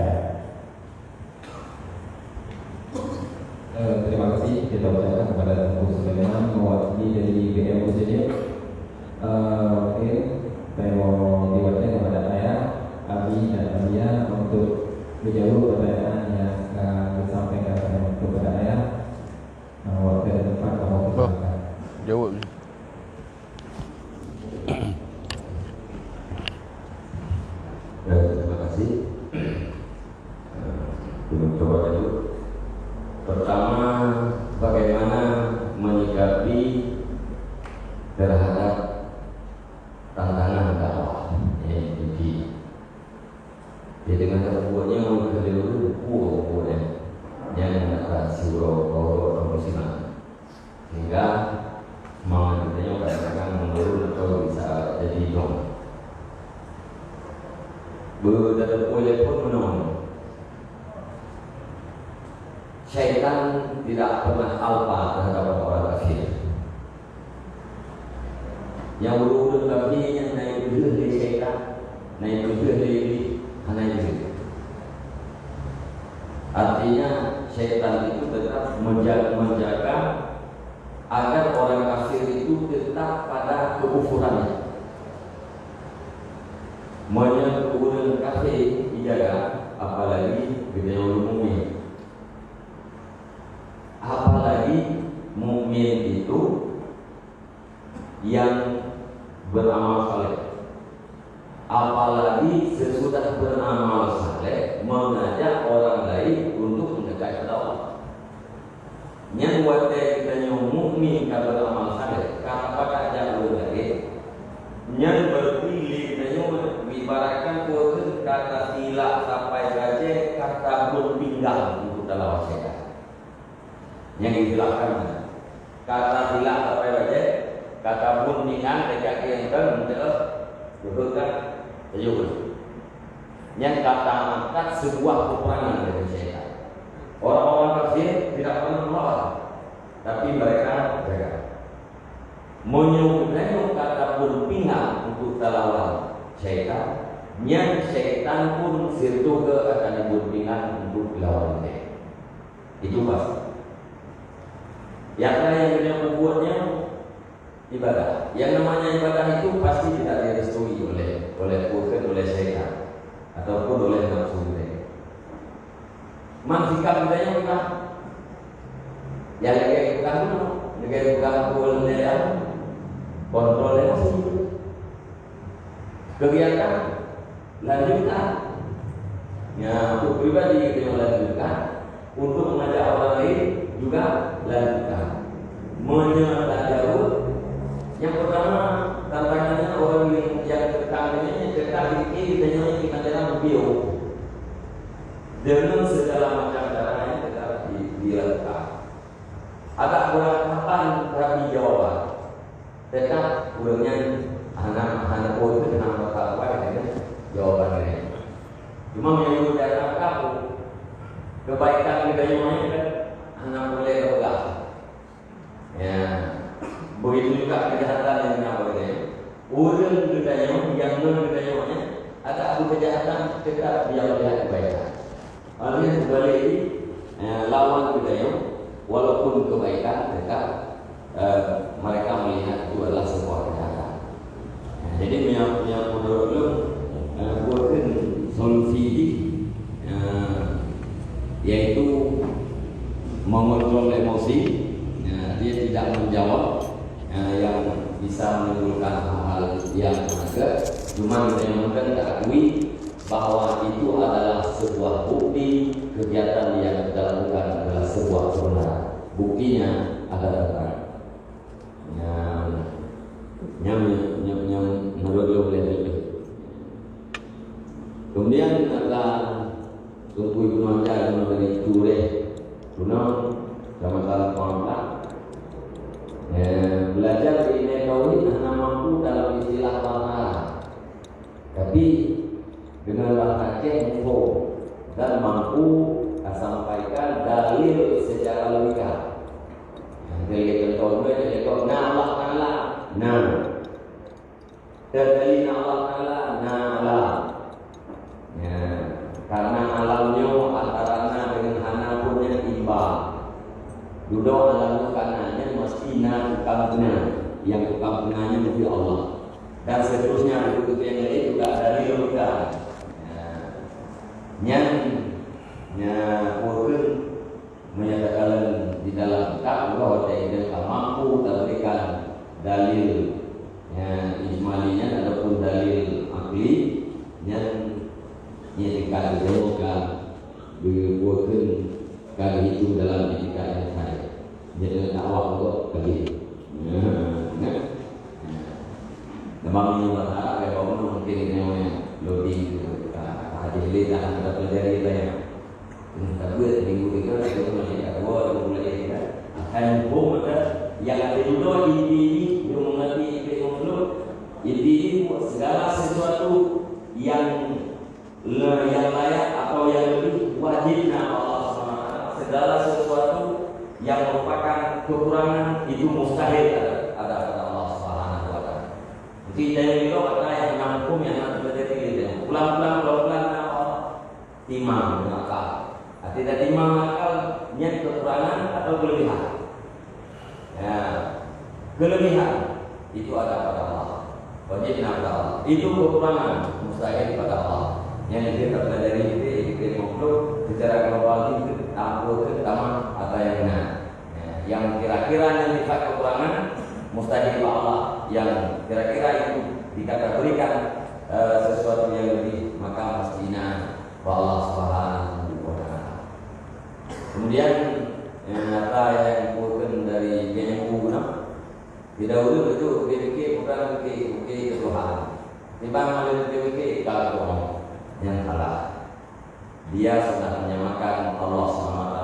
terima kasih kita ucapkan kepada Tuan Sulaiman mewakili dari BMUCD. Oke, saya mau diwakilkan kepada saya, Abi dan Abia untuk menjawab pertanyaan yang disampaikan kepada saya. Waktu dan tempat kamu silakan. Jawab. Terima kasih. Coba dulu. Pertama, bagaimana menyikapi terhadap tantangan dakwah. Jadi dengan terbuatnya dulu yang ada surau musliman sehingga mengenainya kadang-kadang menurun atau bisa jadi dong. Berada boleh pun menolong. Syaitan tidak pernah alpa terhadap orang kafir. Yang berurut kafirnya naik berurut dari syaitan, naik berurut dari hanya itu. Artinya syaitan itu tetap menjaga agar orang kafir itu tetap pada kekufurannya. Menyebut kafir dijaga, apalagi gedenya umumnya. Apalagi mukmin itu yang beramal saleh, apalagi sesudah beramal saleh mengajak orang lain untuk mendekat kepada Allah. Yang buat kita yang mukmin kalau beramal saleh, kalau ajak orang lain, yang berpilih kita yang ibaratkan kata silap sampai saja kata pun pinggang untuk dalam syaitan. Yang dijelaskan kata silap sampai saja kata pun pinggang dekat yang terus betul kan? Yang kata angkat sebuah peperangan dari syaitan. Orang-orang kafir tidak pernah melawan, tapi mereka jaga. Menyukai kata pun pinggang untuk lawan syaitan. Yang syaitan pun sirtu ke akan berpingat untuk lawan dia. Itu pasti. Yang lain yang membuatnya ibadah. Yang namanya ibadah itu pasti tidak direstui oleh syaitan ataupun oleh nafsu kita. Sikap kita yang bukan. Yang lagi bukan dulu, lagi bukan boleh kontrol emosi. Kegiatan lanjutkan. Ya, untuk pribadi kita lanjutkan, untuk mengajak orang lain juga lanjutkan. Menyerah jauh. Yang pertama tantangannya orang yang terkangannya cekat dikit ditanya kita dalam video dengan segala macam caranya tetap dilakukan. Agak kurang kapan tapi jawaban. Tetap kurangnya anak-anak itu dengan bertakwa dengan jawabannya. Cuma yang datang kamu kebaikan kita yang kan anak boleh bergak. Ya, begitu juga kejahatan yang apa dia. Orang kejahatan yang non-kejahatannya ada abu kejahatan tetap dia melihat kebaikan. Artinya sebaliknya lawan kejahatan walaupun kebaikan tetap mereka melihat itu adalah sebuah kejahatan. Jadi yang menurut buatkan solusi yaitu mengontrol emosi, ya, dia tidak menjawab yang bisa menimbulkan hal-hal yang agak. Cuma yang kita akui bahwa itu adalah sebuah bukti kegiatan yang kita lakukan adalah sebuah kebenaran. Buktinya adalah terang. Yang menurut beliau. Kemudian adalah Tunku Ibu Maja dari Ture Gunung sama-sama kontak. Belajar di Tauhid hanya mampu dalam istilah bahasa, tapi dengan bahasa info dan mampu sampaikan dalil secara logika. Jadi contohnya jadi Allah Taala, nah, dalil Allah Taala, nah. Ya, karena alamnya antaranya dengan hana punya imbang. Duduk alamnya kanannya mesti tukang benar, yang tukang benarnya mesti Allah. Dan seterusnya itu yang lain juga dari logika. Mungkin menyatakan di dalam kitab bahwa tidak mampu memberikan dalil ijmalinya ataupun dalil akli yang dikatakan dibuatkan kali itu dalam didikan saya. Jadi dakwah untuk bagi. Memang yang berharap ya kamu mungkin namanya lobby hadili dalam pelajari banyak. Tapi minggu itu saya masih ada mulai akan hukum yang ada dulu ini yang mengerti ini segala sesuatu yang layak atau yang lebih wajibnya Allah SWT. Segala sesuatu yang merupakan kekurangan itu mustahil ada pada Allah SWT. Jadi dari itu ada yang hukum yang terjadi gitu. Pelan-pelan timang akal. Tidak timang akalnya kekurangan atau kelebihan. Ya, kelebihan itu ada pada Allah. Wajibnya pada Allah. Itu kekurangan mustahil pada Allah. Yang kita pelajari itu makhluk secara global itu tampil pertama atau yang benar. Yang kira-kira yang sifat kekurangan mustahil Allah, yang kira-kira itu dikategorikan sesuatu yang lebih, maka mestinya Allah Subhanahu wa Ta'ala. Kemudian apa yang bukan dari yang guna tidak dulu itu PPK bukan PPK Tuhan. Timbang oleh PPK kalau yang salah, dia sudah menyamakan Allah SWT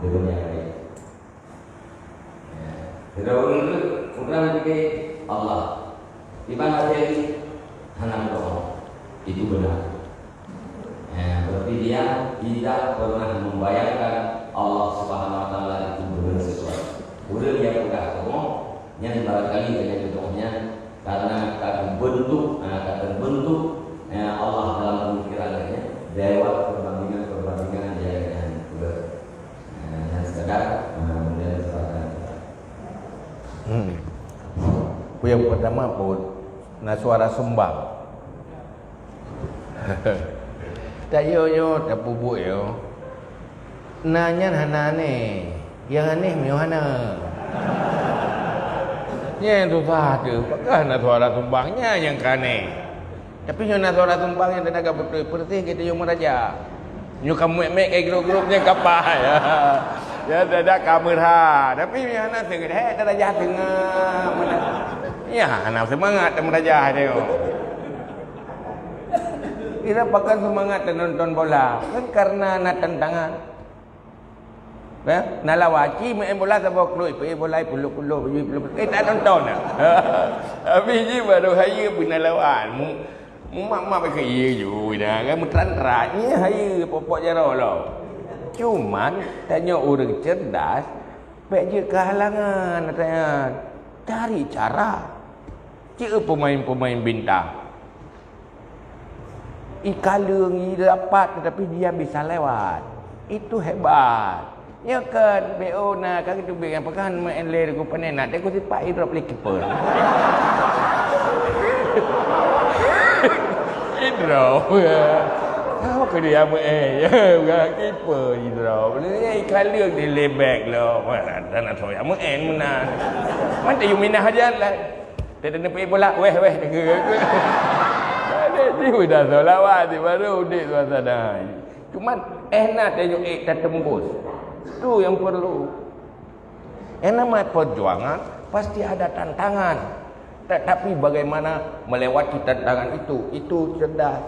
dengan yang lain. Tidak boleh bukan pakai Allah. Timbang hati hanya berdoa, itu benar. Berarti dia tidak pernah membayangkan Allah SWT itu benar sesuatu. Udah dia bukan ngomong, yang barangkali dengan contohnya karena kata bentuk Allah dalam pemikirannya lewat perbandingan yang sekedar kemudian serahkan. Yang pertama pun suara sembang. Tak yo tak bubuk yo. Nanya hanane, yang aneh miohana. Nya tu faham, pakai suara sembangnya yang kane. Tapi yang suara sembang yang tenaga betul, perti kita yang meraja. Nyu kamu mek kayak grup-grupnya kapal ya. Ya ada kamera, tapi yang nak tengah deraja tengah mana. Ya, anak semangat meraja dia. Kita pakai semangat nonton bola kan karena nak tantangan. Ya, nalawaci main bola sebab klub, bola puluh-puluh, kita nonton. Tapi je baru haya binalawan. Mak pakai iya juga kan meteran-terannya haya popok jaro lo. Cuman tanya orang cerdas, baik je kehalangan katanya. Cari cara. Cik pemain-pemain bintang. Ikalung dapat tetapi dia bisa lewat. Itu hebat. Ya kan BO na kan itu bilang pakan main ler ku panen nak dia ku sipak drop le keeper. Idro. Apa ke dia bukan kiper hidro. Boleh kala di lebek lo. Mana dan atau yang mana. Mana you minah aja lah. Dia pergi bola. Weh. Ada dia dah solawat dia baru udik suasana. Cuman nak tengok tak tembus. Tu yang perlu. Yang namanya perjuangan pasti ada tantangan. Tetapi bagaimana melewati tantangan itu cerdas.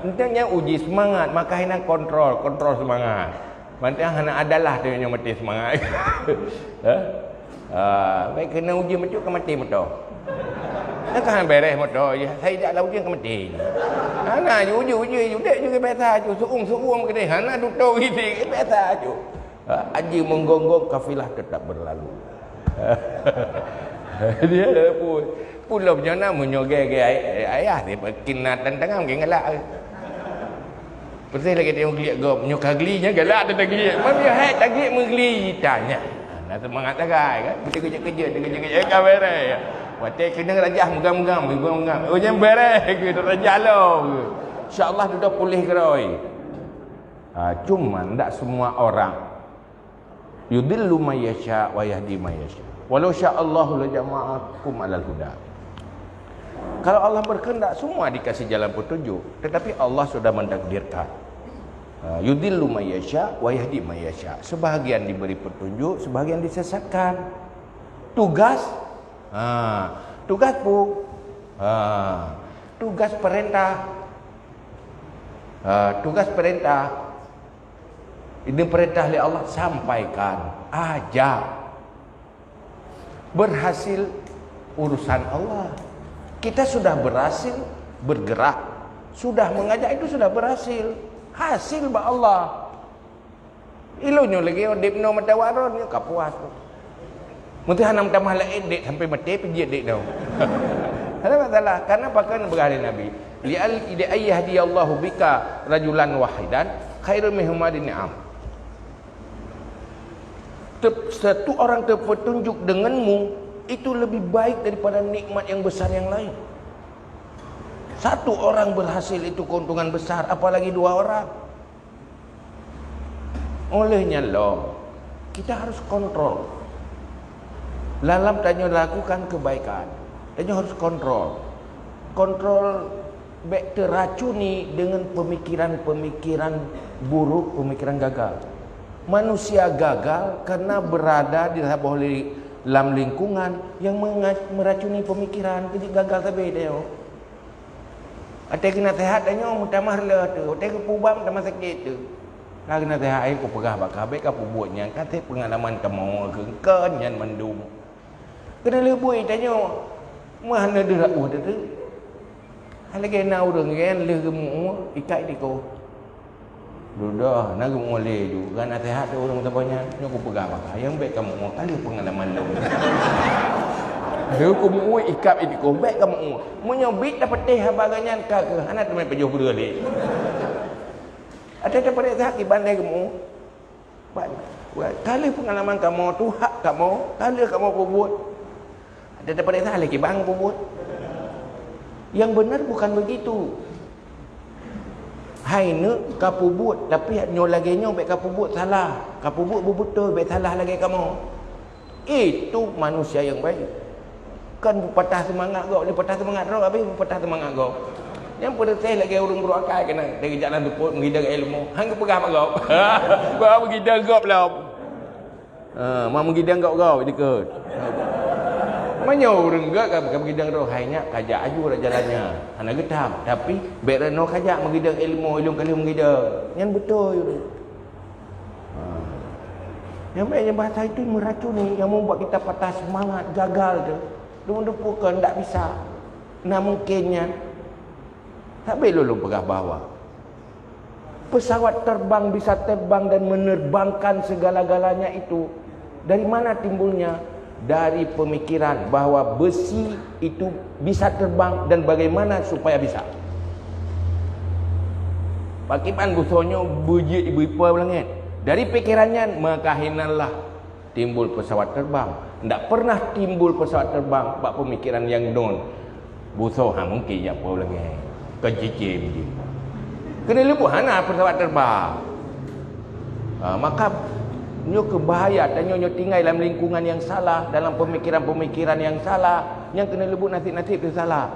Intinya uji semangat, maka hina kontrol semangat. Mantiang hana adalah dia yang mati semangat. Baik kena uji macam ke mati betul. Nak kan beres betul. Ya, saya tak lalu uji ke mati. Hana uji juga biasa aja. Suung ke dia. Hana duduk gitu biasa aja. Haji menggonggong kafilah tetap berlalu. Dia pulau macam menyogek ayah dia kena tantangan mungkin galak. Pasal lagi tengok geliat gop nyoka glinya galak tu geliat. Mana hai tagih menggeli tanya. Nak semangat tagai kan. Kerja kamera. Watai kena rajah megam. Oh jangan beres ke rajah lo. Insya-Allah sudah pulih keroi. Cuma tak semua orang yudillu may yasha wa yahdi may yasha. Walau sya'allahu la jama'akum 'alal huda. Kalau Allah berkehendak semua dikasih jalan petunjuk, tetapi Allah sudah mentakdirkan. Yudillu may yasha wa yahdi may yasha. Sebahagian diberi petunjuk, sebahagian disesatkan. Tugas tugas perintah. Tugas perintah. Ini perintah oleh Allah, sampaikan, ajak. Berhasil urusan Allah. Kita sudah berhasil bergerak, sudah mengajak itu sudah berhasil. Hasil ba Allah. Ilunya lagi dipno matawaron ni kapuas tu. Mesti hanam tamah la edek sampai mati pergi edek dah. Ada masalah karena pakai bergali Nabi. Li ayyahdi Allahu bika rajulan wahidan khairun min humadin ni'am. Satu orang terpetunjuk denganmu itu lebih baik daripada nikmat yang besar yang lain. Satu orang berhasil itu keuntungan besar, apalagi dua orang. Olehnya loh, kita harus kontrol. Dalam tanya lakukan kebaikan, tanya harus kontrol. Kontrol baik teracuni dengan pemikiran-pemikiran buruk, pemikiran gagal. Manusia gagal karena berada di dalam lingkungan yang meracuni pemikiran. Jadi gagal tapi dia. Ada kena sehat tanya mutamah le tu. Ada kepubam tambah sakit tu. Kalau kena sehat ai ku pegah bakal baik apa buatnya. Kata pengalaman kamu kengken yang mendum. Kena lebui tanya mana dia dak buat tu. Hal lagi na urang kan le gemu ikai diko. Dudah, nak mulai tu. Kan nasihat tu orang banyak. Ni aku pegang apa? Yang baik kamu mau kali pengalaman lu. Aku mau ikap ini kau baik kamu mau. Mau nyobit dapat teh baganyan kah ke? Anak tu main pejuh berdua ni. Ada dapat nasihat di bandai kamu. Kali pengalaman kamu tu hak kamu. Kali kamu buat. Ada dapat nasihat lagi bang buat. Yang benar bukan begitu. Hai ne kapu buat tapi nyo lagi nyo baik kapu buat salah. Kapu buat betul baik salah lagi kamu. Itu manusia yang baik. Kan patah semangat kau, ni patah semangat kau habis patah semangat kau. Yang pada saya lagi orang berakal kena dari jalan tu mengidang ilmu. Hang pegang kau. Kau mengidang kau lah. Mau mengidang kau dekat. Mana orang gak kan mengidang roh hanya kajak aju dah jalannya. Anak getam tapi bereno kajak mengidang ilmu kali mengidang. Yang betul itu. Yang banyak bahasa itu meracuni yang membuat kita patah semangat, gagal tu. Bukan tak bisa. Nah mungkinnya tak boleh lu pegah bawa. Pesawat terbang bisa terbang dan menerbangkan segala-galanya itu. Dari mana timbulnya? Dari pemikiran bahawa besi itu bisa terbang dan bagaimana supaya bisa. Pakipan busonyo bujit ibu ipa langit. Dari pikirannya maka hinanlah timbul pesawat terbang. Tidak pernah timbul pesawat terbang bak pemikiran yang non. Buso mungkin ya apa lagi. Kecicim je. Kena lebut hana pesawat terbang. Maka nyo kebahaya dan nyo tinggal dalam lingkungan yang salah, dalam pemikiran-pemikiran yang salah, yang kena lebut nasib-nasib itu salah.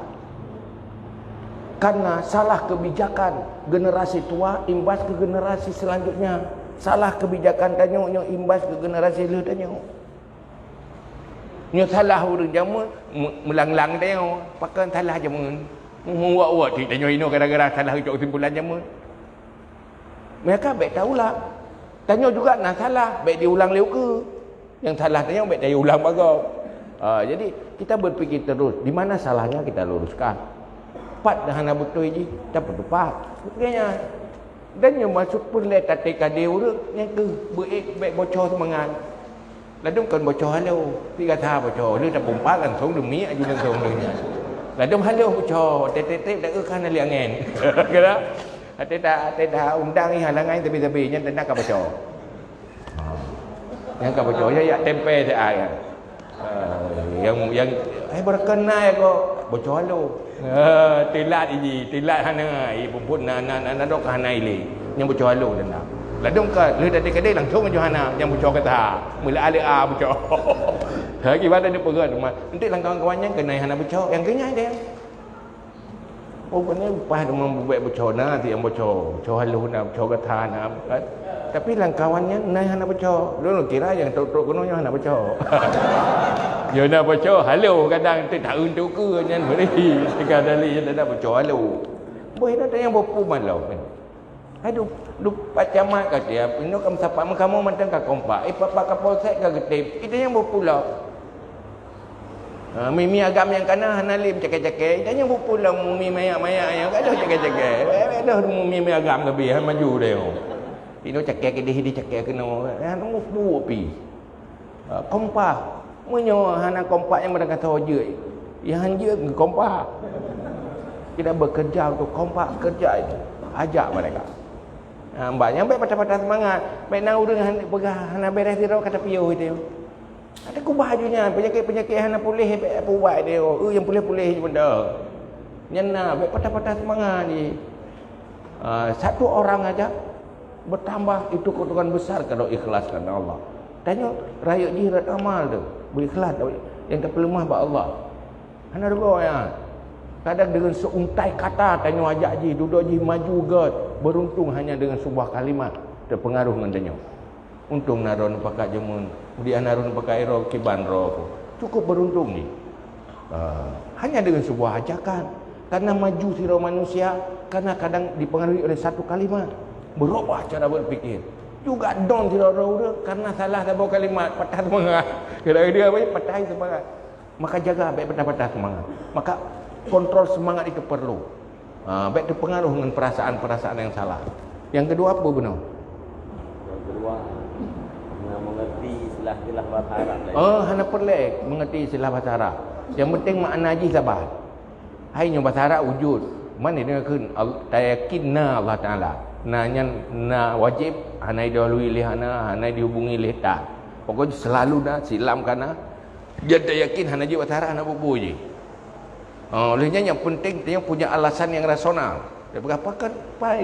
Karena salah kebijakan generasi tua imbas ke generasi selanjutnya. Salah kebijakan tanya nyo imbas ke generasi lu tanya. Nyo salah urang jamu melanglang tanya, pakai salah jamu. Muak-muak ti tanya ino gara-gara salah ucap kesimpulan jamu. Mereka baik tahulah. Tanya juga nak salah, baik diulang leu ke. Yang salah tanya baik dia ulang bagau. Jadi kita berfikir terus, di mana salahnya kita luruskan. Pat dah nak betul je, tak berdepat. Buktinya. Dan yang masuk pun le tatika dia urang yang ke baik bocor semangat. Ladum kan bocor halau, tiga tahap bocor, dia tak pompa kan song demi aju dan song demi. Ladum halau bocor, tetep dah kan ali angin. Kira Tidak undang ni halangan tepi-tepi yang tenda ka bocor. Yang ka bocor ya tempe saya. Yang berkenai kok bocor lu. Tilat iji, tilat hana i pumpun na dok hana ili. Yang bocor lu tenda. Ladung ka lu tadi kedai langsung ke hana yang bocor kata. Mula ala bocor. Lagi pada dia pegat rumah. Nanti kawan-kawan yang kenai hana bocor, yang kenyai dia. Oh benar upah dengan buat bocor nanti yang bocor halu nak bocor kata nak kan. Tapi langkawannya naik hana bocor. Lu kira yang tok-tok gunungnya hana bocor. Yo nak bocor halu kadang tak untuk ke nyan beri. Sekadali yang tak bocor halu. Boleh ada yang bopu malau. Aduh, lupa camat kat dia. Pino kam sapa kamu mantang ka kompak. Papa kapolsek ka getip. Kita yang bopu lah. Mimi agam yang kana hanalim cakap-cakap tanya bupulah mumi mayak-mayak yang ada cakap-cakap dah mumi agam lebih maju dia pino cakap ke dia cakap kena hanu bupu pi kompak menyo hana kompak yang mereka tahu je yang hanja kompak kita bekerja untuk kompak kerja itu ajak mereka mbaknya baik patah-patah semangat baik nak urang hana beres dirau kata piyo itu. Ada ku bajunya penyakit-penyakit hana pulih apa buat dia. Yang pulih-pulih je benda. Nyana baik patah-patah semangat ni. Satu orang aja bertambah itu keutamaan besar kalau ikhlas kerana Allah. Tanya rakyat jirat amal tu, berikhlas yang terpelemah ba Allah. Hana dua ya. Kadang dengan seuntai kata tanya ajak ji duduk ji maju god beruntung hanya dengan sebuah kalimat terpengaruh dengan tanya. Untung naron pakai jemun, dia naron pakai ero kiban ro. Cukup beruntung ni. Hanya dengan sebuah ajakan. Karena maju sirau manusia, karena kadang dipengaruhi oleh satu kalimat, berubah cara berfikir. Juga don sirau ro karena salah sebuah kalimat, patah semangat. Kira dia apa? Patah semangat. Maka jaga baik patah semangat. Maka kontrol semangat itu perlu. Baik terpengaruh dengan perasaan-perasaan yang salah. Yang kedua apa benar? Yang kedua mengerti istilah bahasa Arab. Hana perlek mengerti istilah bahasa Arab. Yang penting makna je sabar. Hai nyo bahasa Arab wujud. Mana dia kun tayakinna Allah Taala. Na wajib hana dahului lihana, hana dihubungi lih tak. Pokoknya selalu dah silam kana. Dia tak yakin hana je bahasa Arab hana bubu je. Olehnya yang penting dia punya alasan yang rasional. Dia berapa kan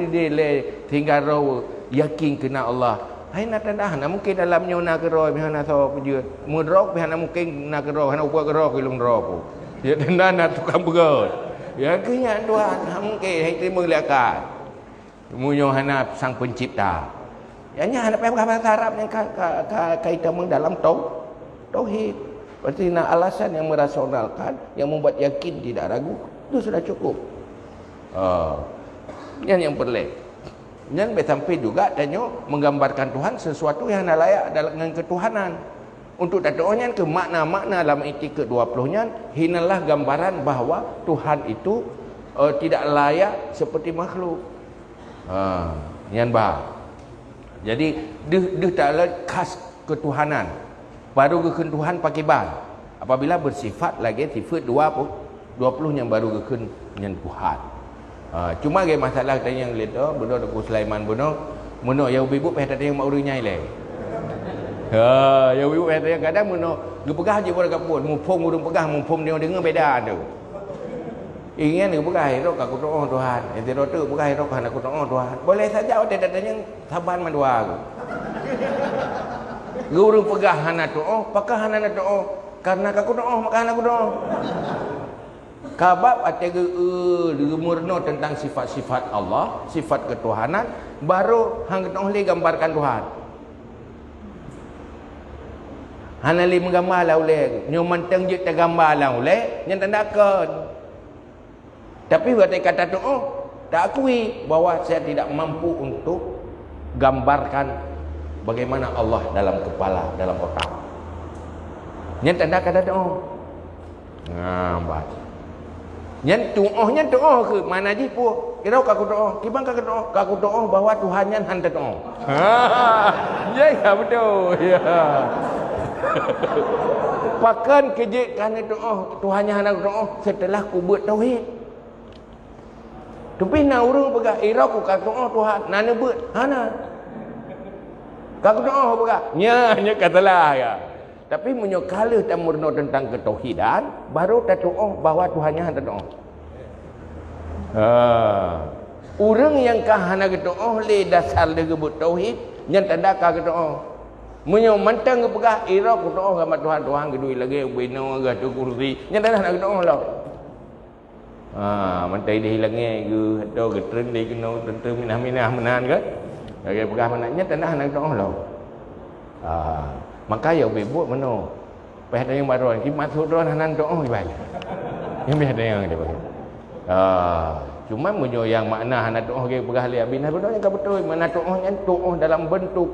dia tinggal roh yakin kena Allah. Hai nak tanda hana mungkin dalamnya nak roh bihana so pujud. Mudrok bihana mungkin nak roh hana ubah roh kilung roh. Dia tanda nak tukang begot. Ya kenya Tuhan mungkin hai terima liakat. Munyo hana sang pencipta. Yanya hana payah bahasa Arab yang kaitan dalam tauhid. Berarti nak alasan yang merasionalkan, yang membuat yakin tidak ragu, itu sudah cukup. Yang perlek. Yang sampai juga tanya menggambarkan Tuhan sesuatu yang layak dengan ketuhanan. Untuk datangnya ke makna-makna dalam ayat ke-20-nya, hinalah gambaran bahawa Tuhan itu tidak layak seperti makhluk. Yang jadi dia tak ada khas ketuhanan. Baru ke Tuhan pakai ban. Apabila bersifat lagi sifat 20 yang baru ke yang Tuhan. Cuma ke masalah tanya yang lihat benar aku Sulaiman benar ya ibu pihak tadi yang mau urangnya ile. Ya ibu pihak yang kadang benar gepegah je orang kapun, mumpung urang pegah mumpung dia dengar beda tu. Ingin ke bukan hidup aku doa Tuhan. Yang tidak tu bukan hidup aku doa Tuhan. Boleh saja ada datanya saban mandua aku. Guru pegah hana doa, pakah hana doa. Karena aku doa maka aku doa. Kabab atau murno tentang sifat-sifat Allah, sifat ketuhanan, baru hang doa le gambarkan Tuhan. Hanali menggambar lah oleh, nyoman tengjut tergambar lah oleh, yang tandakan. Tapi waktu kata doa, tak akui bahawa saya tidak mampu untuk gambarkan bagaimana Allah dalam kepala, dalam otak. Yang tanda kata doa. Baik. Yang doa ke mana je pun. Kira aku doa, kibang aku doa bahawa Tuhan yang hantar doa. Ya betul. Ya. Pakan kejut kerana doa, Tuhan yang hantar doa setelah ku buat tauhid. Tapi nak urang pegah ira ku kak doa Tuhan nana buat hana kak doa pegah nya katalah ya. Tapi menyokala tak murno tentang ketauhidan baru tak doa bahawa Tuhannya hantar doa. Urang yang kahana doa le dasar le gebut tauhid yang tanda kak doa menyo mantang ke pegah ira ku doa sama Tuhan kedui lagi bino ga tu kursi yang tanda nak doa lah. Mantai dia hilangnya ke atau getren dia kena tentu minah menan ke okey pegah mananya tanah nak doa lo maka ya bebot mano peh ada yang baru kimat sudron hanan doa baik yang biasa yang dia pakai cuma munyo yang makna hanan doa ke pegah lihat bina betul yang betul mana doanya doa dalam bentuk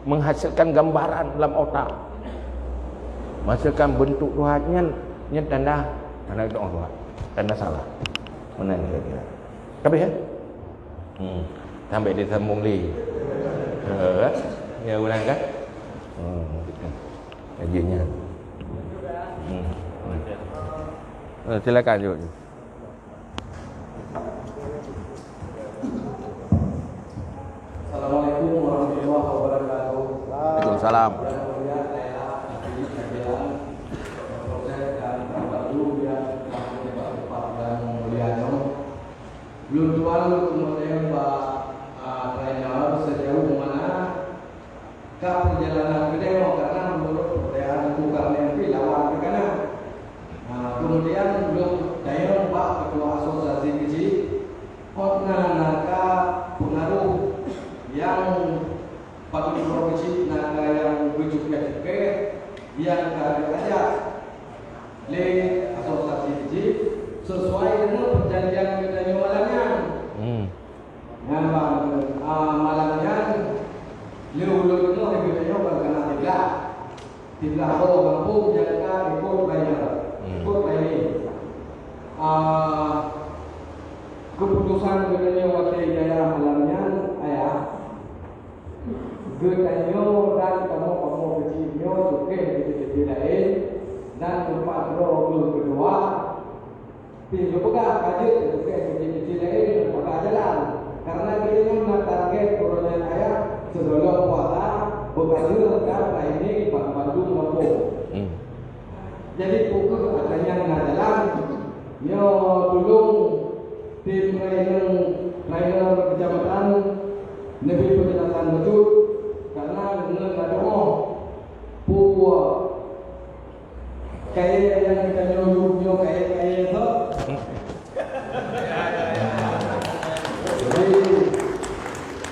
menghasilkan gambaran dalam otak menghasilkan bentuk Tuhannya yang tanda hanan doa Tuhan. Tanda salah. Mana ni kira-kira. Tapi ya? Sampai dia sambung lagi. Ya ulang kan? Kajiannya. Silakan Jod. Assalamualaikum warahmatullahi wabarakatuh. Waalaikumsalam. Tuan kemudian Pak trainer sejauh mana ke perjalanan video karena menurut pertanyaan bukan mimpi lawan ke kanan. Kemudian belum trainer Pak ketua asosiasi kecil naga pengaruh yang patut provinsi naga yang berjuka-juka yang kerja le asosiasi kecil sesuai dengan perjanjian kita malamnya. Malamnya lu itu lebih berkena tiga kampung jangka ikut bayar keputusan gedenya waktu jaya malamnya ayah gedenya dan kamu kecilnya juga di lain dan tempat kedua pinjau pegah kajet juga kecil lain maka jalan karena dia nak target turunnya ayah sebelum puasa berkasih kan ini Bandung Lampung. Jadi pukul adanya jalan yo tolong tim trainer kecamatan lebih penjelasan betul karena dengan ada pukul kayak yang kita nyuruh kayak itu.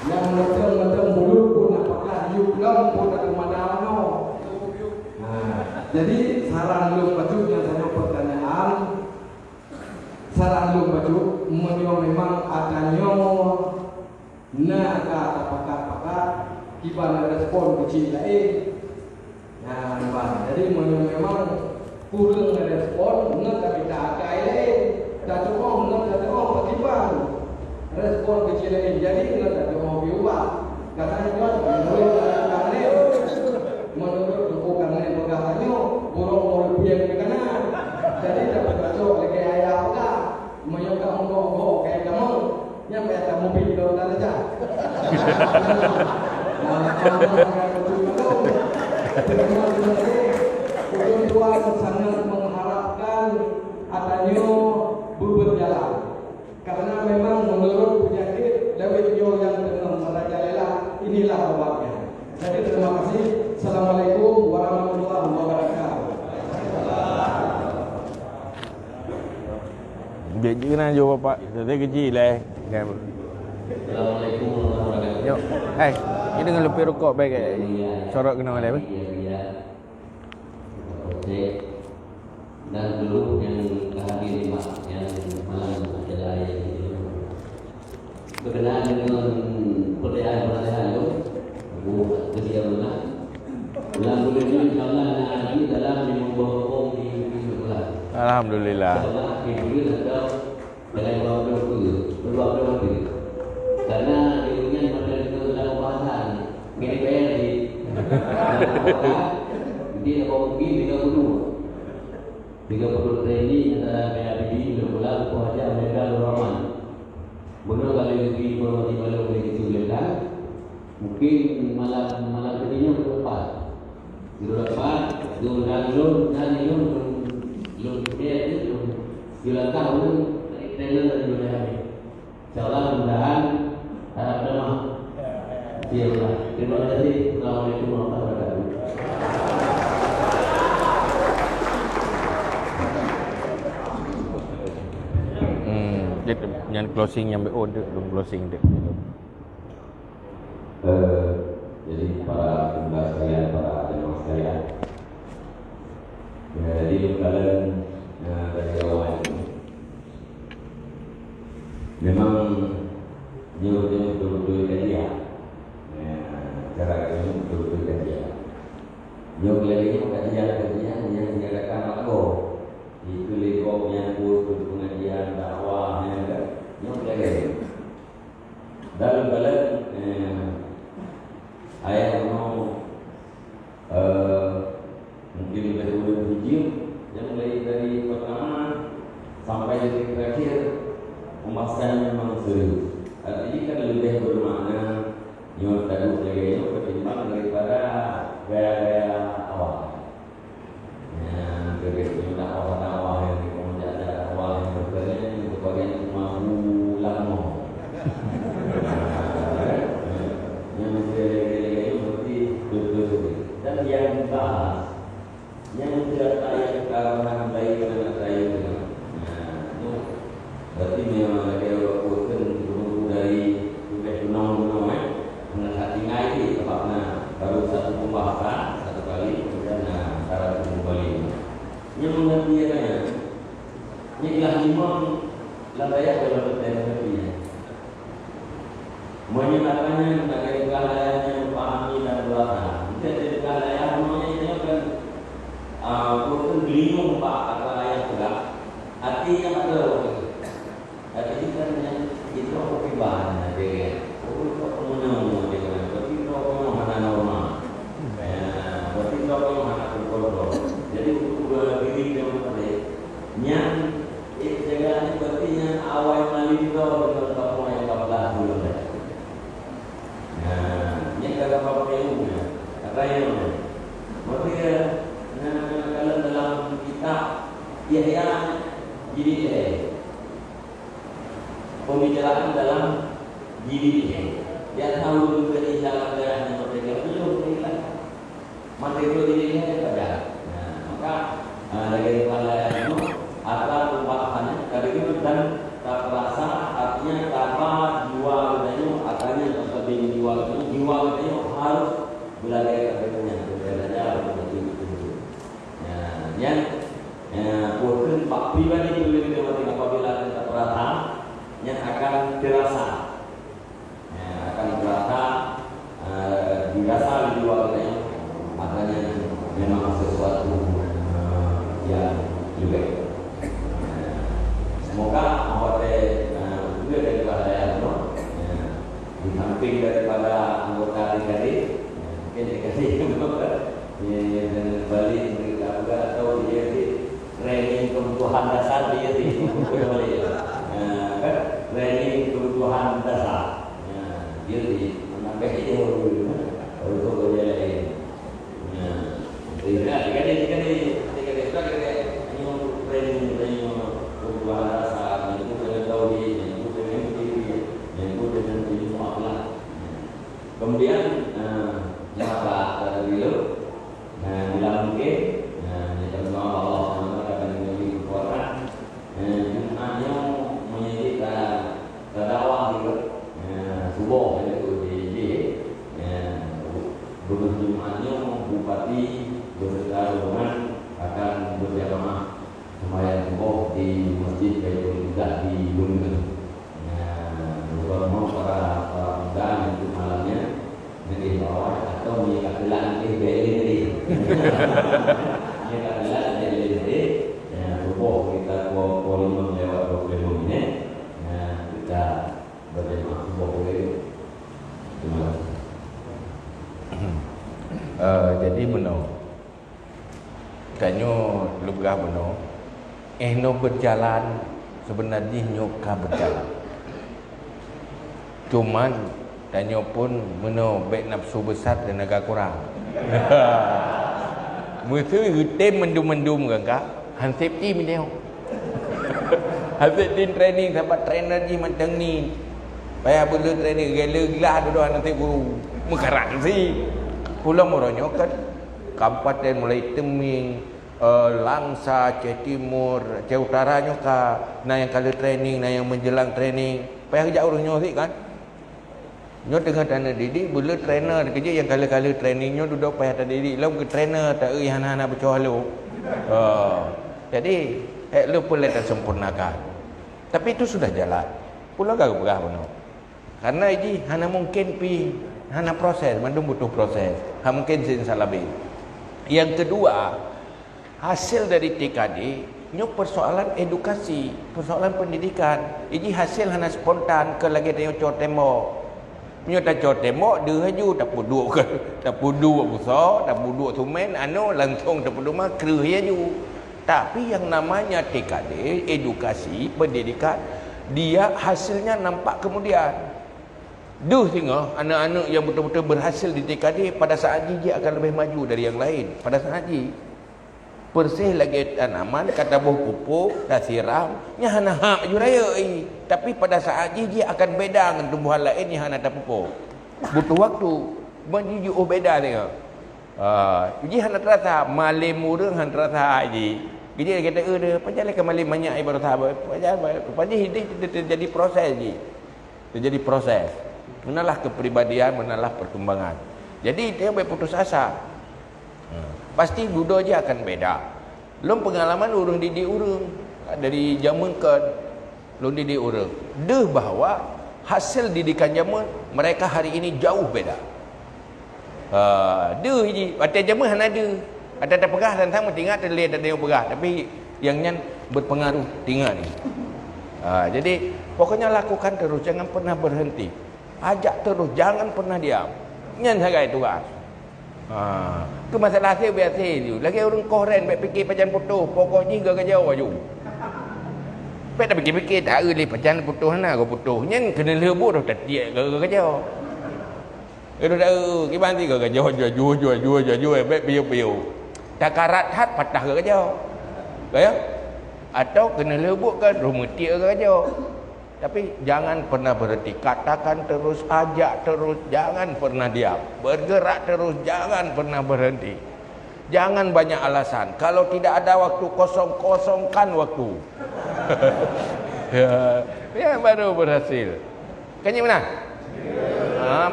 Yang macam mulut pun nak pakai yuk long pun nak kemana-mana. Jadi saran lu baju yang saya pertanyaan, saran lu baju memang adanya nak pakai gimana respon kecil lain. Jadi memang kurang respon nak kita akai lain. Tak cuma nak ada bagaimana respon kecil lain. Jadi nak ada mau berubah. Katanya menurut bukan katanya burung biang ke kanan. Jadi dapat baca lagi ayah apa? Menyuka menggogo kayak kamu. Yang kayak kamu pindah saja. Tuan sangat mengharapkan adanya Jadi terima kasih. Assalamualaikum warahmatullahi wabarakatuh. Dia je nak jawab bapak. Dia kecil lah. Assalamualaikum warahmatullahi wabarakatuh. Yo, hai, kita dengan lebih rokok baik ke? Sorok kena oleh apa? Okey. Dan dulu yang kehadirin Pak yang malam acara ini berkenaan dengan perdayaan itu, ketika bulan bulan ini insyaallah nanti dalam membawa di bulan. Alhamdulillah. Insyaallah ini ada dalam waktu karena ilmunya pada itu dalam bahasan ini bayar di dia mungkin 30 training antara PABD berbulan Puhaja Amerika Rahman. Benar kalau di Pulau Malu begitu lepas, mungkin malam tadinya berlepas. Dulu dia itu jualan tahun trainer dari dunia ini. Insyaallah mudah-mudahan harap terima kasih. Assalamualaikum warahmatullahi wabarakatuh. Yang closing yang berorder belum closing dia. Jadi para pembahas sekalian, para jemaah sekalian, jadi kalian dari awal ini memang nyuruh betul-betul kajian, cara ini betul-betul kajian. Nyuruh lagi kajian yang diadakan aku itu lekopnya pun pengajian dakwahnya kan, nyuruh lagi. Dalam kalian ayat mau mungkin berdua hijau yang mulai dari pertama sampai dari terakhir pembahasannya memang serius. Artinya kan lebih bermakna nyuruh tahu lagi ketimbang daripada gaya-gaya awal. Begitu dakwah yang kemudian awal yang berbagai mahu lama. Dan yang dibahas yang tidak layak karena baik dan baik berarti memang dia bukan guru dari undang-undang menghati ngaji tepatnya baru satu pembahasan satu kali kemudian cara kembali yang mengertikannya ini telah layak dalam teknologinya menyatakannya sebagai keadaan pahami dan belakang. Jadi keadaan namanya kan bukan gelingung pak atau ayat tegak. Artinya ada artinya kan yang itu kepibahan dia. Oh itu pemenang dia kan. Berarti itu mana normal. Berarti itu mana kontrol. Jadi dua diri yang tadi yang jagaan berarti yang awal mali itu dengan kamu yang kabelah dulu. Ini kagak apa-apa ilmunya, kata ilmu. Maksudnya, kalau dalam kitab Yahya jadi pembicaraan dalam diri dia tahu juga isyarat darahnya mereka belum hilang. Materi dirinya dia pada. Maka dari kepala itu ada pembahasannya dari itu dan tak terasa artinya tanpa jiwa katanya akannya seperti jiwa katanya harus belajar katanya belajar begitu. Yang bukan pak pribadi itu lebih penting apabila kita terasa yang akan terasa dirasa di jiwa katanya akannya memang sesuatu yang juga. Semoga juga daripada yang di samping daripada anggota DKD mungkin dikasih dan balik mereka juga atau dia di training kebutuhan dasar dia di kan training kebutuhan dasar dia di menambah itu untuk dia lain DKD ini untuk training kebutuhan dasar itu dengan tauhid itu dengan ilmu akhlak. Kemudian Siapa pada dulu? Nah, bila mungkin, jika semua Allah SWT akan memberi kekuatan, Jumatnya menyediakan tadawah juga, subuh itu di Gubernur Jumatnya Bupati beserta rombongan akan berjamaah sembahyang subuh di Masjid Baitul Izzah di Gunung. Mau para pemuda yang itu malamnya negeri bawah atau menyikat gelang negeri BLD. Menyikat gelang BLD. Subuh kita kualiman lewat 25 menit. Kita berjamaah subuh boleh. Terima kasih. Jadi benar. Tanya lugah benar. No berjalan sebenarnya nyoka berjalan. Cuman tanya pun meno baik nafsu besar dan agak kurang. Musuh hutim mendum-mendum kan? Hansip ti meneo. Hansip tin training sampai trainer ni macam ni. Payah bela training gila duduk nanti guru mengkarak si. Pulang moronyo kan kabupaten mulai Teming, Langsa, Aceh Timur, Aceh Utara nyoka. Nah yang kali training, nah yang menjelang training. Payah kerja urusnya si kan? Nyo tengah tanah didik, bila trainer kerja yang kala-kala trainingnya duduk payah tak didik. Lalu ke trainer tak hana-hana bercoh lu. Jadi, lu pun tak sempurnakan. Tapi itu sudah jalan. Pulau gak berah benar. Karena ini hana mungkin hana proses, mandum butuh proses. Hana mungkin sin salabi. Yang kedua, hasil dari TKD, nyo persoalan edukasi, persoalan pendidikan. Ini hasil hana spontan ke lagi tengok cor tembok. Nyo tak cor tembok dia haju tak puduk ke tak puduk besar tak puduk sumen langsung tak puduk mah kereh haju. Tapi yang namanya TKD, edukasi pendidikan, dia hasilnya nampak kemudian. Duh tengok anak-anak yang betul-betul berhasil di TKD pada saat ini dia akan lebih maju dari yang lain. Pada saat ini persih lagi tanaman kata buah pupuk dah siram nya hana hak ju raya tapi pada saat ini dia akan beda dengan tumbuhan lain yang hana tak pupuk butuh waktu menjuju beda tengok jadi hana terasa malim murung hana terasa ji jadi kata dia panjang ke malim banyak ibarat sahabat panjang hidup terjadi proses ji terjadi proses menalah kepribadian menalah perkembangan jadi dia boleh putus asa. Pasti duduk je akan beda. Lom pengalaman urang didik urang dari zaman ke lom didik urang. Deh bahawa hasil didikan zaman mereka hari ini jauh beda. Deh je batas zaman hana ada. Ada tak pegah dan sama tinggal terlihat ada yang pegah tapi yang nyan berpengaruh tinggal ni. Jadi pokoknya lakukan terus jangan pernah berhenti. Ajak terus jangan pernah diam. Nyan sagai tugas. Itu masalah saya biasa tu. Lagi orang koren baik fikir pajan putus, pokoknya gak jauh aju. Baik tak fikir-fikir tak ada pajan putus mana kau putus. Nyen kena lebur dah tiak gak jauh. Itu dah gimana sih gak jauh jual baik piu-piu. Tak karat hat patah gak jauh. Gaya? Atau kena lebur kan rumah tiak gak jauh. Tapi jangan pernah berhenti. Katakan terus, ajak terus, jangan pernah diam. Bergerak terus, jangan pernah berhenti. Jangan banyak alasan. Kalau tidak ada waktu, kosongkan waktu. Ya baru berhasil. Kan yang mana?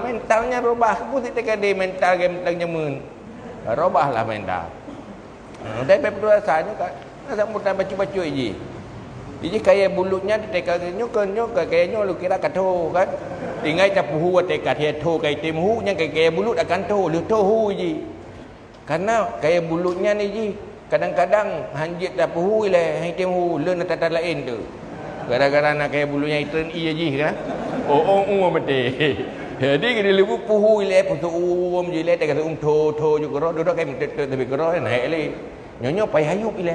Mentalnya robah. Putih TKD mental nyamun. Robahlah mental. Dan beberapa rasanya kan. Asal mudah baca-baca je. Jadi kayak bulutnya dekat kayaknya lu kira kata kan. Tinggal capuhu dekat dia tu kayak timhu yang kayak bulut akan tu lu tu je. Karena kayak bulutnya ni je. Kadang-kadang hanjit capuhu le hang timhu le nak tata lain tu. Kadang-kadang nak kayak bulutnya itu iya je kan. Mati. Jadi kita lebu puhu le putu je le dekat to juga ro duduk kayak tapi ro naik le. Nyonya pai hayup le.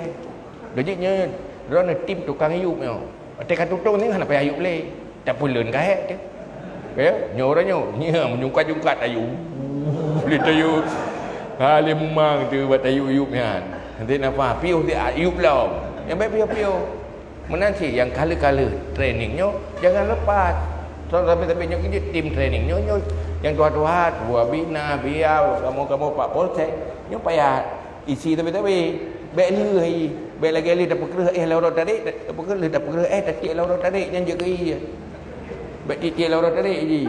Jadi nyonya Rona tim tukang ayub nyo. Tekan tutung ni hana payah ayub le. Tak pulen kae ke. Ya, nyoranya nya menyungkat-jungkat ayub. Boleh ayub. Hale memang tu buat ayub-ayub kan. Nanti napa piuh dia ayub lah. Yang baik piuh-piuh. Menanti yang kala-kala trainingnya jangan lepas. Tapi nyo kerja tim training nyo yang tuan-tuan, buah bina, biar kamu Pak Polsek, nyo payah isi tapi baik lu hai, baik lagi dapat kerja laura tadi, dapat kerja tak cik laura tadi yang jaga iya. Baik cik laura tadi je.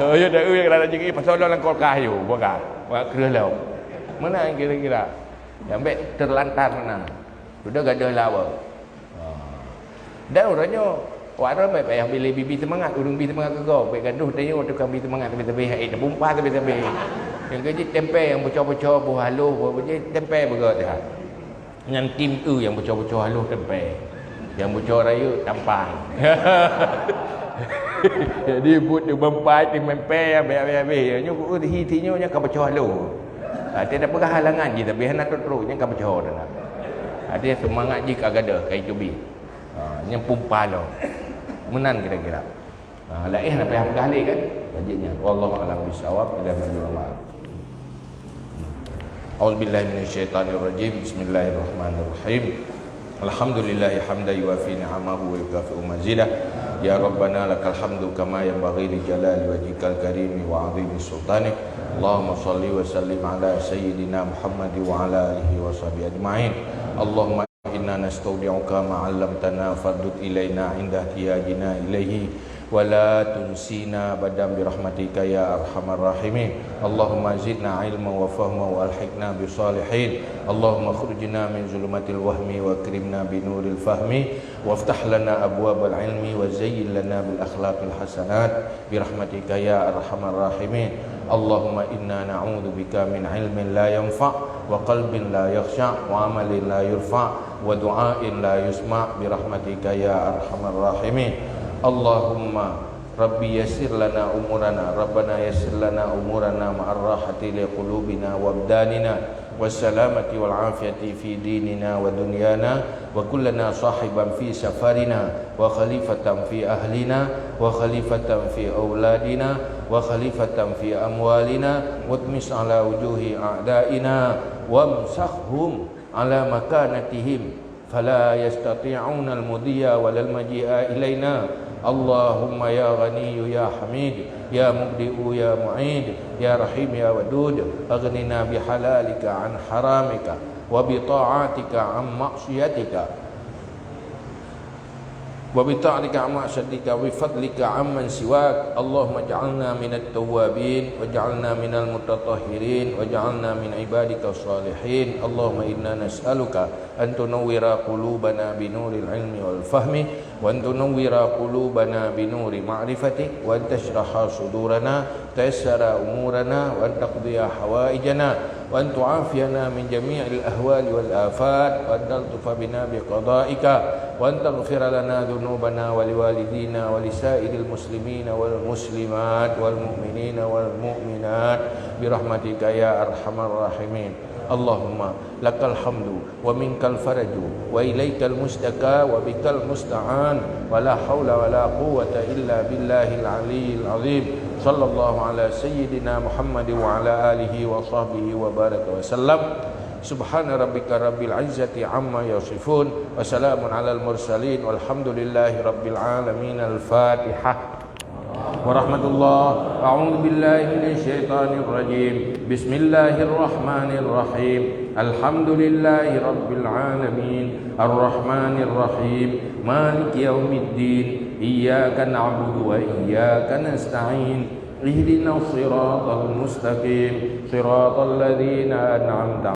Oh ya dah yang ada jaga pasal dalam kolkah yo, bukan. Buat kerja lau. Mana kira-kira? Yang baik terlantar mana? Sudah gadah lawa. Dan orangnya waran baik payah bila bibi semangat, urung bibi semangat kau. Baik gaduh tanya tukang bibi semangat tapi hai terbumpah tapi. Yang kerja tempe yang bocor-bocor buah haluh, buah tempe begot dah. Yang tim tu yang bocor-bocor haluh tempe. Yang bocor raya tampang. Jadi buat dia mempai tim tempe habis-habis. Nyo ku hitinyo nya ka bocor haluh. Dia tak pegang halangan je tapi hendak terus nya ka bocor dah. Dia semangat je ka gadah kai cubi. Nya pumpah lo. Menan kira-kira. Laih nak payah pegang halik kan? Wajibnya. Wallahu a'lam bissawab. Ila billah. A'udzubillahi minasyaitonirrajim. Bismillahirrahmanirrahim. Alhamdulillahi hamdan yuwafi ni'amahu wa yukafi'u mazidah. Ya Rabbana lakal hamdu kama yanbaghi li jalali wajhikal karimi wa 'azimi sultanik. Allahumma shalli wa sallim ala sayyidina Muhammad wa ala alihi wa sahbihi ajma'in. Allahumma inna nastaudi'uka ma 'allamtana fardud ilaina 'inda ihtiyajina ilaihi ولا تنسينا بدم برحمتك يا أرحم الراحمين اللهم زدنا علما وفهما وألحقنا بالصالحين اللهم اخرجنا من ظلمات الوهم واكرمنا بنور الفهم وافتح لنا أبواب العلم وزين لنا بالأخلاق الحسنات برحمتك يا أرحم الراحمين اللهم إنا نعوذ بك من علم لا ينفع وقلب لا يخشع وعمل لا يرفع ودعاء لا يسمع برحمتك يا أرحم الراحمين Allahumma Rabbi yassir lana umurana Rabbana yassir lana umurana ma'ar rahati li qulubina wa abdanina wassalamati wal afiyati fi dinina wa dunyana wa kullana sahiban fi safarina wa khalifatan fi ahlina wa khalifatan fi auladina wa khalifatan fi amwalina wa tmis ala wujuhi a'daina wamsahhum ala makanatihim fala yastati'una al-mudhiya wal maji'a ilaina Allahumma ya ghaniyu ya hamid ya mubdi'u ya mu'id ya rahim ya wadud aghnina bihalalika an haramika wa bi ta'atika an ma'siyatika wa bi ta'atika an ma'siyatika wa bi fadlika amman siwak Allahumma ja'alna minat tawwabin wa ja'alna minal mutatahhirin wa ja'alna min ibadika salihin Allahumma inna nas'aluka an tunawwira qulubana binuril ilmi wal fahmi wa an tunawwira qulubana binuri ma'rifatik wa an tashraha sudurana tayassara umurana wa an taqdiya hawaijana wa an tu'afiyana min jami'il ahwali wal afat wa an taltufa bina biqada'ika wa an taghfira lana dhunubana wa liwalidina wa lisairil muslimina wal muslimat wal mu'minina wal mu'minat birahmatika ya arhamar rahimin Allahumma lakal hamdu wa minkal faraju wa ilaikal mustaka wa bikal musta'an wa la hawla wa la quwwata illa billahil aliyyil azim sallallahu ala sayyidina Muhammad wa ala alihi wa sahbihi wa baraka wa sallam subhana rabbika rabbil izzati amma yasifun wa salamun alal mursalin walhamdulillahi rabbil alamin al-fatihah warahmatullah a'udzu billahi minasyaitonir rajim bismillahir rahmanir rahim alhamdulillahi rabbil alamin arrahmanir rahim maliki yaumiddin iyyaka na'budu wa iyyaka nasta'in ihdinas siratal mustaqim siratal ladzina an'amta